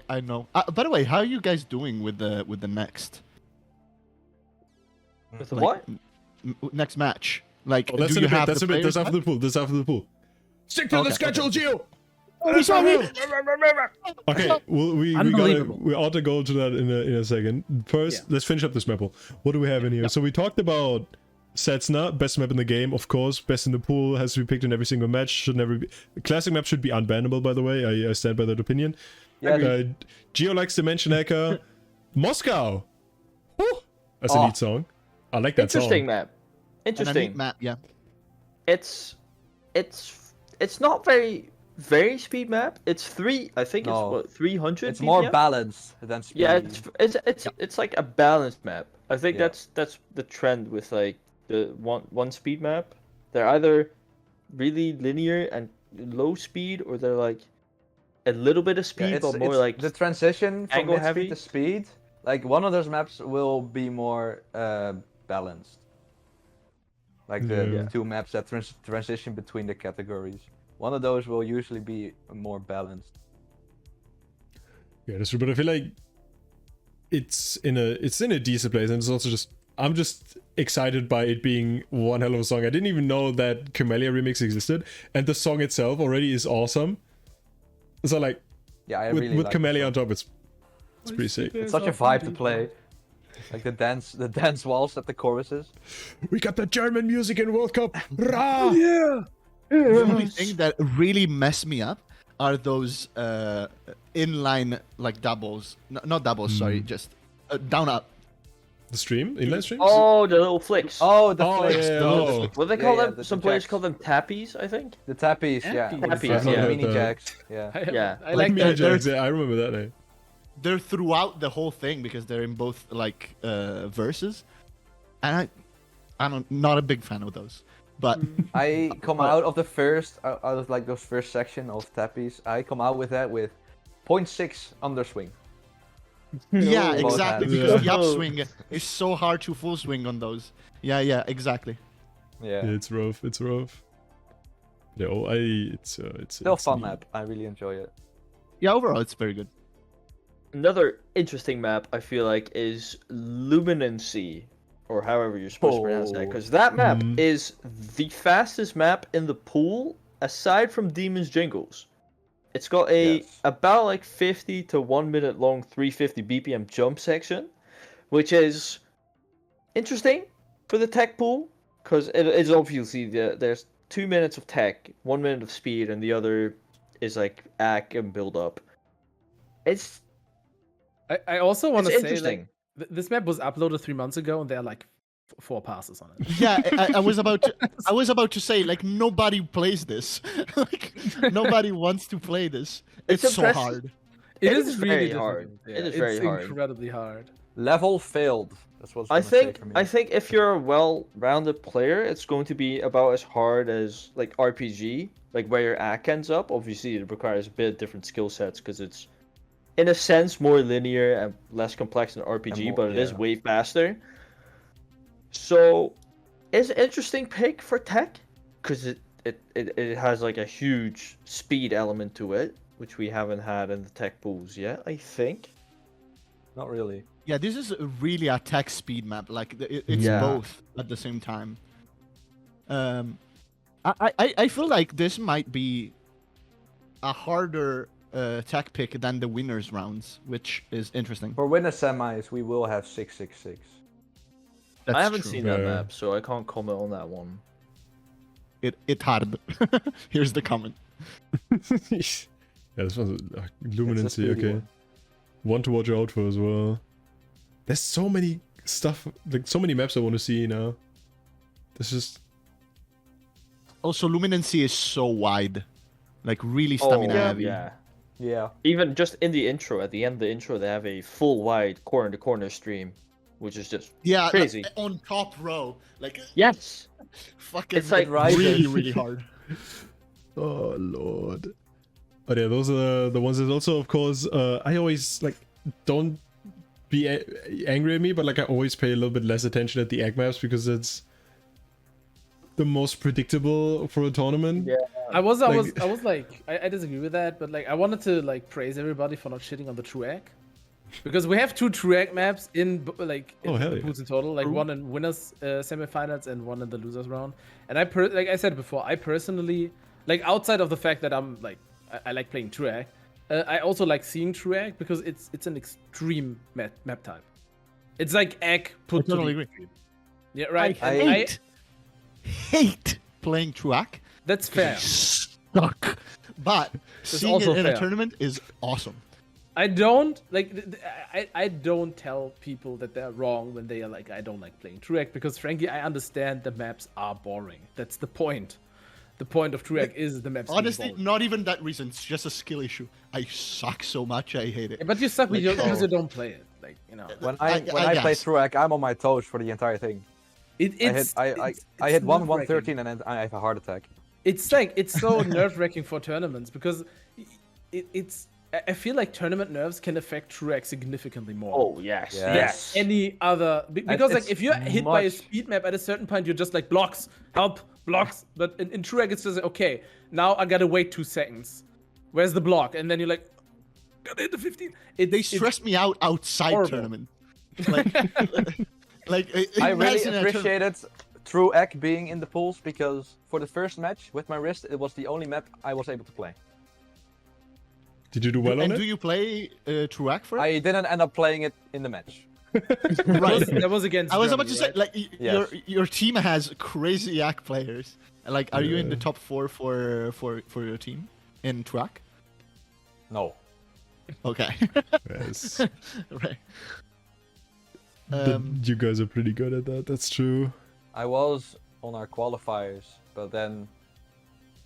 I know. By the way, how are you guys doing with the next With the like, what? next match? Like, Oh, that's do in you a bit. have That's the a bit. players That's after back? the pool. That's after the pool. Stick to Okay, the schedule, okay. Gio. Oh, sorry. Okay, well, we Unbelievable. we ought to go to that in a second. First, let's finish up this map. What do we have in here? So we talked about Setsuna, best map in the game, of course. Best in the pool, has to be picked in every single match. Should never be. Classic map should be unbannable, by the way. I stand by that opinion. Yeah. Gio likes Dimension Hacker. Moscow. Woo! That's a Oh. neat song. I like that Interesting song. map. And a neat Interesting. map, yeah. It's not very speed map. It's three. I think No. it's what 300. It's more BPM? balanced than speed. Yeah, it's like a balanced map. I think Yeah. that's the trend with like the one speed map. They're either really linear and low speed, or they're like a little bit of speed, but more like the transition from angle mid heavy. speed to speed. Like one of those maps will be more balanced. Like the Yeah. two maps that transition between the categories. One of those will usually be more balanced. Yeah, that's true. But I feel like it's in a decent place, and it's also just I'm just excited by it being one hell of a song. I didn't even know that Camellia remix existed, and the song itself already is awesome. So like, Yeah, I with really like Camellia the on top, it's pretty sick. song. It's such a vibe to play. Like the dance waltz at the choruses. We got the German music in World Cup. Rah! Yeah. The only thing that really messed me up are those inline like doubles. Not doubles, sorry, just down up. The stream, inline streams. oh, the little flicks. Oh, the Oh, flicks. yeah, the, oh. What do they yeah, call yeah, them? the Some players jacks. call them tappies, I think. The tappies, yeah. Tappies, The yeah. mini That. jacks. Yeah. Yeah. I like Mini that. Jacks, yeah, I remember that name. They're throughout the whole thing because they're in both like verses, and I'm not a big fan of those. But I come out of the first, out of like those first section of tappies. I come out with that with 0.6 underswing. yeah, both exactly, hands. because the Yeah. upswing is so hard to full swing on those. Yeah, exactly. Yeah. Yeah, it's rough. It's rough. Yeah, oh, it's Still it's fun neat. map. I really enjoy it. Yeah, overall it's very good. Another interesting map I feel like is Luminancy, or however you're supposed to pronounce that, Oh. because that map Mhm. is the fastest map in the pool aside from Demon's Jingles. It's got a Yes. about like 50 to 1 minute long 350 BPM jump section, which is interesting for the tech pool because it is obviously there's 2 minutes of tech, 1 minute of speed, and the other is like act and build up. It's I also want to It's say interesting. like this map was uploaded 3 months ago and there are like 4 passes on it. Yeah, I was about to say like nobody plays this. Like nobody wants to play this. It's It's so impressive. hard. It It is is really very difficult. hard. Yeah, It is it's very hard. incredibly hard. Level failed. That's what I think if you're a well-rounded player, it's going to be about as hard as like RPG, like where your act ends up. Obviously, it requires a bit different skill sets because it's, in a sense, more linear and less complex than RPG, more- but it is yeah. way faster. So, it's an interesting pick for tech because it has like a huge speed element to it, which we haven't had in the tech pools yet, I think. Not really. Yeah, this is really a tech speed map. Like it's Yeah. both at the same time. I feel like this might be a harder tech pick than the winners rounds, which is interesting. For winner semis, we will have 666. That's I haven't true. seen that Yeah. map, so I can't comment on that one. It hard. Here's the comment. Yeah, this one's Luminancy. speedy Okay, one. one to watch out for as well. There's so many stuff, like so many maps I want to see now. This is Also, Luminancy is so wide, like really stamina heavy. yeah. Yeah. Even just in the intro, at the end of the intro, they have a full wide corner-to-corner stream, which is just Yeah, crazy. like, on top row, like Yes. fucking. It's like really, rises. really hard. oh lord. But yeah, those are the ones that also, of course, I always like don't be angry at me, but like I always pay a little bit less attention at the egg maps because it's the most predictable for a tournament. Yeah. I disagree with that, but like I wanted to like praise everybody for not shitting on the true egg, because we have 2 true egg maps in the pools in total, like one in winners semifinals and one in the losers round. And like I said before, I personally like, outside of the fact that I'm like I like playing true egg, I also like seeing true egg because it's an extreme map type. It's like egg put to the extreme. Yeah, right. I hate playing Truac. That's fair. Stuck. But seeing it in a tournament is awesome. I don't like. I don't tell people that they're wrong when they are like, I don't like playing Truac, because frankly, I understand the maps are boring. That's the point. The point of Truac is the maps. Honestly, not even that reason. It's just a skill issue. I suck so much. I hate it. Yeah, but you suck because you don't play it. Like, you know. When I play Truac, I'm on my toes for the entire thing. I hit 113 and then I have a heart attack. It's like, it's so nerve-wracking for tournaments, because I feel like tournament nerves can affect Truac significantly more. Oh, yes. Yes. Any other, because like if you're hit by a speed map at a certain point, you're just like, blocks, help, blocks. But in Truac, it's just like, okay, now I gotta wait 2 seconds. Where's the block? And then you're like, gotta hit the 15. They stress me out outside horrible. Tournament. Like, I really appreciated Truac being in the pools, because for the first match with my wrist, it was the only map I was able to play. Did you do well on it? And do you play Truac for it? I didn't end up playing it in the match. Right. That was against I was Germany, about to say, like, your team has crazy yak players. Like, are you in the top 4 for your team in Truac? No. Okay. Yes. Right. You guys are pretty good at that. That's true. I was on our qualifiers, but then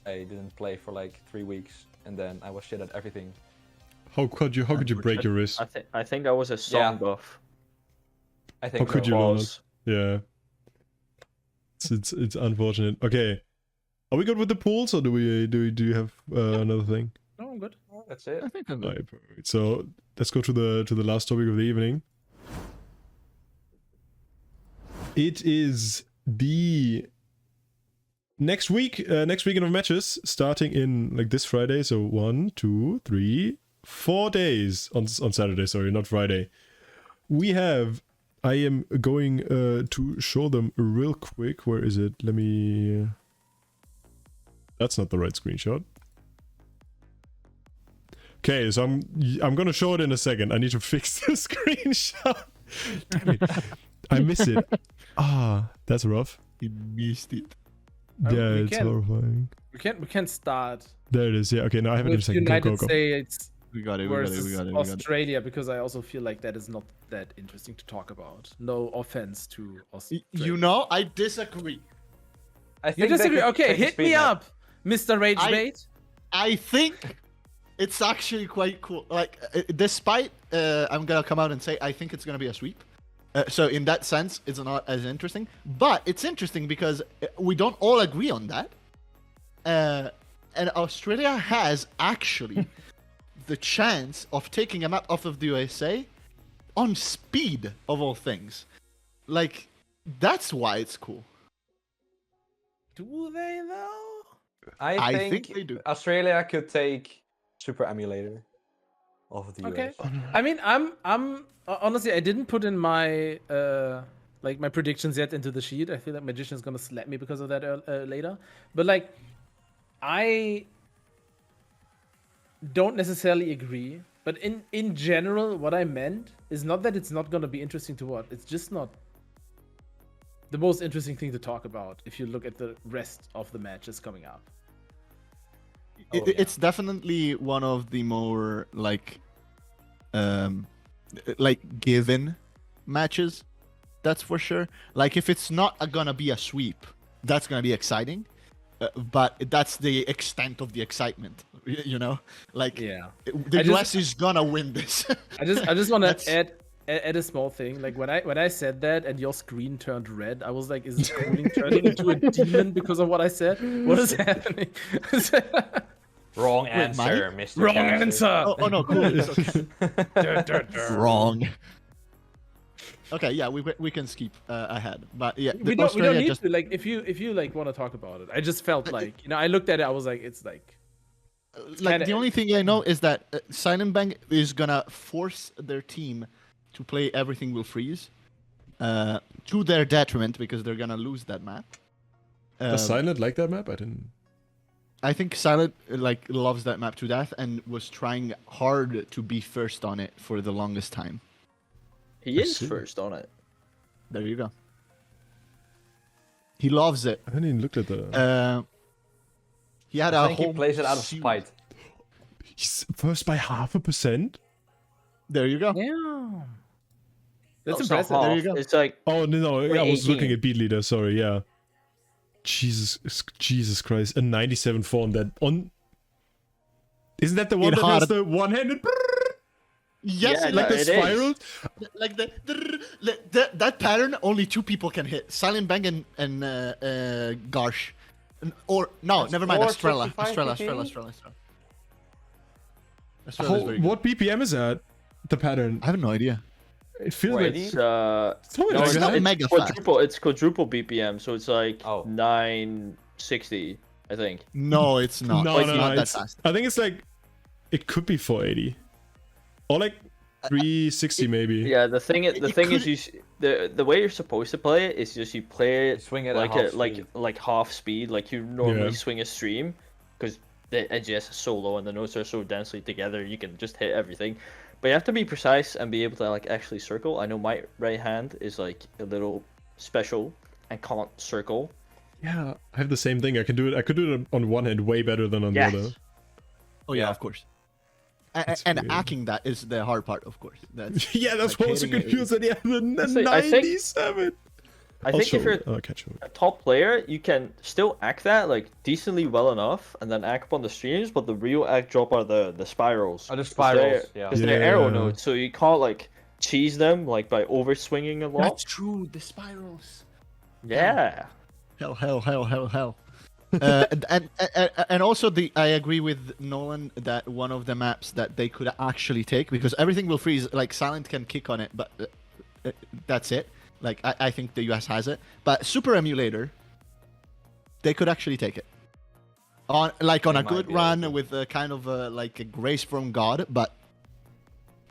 I didn't play for like 3 weeks, and then I was shit at everything. How could you break your wrist? I think that was a song buff. I think. How could you not? Yeah. It's unfortunate. Okay. Are we good with the pools, or do you have another thing? No, I'm good. Oh, that's it. I think I'm good. Right, perfect. So let's go to the last topic of the evening. It is the next weekend of matches, starting in like this Friday. So 1, 2, 3, 4 days on Saturday. Sorry, not Friday. I am going to show them real quick. Where is it? Let me. That's not the right screenshot. Okay, so I'm gonna show it in a second. I need to fix the screenshot. Damn it. I miss it. That's rough. You missed it. Yeah, it's horrifying. We can't start. There it is. Yeah. Okay. Now I have it in a second. United Go. States. We got it. Australia, because I also feel like that is not that interesting to talk about. No offense to Australia. You know, I disagree. You disagree? Okay, hit me up, Mr. Ragebait. I think it's actually quite cool. Like, despite I'm gonna come out and say I think it's gonna be a sweep. So in that sense, it's not as interesting. But it's interesting because we don't all agree on that. And Australia has actually the chance of taking a map off of the USA on speed, of all things. Like, that's why it's cool. Do they though? I think they do. Australia could take Super Emulator of the US. I mean, I'm honestly, I didn't put in my my predictions yet into the sheet. I feel like Magician is gonna slap me because of that later. But like, I don't necessarily agree. But in general, what I meant is not that it's not gonna be interesting to watch. It's just not the most interesting thing to talk about if you look at the rest of the matches coming up. It's definitely one of the more given matches. That's for sure. Like, if it's not gonna be a sweep, that's gonna be exciting. But that's the extent of the excitement, you know. Like, the US is gonna win this. I just want to add a small thing. Like, when I said that and your screen turned red, I was like, is Cooling turning into a demon because of what I said? What is happening? Wrong Wait, answer, Mr. Wrong Caster. answer. Oh no, cool. It's okay. Wrong. Okay, yeah, we can skip ahead, but yeah, We don't need just to, like, if you like want to talk about it. I just felt like, I looked at it, I was like, it's like like kinda- the only thing I know is that Silent Bank is gonna force their team to play Everything Will Freeze, to their detriment because they're gonna lose that map. Does Silent like that map? I didn't. I think Silent like loves that map to death and was trying hard to be first on it for the longest time. He I is see. first on it. There you go. He loves it. I hadn't even looked at the. He had I a think whole he plays it out of series- spite. He's first by 0.5%. There you go. yeah. That's It's not impressive. There you half, go. It's like Oh no! I was 18. looking at beat leader. Sorry, yeah. Jesus Christ! A 97 on that. Isn't that the one It that has hard. the one-handed? Yes, Yeah, Like the it is. spiral? like that pattern. Only two people can hit: Silent Bang and Garsh. Or no, That's never mind. Estrella. 465 Estrella. BPM? Estrella is very good. What BPM is that? The pattern. I have no idea. It feels like 480? it's something no, like it's, that. not mega fast. quadruple. It's quadruple BPM, so it's like Oh. 960, I think. No, it's not. No, it's no, not no. that It's, fast. I think it's like it could be 480, or like 360 maybe. Yeah, the thing is, the way you're supposed to play it is just you play You it swing it like at half speed. like half speed, like you normally Yeah. swing a stream, because the edges is so low and the notes are so densely together, you can just hit everything. But you have to be precise and be able to like actually circle. I know my right hand is like a little special and can't circle. Yeah, I have the same thing. I could do it on one hand way better than on Yes. the other. Oh yeah, Yeah. of course. That's And weird. hacking that is the hard part, of course. That's Yeah, that's like what I was so hitting it confused at the end. The See, I think- 97. I think if you're I'll catch you. a top player, you can still act that like decently well enough, and then act up on the streams. But the real act drop are the spirals. Oh, the spirals, yeah. Because they're arrow Yeah. nodes, so you can't like cheese them like by over swinging a lot. That's true. The spirals. Yeah. Hell. And also I agree with Nolan that one of the maps that they could actually take, because Everything Will Freeze, like Silent can kick on it, but that's it. Like I think the US has it, but Super Emulator, they could actually take it on a They good might be able run to. with a kind of like a grace from God, but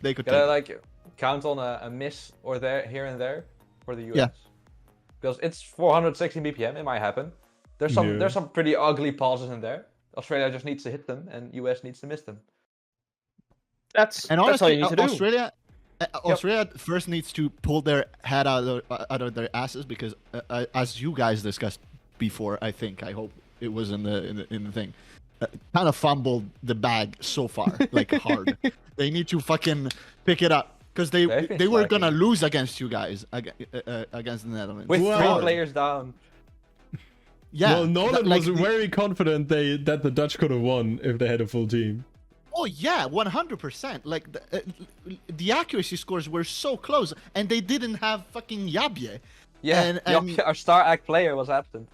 they could Can I take it. like count on a miss or there here and there for the US? Yeah. Because it's 460 BPM, it might happen. There's some Yeah. there's some pretty ugly pauses in there. Australia just needs to hit them, and US needs to miss them. That's And that's all honestly, you need to do. Australia first needs to pull their head out of their asses, because as you guys discussed before, I hope it was in the thing, kind of fumbled the bag so far, like hard. They need to fucking pick it up, because They've been they were gonna slacking. lose against you guys against the Netherlands. With Well- 3 players down. Yeah, Well, Nolan like was very confident that the Dutch could have won if they had a full team. Oh yeah, 100%. Like the accuracy scores were so close, and they didn't have fucking Yabye. Yeah, And- our star act player was absent.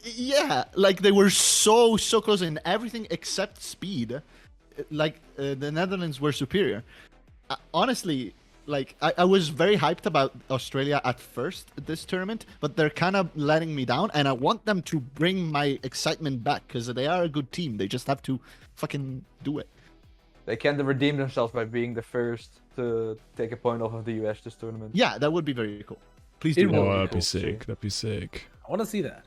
Yeah, like they were so close in everything except speed. Like the Netherlands were superior. Honestly, like I was very hyped about Australia at first this tournament, but they're kind of letting me down, and I want them to bring my excitement back, because they are a good team. They just have to fucking do it. They can redeem themselves by being the first to take a point off of the US this tournament. Yeah, that would be very cool. Please It do. will. Oh, be that'd be cool, sick. too. That'd be sick. I want to see that.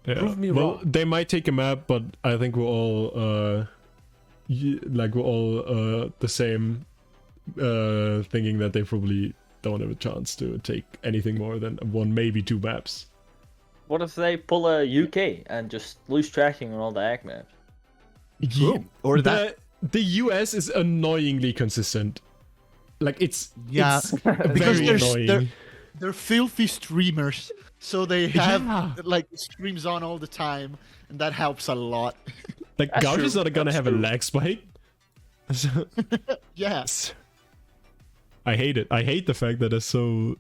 Yeah. Prove me well, wrong. they might take a map, but I think we're all the same, thinking that they probably don't have a chance to take anything more than 1, maybe 2 maps. What if they pull a UK and just lose tracking on all the act maps? True. Or that. The US is annoyingly consistent. Like it's Yeah, it's because very they're annoying. they're filthy streamers, so they have Yeah. like streams on all the time, and that helps a lot. Like That's Gouge is true, not gonna that's have a true. lag spike. Yeah, I hate it. I hate the fact that it's so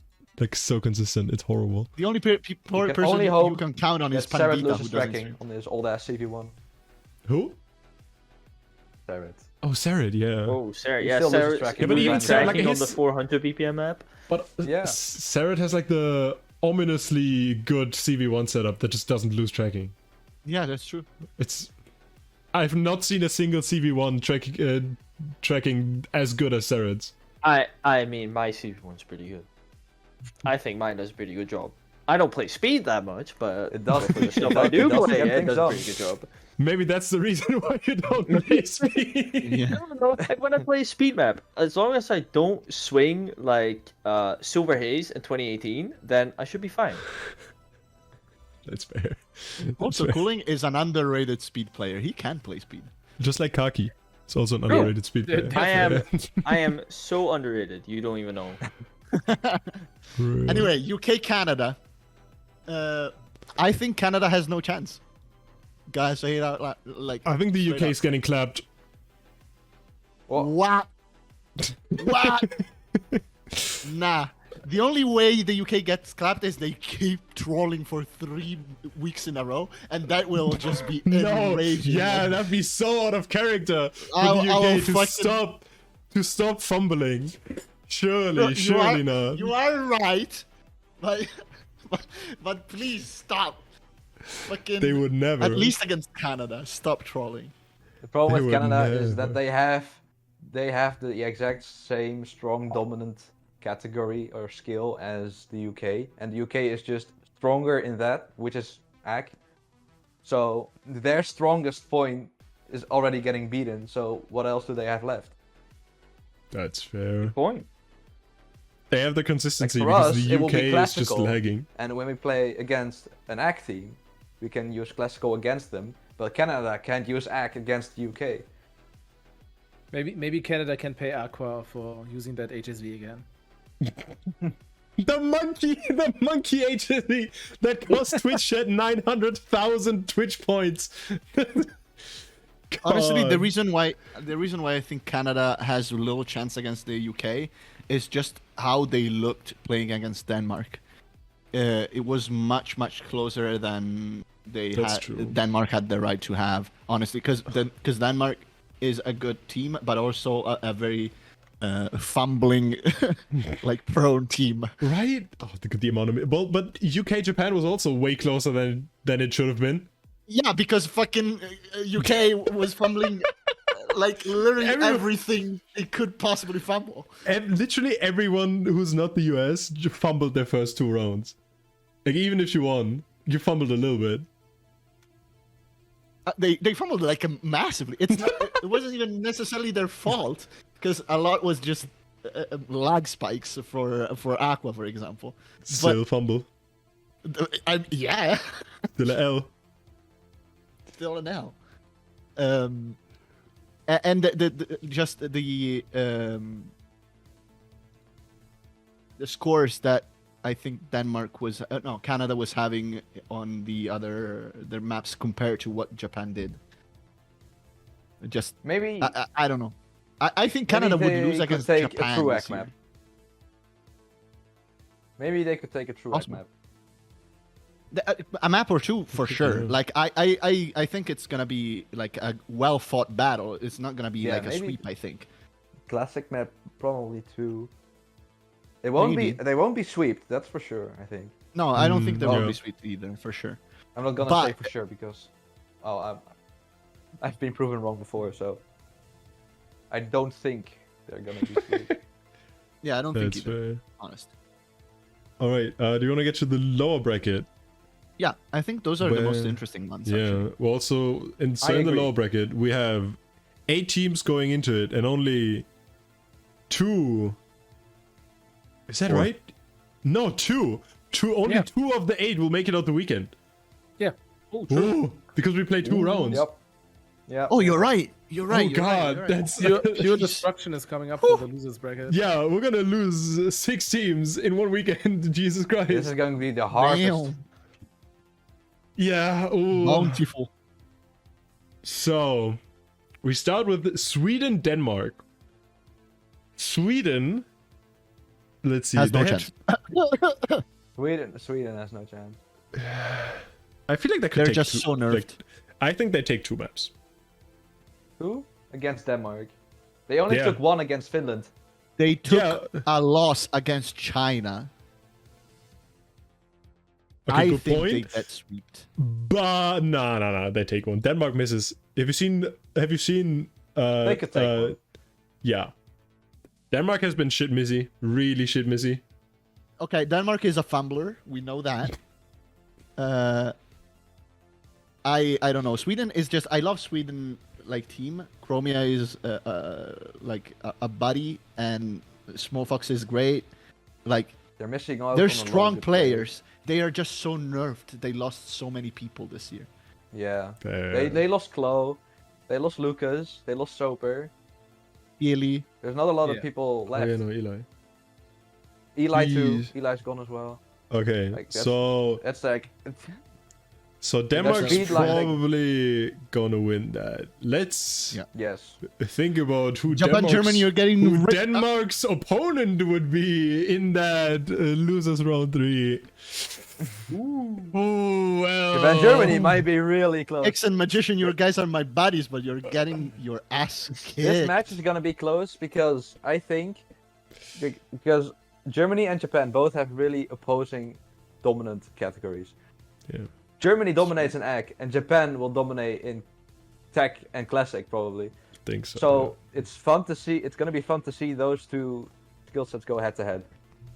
consistent. It's horrible. the only person only you hope can count on That is Sarah Pandita, who loses doesn't tracking stream. on his old ass CV1. Who? Sarah. Oh, Sarid, yeah. Oh, Sarah. He Yeah, still loses Sarah. tracking. Yeah, but even Sarah, like, tracking on the his- 400 BPM map. But Yeah. Sarid has like the ominously good CV1 setup that just doesn't lose tracking. Yeah, that's true. I've not seen a single CV1 tracking as good as Sarid's. I mean, my CV1's pretty good. I think mine does a pretty good job. I don't play speed that much, but It does. for the stuff It I do does play, get it things does a done. pretty good job. Maybe that's the reason why you don't play speed. Yeah. I don't know. Like when I play speed map, as long as I don't swing like Silver Haze in 2018, then I should be fine. That's fair. Also, That's fair. Cooling is an underrated speed player. He can play speed. Just like Kaki. It's also an underrated speed Yeah, player. I am so underrated. You don't even know. Anyway, UK Canada. I think Canada has no chance. Guys, say it out like. I think the straight UK is getting clapped. What? What? Nah. The only way the UK gets clapped is they keep trolling for 3 weeks in a row, and that will just be No, enraging. yeah, that'd be so out of character for I'll- the I'll UK fucking- to stop fumbling. Surely, No, surely not. You are right, but but please stop. Fucking. They would never. At least against Canada, stop trolling. The problem They with would Canada is that never. they have the exact same strong dominant category or skill as the UK, and the UK is just stronger in that, which is AC. So their strongest point is already getting beaten. So what else do they have left? That's fair. Point. They have the consistency for because us, the it will UK be is just classical. lagging. And when we play against an AC team, we can use classical against them, but Canada can't use AC against the UK. Maybe Canada can pay Aqua for using that HSV again. The monkey HSD that cost Twitch at 900,000 Twitch points. Honestly, the God. reason why I think Canada has little chance against the UK is just how they looked playing against Denmark. It was much closer than That's true. Denmark had the right to have. Honestly, because Denmark is a good team, but also a very fumbling, like prone team. Right? Oh, the amount of but UK Japan was also way closer than it should have been. Yeah, because fucking UK was fumbling like literally everything it could possibly fumble. And literally everyone who's not the US fumbled their first 2 rounds. Like even if you won, you fumbled a little bit. They fumbled like massively. It's not, it wasn't even necessarily their fault because a lot was just lag spikes for Aqua, for example. Still fumble. Yeah, Still a L. still an L. And the scores that I think Canada was having on their maps compared to what Japan did. Just Maybe I don't know. I think Canada would they lose could against take Japan. a true this AC year. map. Maybe they could take a true AC Possible. map. A map or two for sure. Yeah. Like I think it's gonna be like a well fought battle. It's not gonna be Yeah, like a maybe. sweep. I think. Classic map, probably too. They won't Maybe. be. They won't be sweeped. That's for sure. I think. No, I don't think they no. will be sweep either for sure. I'm not gonna say for sure because, I've been proven wrong before. So. I don't think they're gonna be sweeped. Yeah, I don't That's think either. fair. Honest. All right. Do you want to get to the lower bracket? Yeah, I think those are the most Where- interesting ones. Yeah. Actually. Well, also in the agree. lower bracket, we have 8 teams going into it, and only 2. Is that 4. right? No, 2. Only Yeah. 2 of the 8 will make it out the weekend. Yeah. Oh, true. Ooh, because we play 2 rounds. Yep. Yeah. Oh, you're right. You're right. Oh you're God, right, you're right. that's Pure destruction is coming up for the losers bracket. yeah. We're gonna lose 6 teams in one weekend. Jesus Christ. This is going to be the hardest. Damn. Yeah. Ooh. Bountiful. So, we start with Sweden, Denmark. Sweden. Let's see. Has no they chance. Sweden has no chance. I feel like they could They're take just 2, so nerfed. like, I think they take 2 maps. Who? against Denmark. They only Yeah. took 1 against Finland. They took Yeah. a loss against China. Okay, I good think point. they get swept. But no, they take one. Denmark misses. Have you seen? They could take one. Yeah. Denmark has been shit missy, really shit missy. Okay, Denmark is a fumbler. We know that. I don't know. Sweden is just. I love Sweden like team. Chromia is like a buddy, and Small Fox is great. Like They're missing out. they're on a lot of strong good players. They are just so nerfed. They lost so many people this year. Yeah. Fair. They lost Chloe. They lost Lucas. They lost Soper. Eli. There's not a lot Yeah. of people Oh, left. yeah, no, Eli. Eli too. Jeez. Eli's gone as well. Okay, Like, that's- so It's like Denmark's speed line, like- probably gonna win that. Let's Yeah. yes. think about who Japan, Germany, you're getting who ripped up. Denmark's opponent would be in that losers round 3. Ooh, well. Japan, Germany might be really close. X and Magician, you guys are my buddies, but you're getting your ass This kicked. match is gonna be close because I think because Germany and Japan both have really opposing dominant categories. Yeah. Germany dominates in Egg, and Japan will dominate in Tech and Classic probably. Think so. So it's fun to see. It's gonna be fun to see those two skill sets go head to head,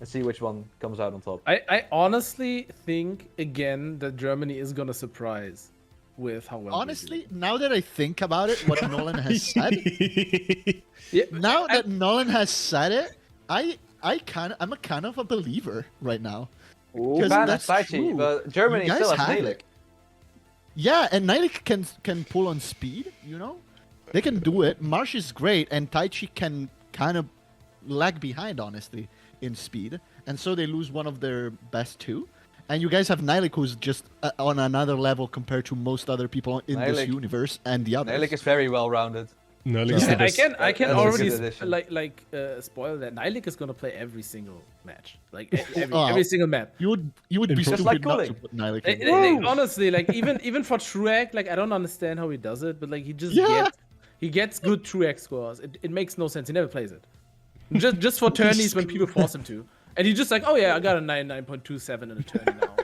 and see which one comes out on top. I honestly think again that Germany is gonna surprise with how well. they do. Honestly, now that I think about it, what Nolan has said, Yeah, now that Nolan has said it, I'm a kind of a believer right now. Japan Because has that's Taichi, true. but Germany You guys still has have Nalik. it. Yeah, and Nilik can pull on speed, you know? They can do it. Marsh is great, and Taichi can kind of lag behind, honestly, in speed. And so they lose one of their best two. And you guys have Nilik, who's just on another level compared to most other people in this Nilik- universe and the others. Nalik is very well rounded. Nilik is the I best. can That's a already good addition. spoil that Nilik is gonna play every single match, like Oh. every single map. You would be Just stupid like not to Cooling. put Nilik Like, in. like, honestly, like even for Truex, like I don't understand how he does it, but like Yeah. he gets good Truex scores. It makes no sense. He never plays it. Just for tourneys when people force him to, and he's just like, oh yeah, I got a 99.27 in a tourney now.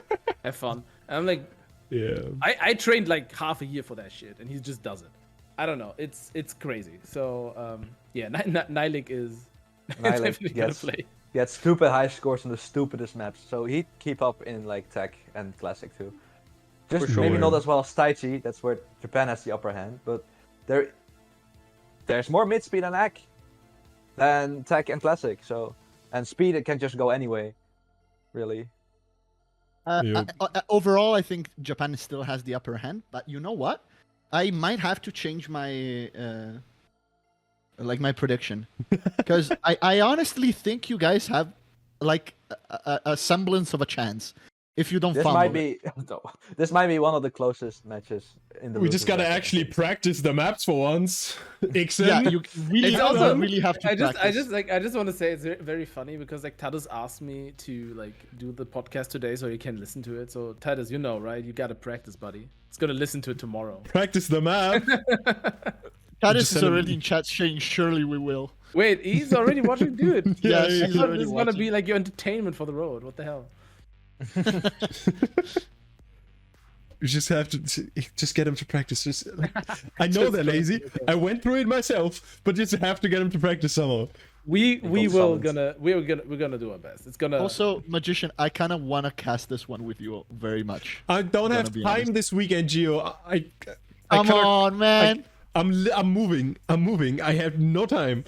Have fun. And I'm like, Yeah. I trained like half a year for that shit, and he just does it. I don't know. It's crazy. So yeah, Nilik is Nilik definitely gonna gets- play. Gets stupid high scores on the stupidest maps, so he'd keep up in like Tech and Classic too. Just For maybe sure. not as well as Taichi. That's where Japan has the upper hand, but there's more mid speed and Egg than Tech and Classic. So and speed it can just go anyway, really. Yep. Overall, I think Japan still has the upper hand. But you know what? I might have to change my my prediction because I honestly think you guys have like a semblance of a chance if you don't This fumble. might be this might be one of the closest matches in the. We just losers gotta bracket. actually practice the maps for once. Ixen. Yeah, you really, It's also- really have to I practice. just want to say it's very funny because like Tadus asked me to like do the podcast today so you can listen to it. So Tadus, you know, right? You gotta practice, buddy. It's gonna listen to it tomorrow. Practice the map. Tatis just is send him- already in chat saying, "Surely we will." Wait, he's already watching, dude. Yeah, Yes, he's I he's thought already this is gonna watching. be like your entertainment for the road. What the hell? You just have to just get him to practice. Just, like, I know they're lazy. I went through it myself, but just have to get him to practice somehow. We're summons. gonna do our best. It's gonna Also, Magician, I kind of want to cast this one with you very much. I don't Gonna have be time honest. this weekend, Gio. I Come cannot- on, man. I'm moving. I have no time.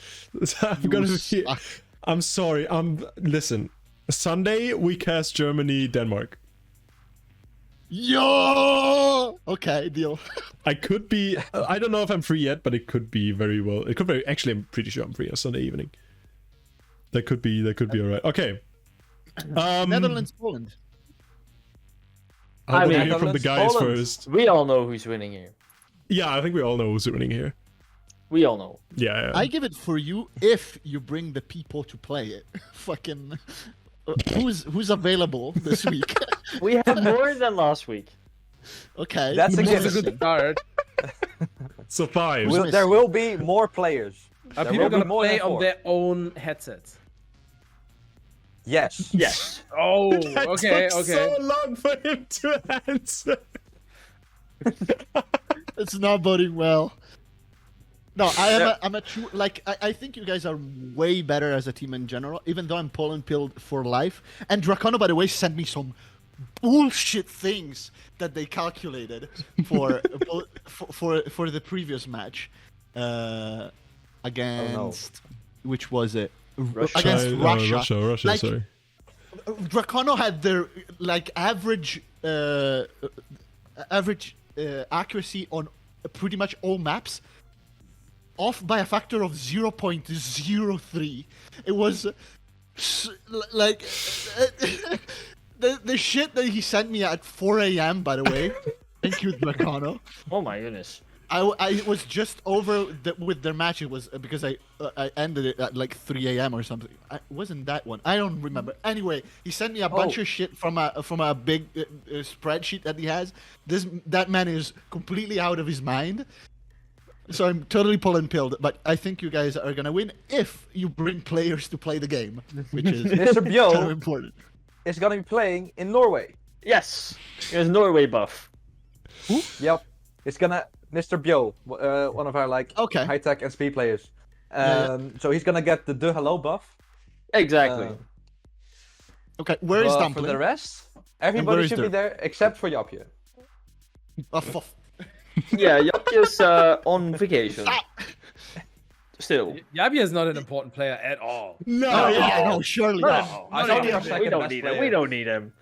So I'm gonna be. suck. I'm sorry. Listen. Sunday we cast Germany, Denmark. Yo. Okay, deal. I could be. I don't know if I'm free yet, but it could be very well. It could be. Actually, I'm pretty sure I'm free on Sunday evening. That could be alright. Okay. Netherlands, Poland. I I want to mean- hear from the Netherlands, guys Poland. first. We all know who's winning here. Yeah, I think we all know who's winning here. We all know. Yeah. I give it for you if you bring the people to play it. Fucking. Who's available this week? We have more than last week. Okay. That's a It's a given. good start. So 5. There will be more players. Are There people will be gonna more play than on 4. their own headsets? Yes. Yes. Oh, That okay, took okay. so long for him to answer. It's not boding well. No, I'm a true, like, I think you guys are way better as a team in general, even though I'm Poland pilled for life. And Dracono, by the way, sent me some bullshit things that they calculated for for the previous match against which was it? Russia. Against Russia. Russia, Like, sorry. Dracono had their like average accuracy on pretty much all maps off by a factor of 0.03. It was like the shit that he sent me at 4 a.m. by the way. Thank you, Dracono. Oh my goodness. I was just over with their match. It was because I ended it at like 3 a.m. or something. Wasn't that one? I don't remember. Anyway, he sent me a bunch of shit from a big spreadsheet that he has. That man is completely out of his mind. So I'm totally pulling pilled. But I think you guys are gonna win if you bring players to play the game, which is Mr. kind of Bjo important. is gonna be playing in Norway. Yes. There's Norway buff. Yep. It's gonna Mr. Bjo, one of our like Okay. high tech and speed players. Yeah, So he's gonna get the hello buff. Exactly. Okay, where is But Dumpling? For the rest, where everybody is should be Dirk? there except for Japje. Yeah, Yapja's on vacation. Still. Yabi is not an important player at all. No, surely not. I We thought he don't, was second we don't best need player. him. We don't need him.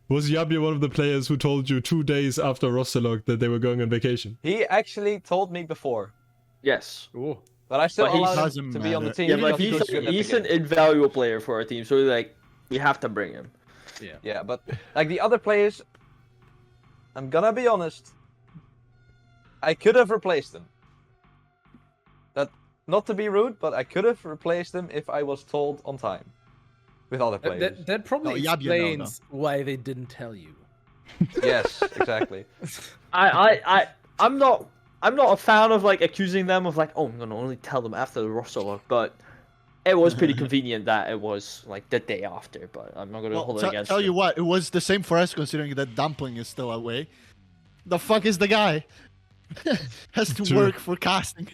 Was Yabi one of the players who told you 2 days after Rosselog that they were going on vacation? He actually told me before, Yes. Ooh. but I still But he allowed him doesn't to be on the matter. team. Yeah, but because he's, good at the he's an game. invaluable player for our team, so like we have to bring him. Yeah, but like the other players, I'm gonna be honest. I could have replaced them. That not to be rude, but I could have replaced them if I was told on time with other players. That probably Oh, Yabi, no, explains why they didn't tell you. Yes, exactly. I'm not a fan of like accusing them of like, oh, I'm gonna only tell them after the roster lock, but it was pretty convenient that it was like the day after. But I'm not gonna hold it against tell them. you what, it was the same for us considering that Dumpling is still away. The fuck is the guy? Has to True. work for casting.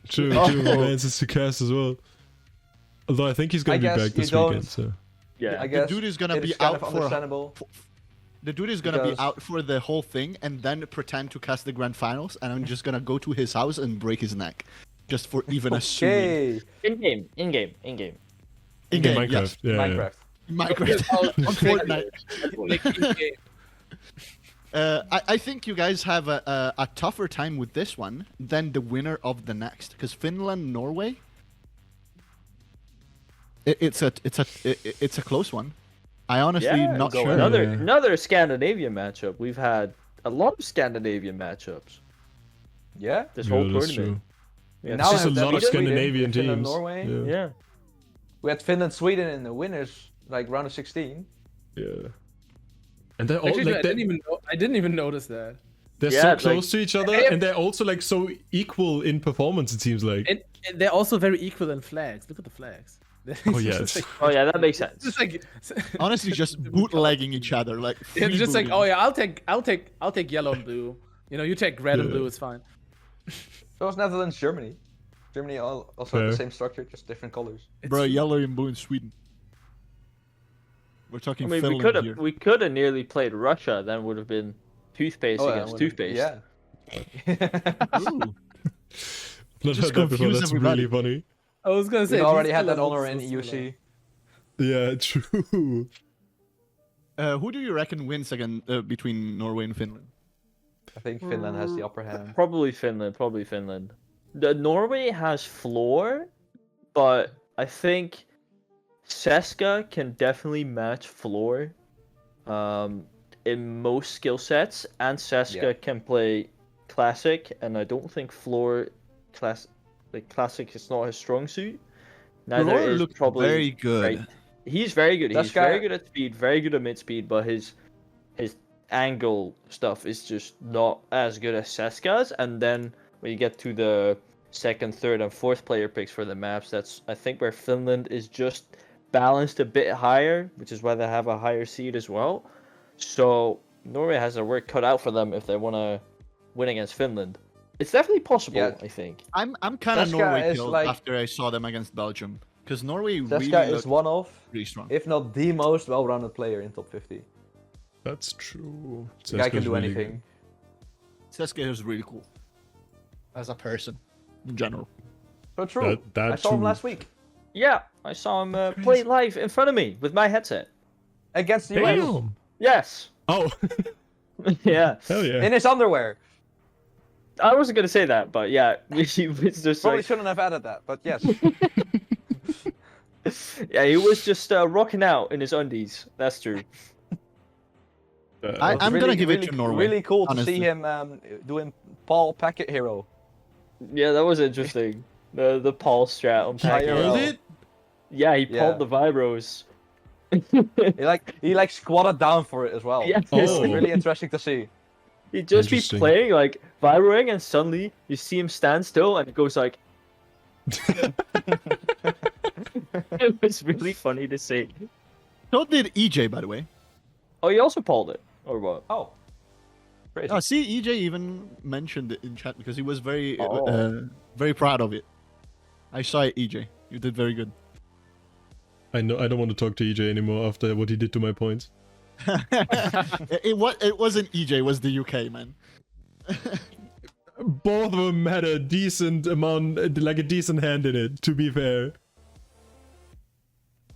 True, Oh. true. Man's to cast as well. Although I think he's going I to be guess back you this don't- weekend, so... Yeah. I guess dude is gonna it be kind out of for- understandable. The dude is gonna be Because- out for the whole thing and then pretend to cast the grand finals, and I'm just gonna go to his house and break his neck, just for even assuming. Okay, In game. In In game, Minecraft, yes. yeah. Minecraft. Minecraft. On Fortnite. Like, in-game. I think you guys have a tougher time with this one than the winner of the next, because Finland, Norway. It's a close one. I honestly Yeah, not go sure. ahead. Another Scandinavian matchup. We've had a lot of Scandinavian matchups Yeah. this Yeah, whole that's tournament. true. Yeah, Now There's just a we have lot of Sweden, Scandinavian Finland, teams. Norway. Yeah. yeah. We had Finland, Sweden in the winners, like round of 16. Yeah. And they're all Actually, like I didn't even notice that. they're Yeah, so like- close to each other, They have- and they're also like so equal in performance. It seems like. And they're also very equal in flags. Look at the flags. Oh, yeah, It's it's- Oh yeah, that makes sense. just like Honestly, just bootlegging each other, like it's just like, freebooting. oh yeah, I'll take yellow and blue. You know, you take red and Yeah. blue. It's fine. So was Netherlands, Germany. Germany also had Fair. the same structure, just different colors. Bro, yellow and blue in Sweden. We're talking I mean, Finland here. we could have nearly played Russia. Then would have been toothpaste Oh, against toothpaste. Yeah. Ooh. Not Just heard that before. confuse That's everybody. really funny. I was gonna say We already these had that two honor levels in are so similar. EUC. Yeah, true. Who do you reckon wins again between Norway and Finland? I think Finland has the upper hand. Probably Finland. The Norway has floor, but I think Seska can definitely match floor in most skill sets, and Seska Yeah. can play classic, and I don't think floor classic is not his strong suit. Neither Floor is looked probably very good. right. He's very good. He's Seska- very good at speed, very good at mid speed, but his angle stuff is just not as good as Seska's. And then when you get to the second, third, and fourth player picks for the maps, that's I think where Finland is just balanced a bit higher, which is why they have a higher seed as well. So Norway has their work cut out for them if they want to win against Finland. It's definitely possible, Yeah. I think. I'm kind of Cesca Norway is killed like- after I saw them against Belgium, because Norway really Cesca is looked one of, really strong. if not the most well-rounded player in top 50. That's true. The guy can Cesca's do really anything. Cesca is really cool as a person in general. So true. That I saw him too. last week Yeah, I saw him play live in front of me with my headset. against the good. US Damn. Yes. Oh, Yeah. hell yeah. in his underwear. I wasn't gonna say that, but yeah, it's just Probably like, shouldn't have added that, but yes. yeah, he was just rocking out in his undies. That's true. I'm gonna give it to Norway. Really cool to honestly. see him doing Paul Packet Hero. Yeah, that was interesting. The Paul strat on He Packet. pulled it? Yeah, he Yeah. pulled the vibros. He like squatted down for it as well. Yeah. It's Oh. really interesting to see. He'd just be Interesting. playing, like, vibroing, and suddenly you see him stand still, and it goes like... It was really funny to see. So did EJ, by the way. Oh, he also pulled it? Or what? Oh, crazy. Oh, see, EJ even mentioned it in chat because he was very, Oh. very proud of it. I saw it, EJ. You did very good. I know. I don't want to talk to EJ anymore after what he did to my points. It wasn't EJ. It was the UK, man. Both of them had a decent amount, like a decent hand in it. To be fair,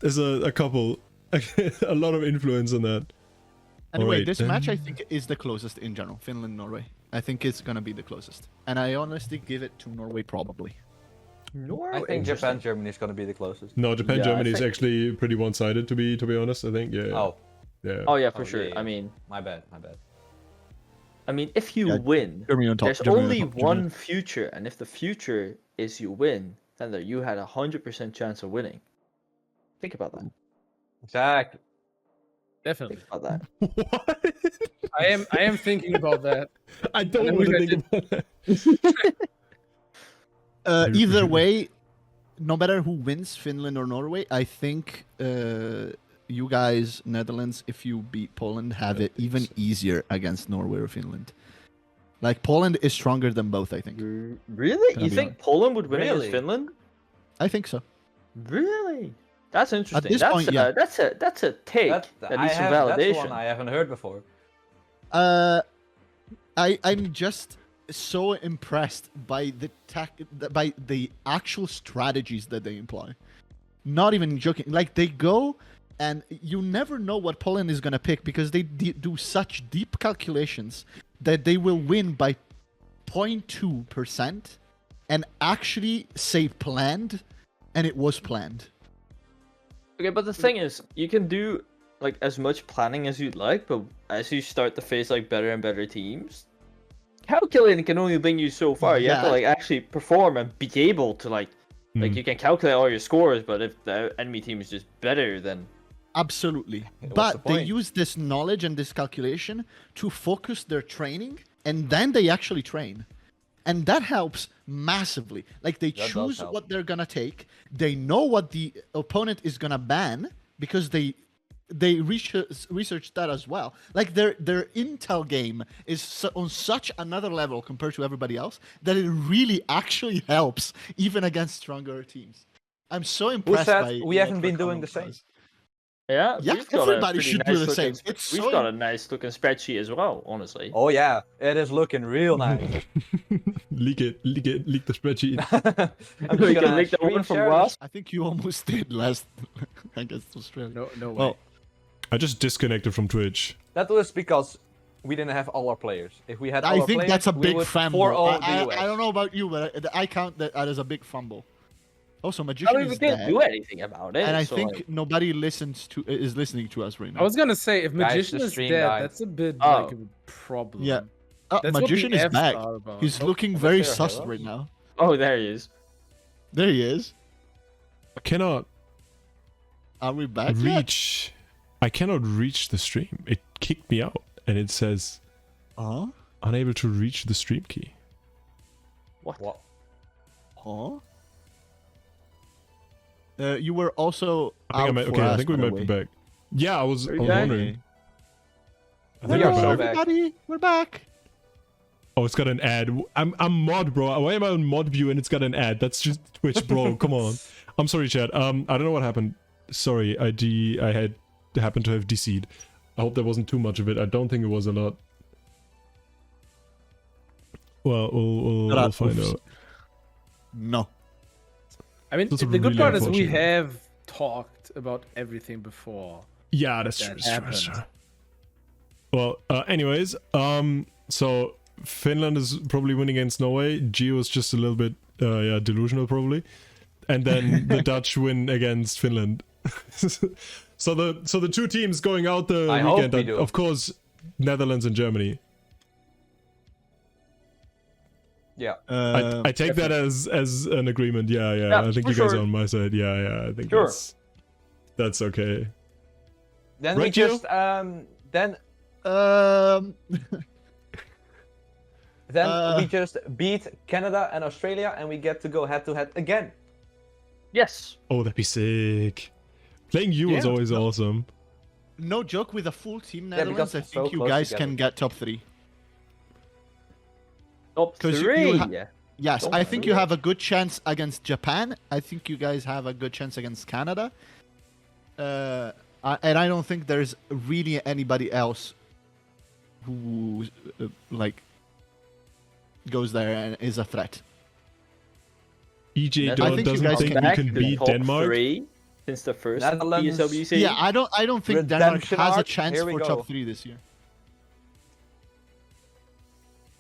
there's a couple, a lot of influence on that. Anyway, Alright, this then. match I think is the closest in general. Finland, Norway. I think it's gonna be the closest, and I honestly give it to Norway probably. I think Japan Germany is gonna be the closest. No, Japan Yeah, I Germany is think- actually pretty one-sided. To be honest, I think. Yeah. Oh, Yeah. Oh, yeah, for Oh, sure. yeah, yeah. I mean, my bad. if you Yeah, win, Germany on top. there's Germany on only top, Germany on one future, and if the future is you win, then you had 100% chance of winning. Think about that. Exactly. Definitely. Think about that. What? I am thinking about that. I don't I want to wish I think about that. Either way, no matter who wins, Finland or Norway, I think you guys, Netherlands, if you beat Poland, have it even easier against Norway or Finland. Like, Poland is stronger than both, I think. Really? Can I You be think honest? Poland would win Really? against Finland? I think so. Really? That's interesting. this That's point, yeah. that's a take that needs some That's validation. one I haven't heard before. I'm just so impressed by by the actual strategies that they employ. Not even joking. Like, they go and you never know what Poland is gonna pick because they do such deep calculations that they will win by 0.2% and actually say planned, and it was planned. Okay, but the thing is, you can do like as much planning as you'd like, but as you start to face like better and better teams, calculating can only bring you so far. You have to Yeah. like actually perform and be able to like you can calculate all your scores, but if the enemy team is just better, then Absolutely. What's the But they point? use this knowledge and this calculation to focus their training, and then they actually train. And that helps massively. Like, they That does choose help. what they're gonna take. They know what the opponent is gonna ban because they research that as well. Like, their intel game is on such another level compared to everybody else that it really actually helps even against stronger teams. I'm so impressed said by we haven't what been Rakan doing the same? does. yeah, Yeah, we've got a everybody pretty should do nice the looking same. It's we've so- got a nice looking spreadsheet as well, honestly. Oh yeah, it is looking real nice. Leak the spreadsheet. I'm We just can gonna link the screen one from share Ross. I think you almost did last against Australia. No way. Well, I just disconnected from Twitch. That was because we didn't have all our players. If we had all I our think players, that's a we big would fumble. 4-0 the I US. don't know about you, but I count that as a big fumble. Also, I Magician mean, we is didn't dead, do anything about it. and I so, think like, nobody is listening to us right now. I was gonna say if Guys, Magician the is stream dead, died. that's a bit Oh. like a problem. Yeah. That's what the Magician is Fs back. are about. He's Oh, looking was very there a sus hero? right now. oh, there he is. There he is. I cannot Are we back yet? reach. I cannot reach the stream. It kicked me out, and it says Uh-huh. unable to reach the stream key. What? Huh? You were also I think, out for I us, think we by the might be way. back. Yeah, I was Are you wondering. I think We are we're so back. back. Everybody, we're back. Oh, it's got an ad. I'm mod, bro. Why am I on mod view and it's got an ad? That's just Twitch, bro. Come on. I'm sorry, chat. I don't know what happened. Sorry, I happened to have DC'd. I hope there wasn't too much of it. I don't think it was a lot. Well, we'll find out. No. I mean, That's the good really part is we unfortunate. have talked about everything before. Yeah, that's true. That That's true, that's happened. true. Well, anyways, so Finland is probably winning against Norway. Geo is just a little bit, delusional probably, and then the Dutch win against Finland. so the two teams going out the I hope weekend we are, do. of course, Netherlands and Germany. Yeah. I take that as an agreement. Yeah. Yeah, I think for you guys sure. are on my side. Yeah. I think Sure. that's okay. Then Right, we Gio? just then we just beat Canada and Australia, and we get to go head to head again. Yes. Oh, that'd be sick. Playing you was Yeah. always awesome. No joke, with a full team Yeah, because Netherlands, I it's so think you close guys together. can get top 3. Top 'Cause you 3. Yes, Top I think you 3. have a good chance against Japan. I think you guys have a good chance against Canada. And I don't think there's really anybody else who goes there and is a threat. EJ I think you doesn't guys think can we back can to beat top Denmark. 3 since the first Netherlands. PSWC. Yeah, I don't think Denmark Redemption has a arc, chance here we for go. top 3 this year.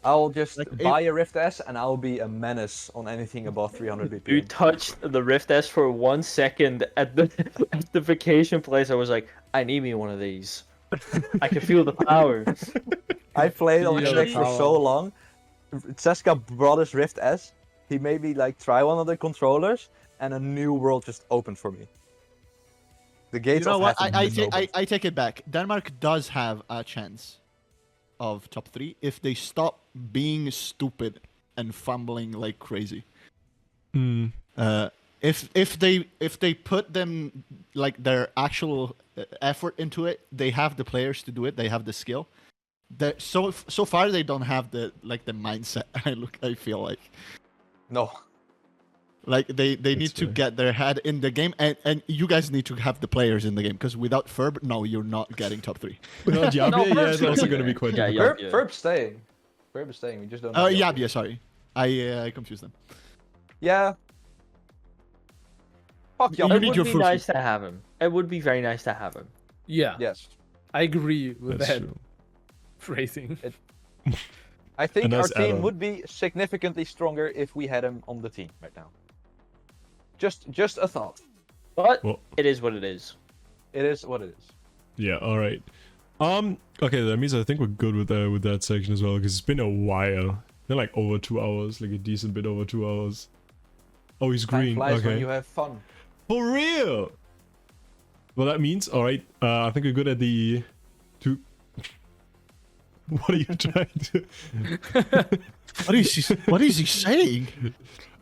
I'll just Like, buy a Rift S, and I'll be a menace on anything above 300 You BPM. touched the Rift S for 1 second at the vacation place. I was like, I need me one of these. I can feel the power. I played on Yeah, Index for power. so long. Ceska brought his Rift S. He made me try one of the controllers, and a new world just opened for me. The gates You know of what? heaven just opened. I take it back. Denmark does have a chance of top 3 if they stop being stupid and fumbling like crazy. Hmm. If they put them their actual effort into it, they have the players to do it. They have the skill. So far they don't have the mindset. I feel like. No. They need to fair. get their head in the game, and you guys need to have the players in the game, because without Ferb, no, you're not getting top 3. Well, Jabia, No, yeah, Ferb's it's gonna also be going to be there. quite Yeah, difficult. yeah. Ferb's staying. Ferb is staying. We just don't know. Oh, the yeah, update. sorry. I confused them. Yeah. Fuck You y'all. It need would your be fruit. nice to have him. It would be very nice to have him. Yeah, Yes. I agree with That's that true. phrasing. I think A our nice team add-on. would be significantly stronger if we had him on the team right now. Just a thought. But Well, it is what it is. It is what it is. yeah, all right. Okay, that means I think we're good with that section as well, because it's been a while. They're like over 2 hours, like a decent bit over 2 hours. Oh, he's Time green. flies when Okay. you have fun. For real. Well, that means all right. I think we're good at the two. What are you trying to? What is he saying?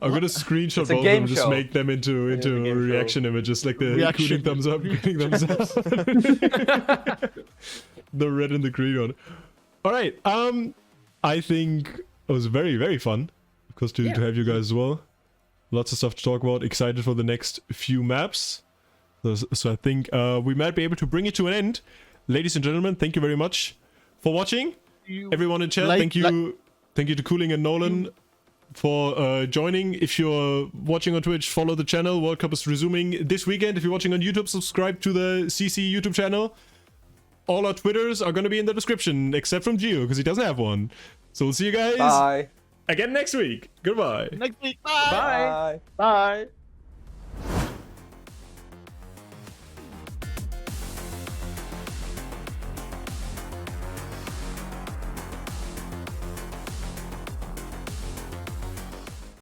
I'm gonna screenshot It's a both of game them, just show. make them into It is a game show. reaction images, like the Reaction. cooling thumbs up, cooling thumbs up. The red and the green one. All right. I think it was very, very fun, of course, to have you guys as well. Lots of stuff to talk about. Excited for the next few maps. So I think we might be able to bring it to an end. Ladies and gentlemen, thank you very much for watching. Everyone in chat, thank you. Thank you to Cooling and Nolan for joining. If you're watching on Twitch, follow the channel. World Cup is resuming this weekend. If you're watching on YouTube, subscribe to the CC YouTube channel. All our Twitters are going to be in the description, except from Gio, because he doesn't have one. So we'll see you guys Bye. again next week. Goodbye. Next week. Bye. Bye.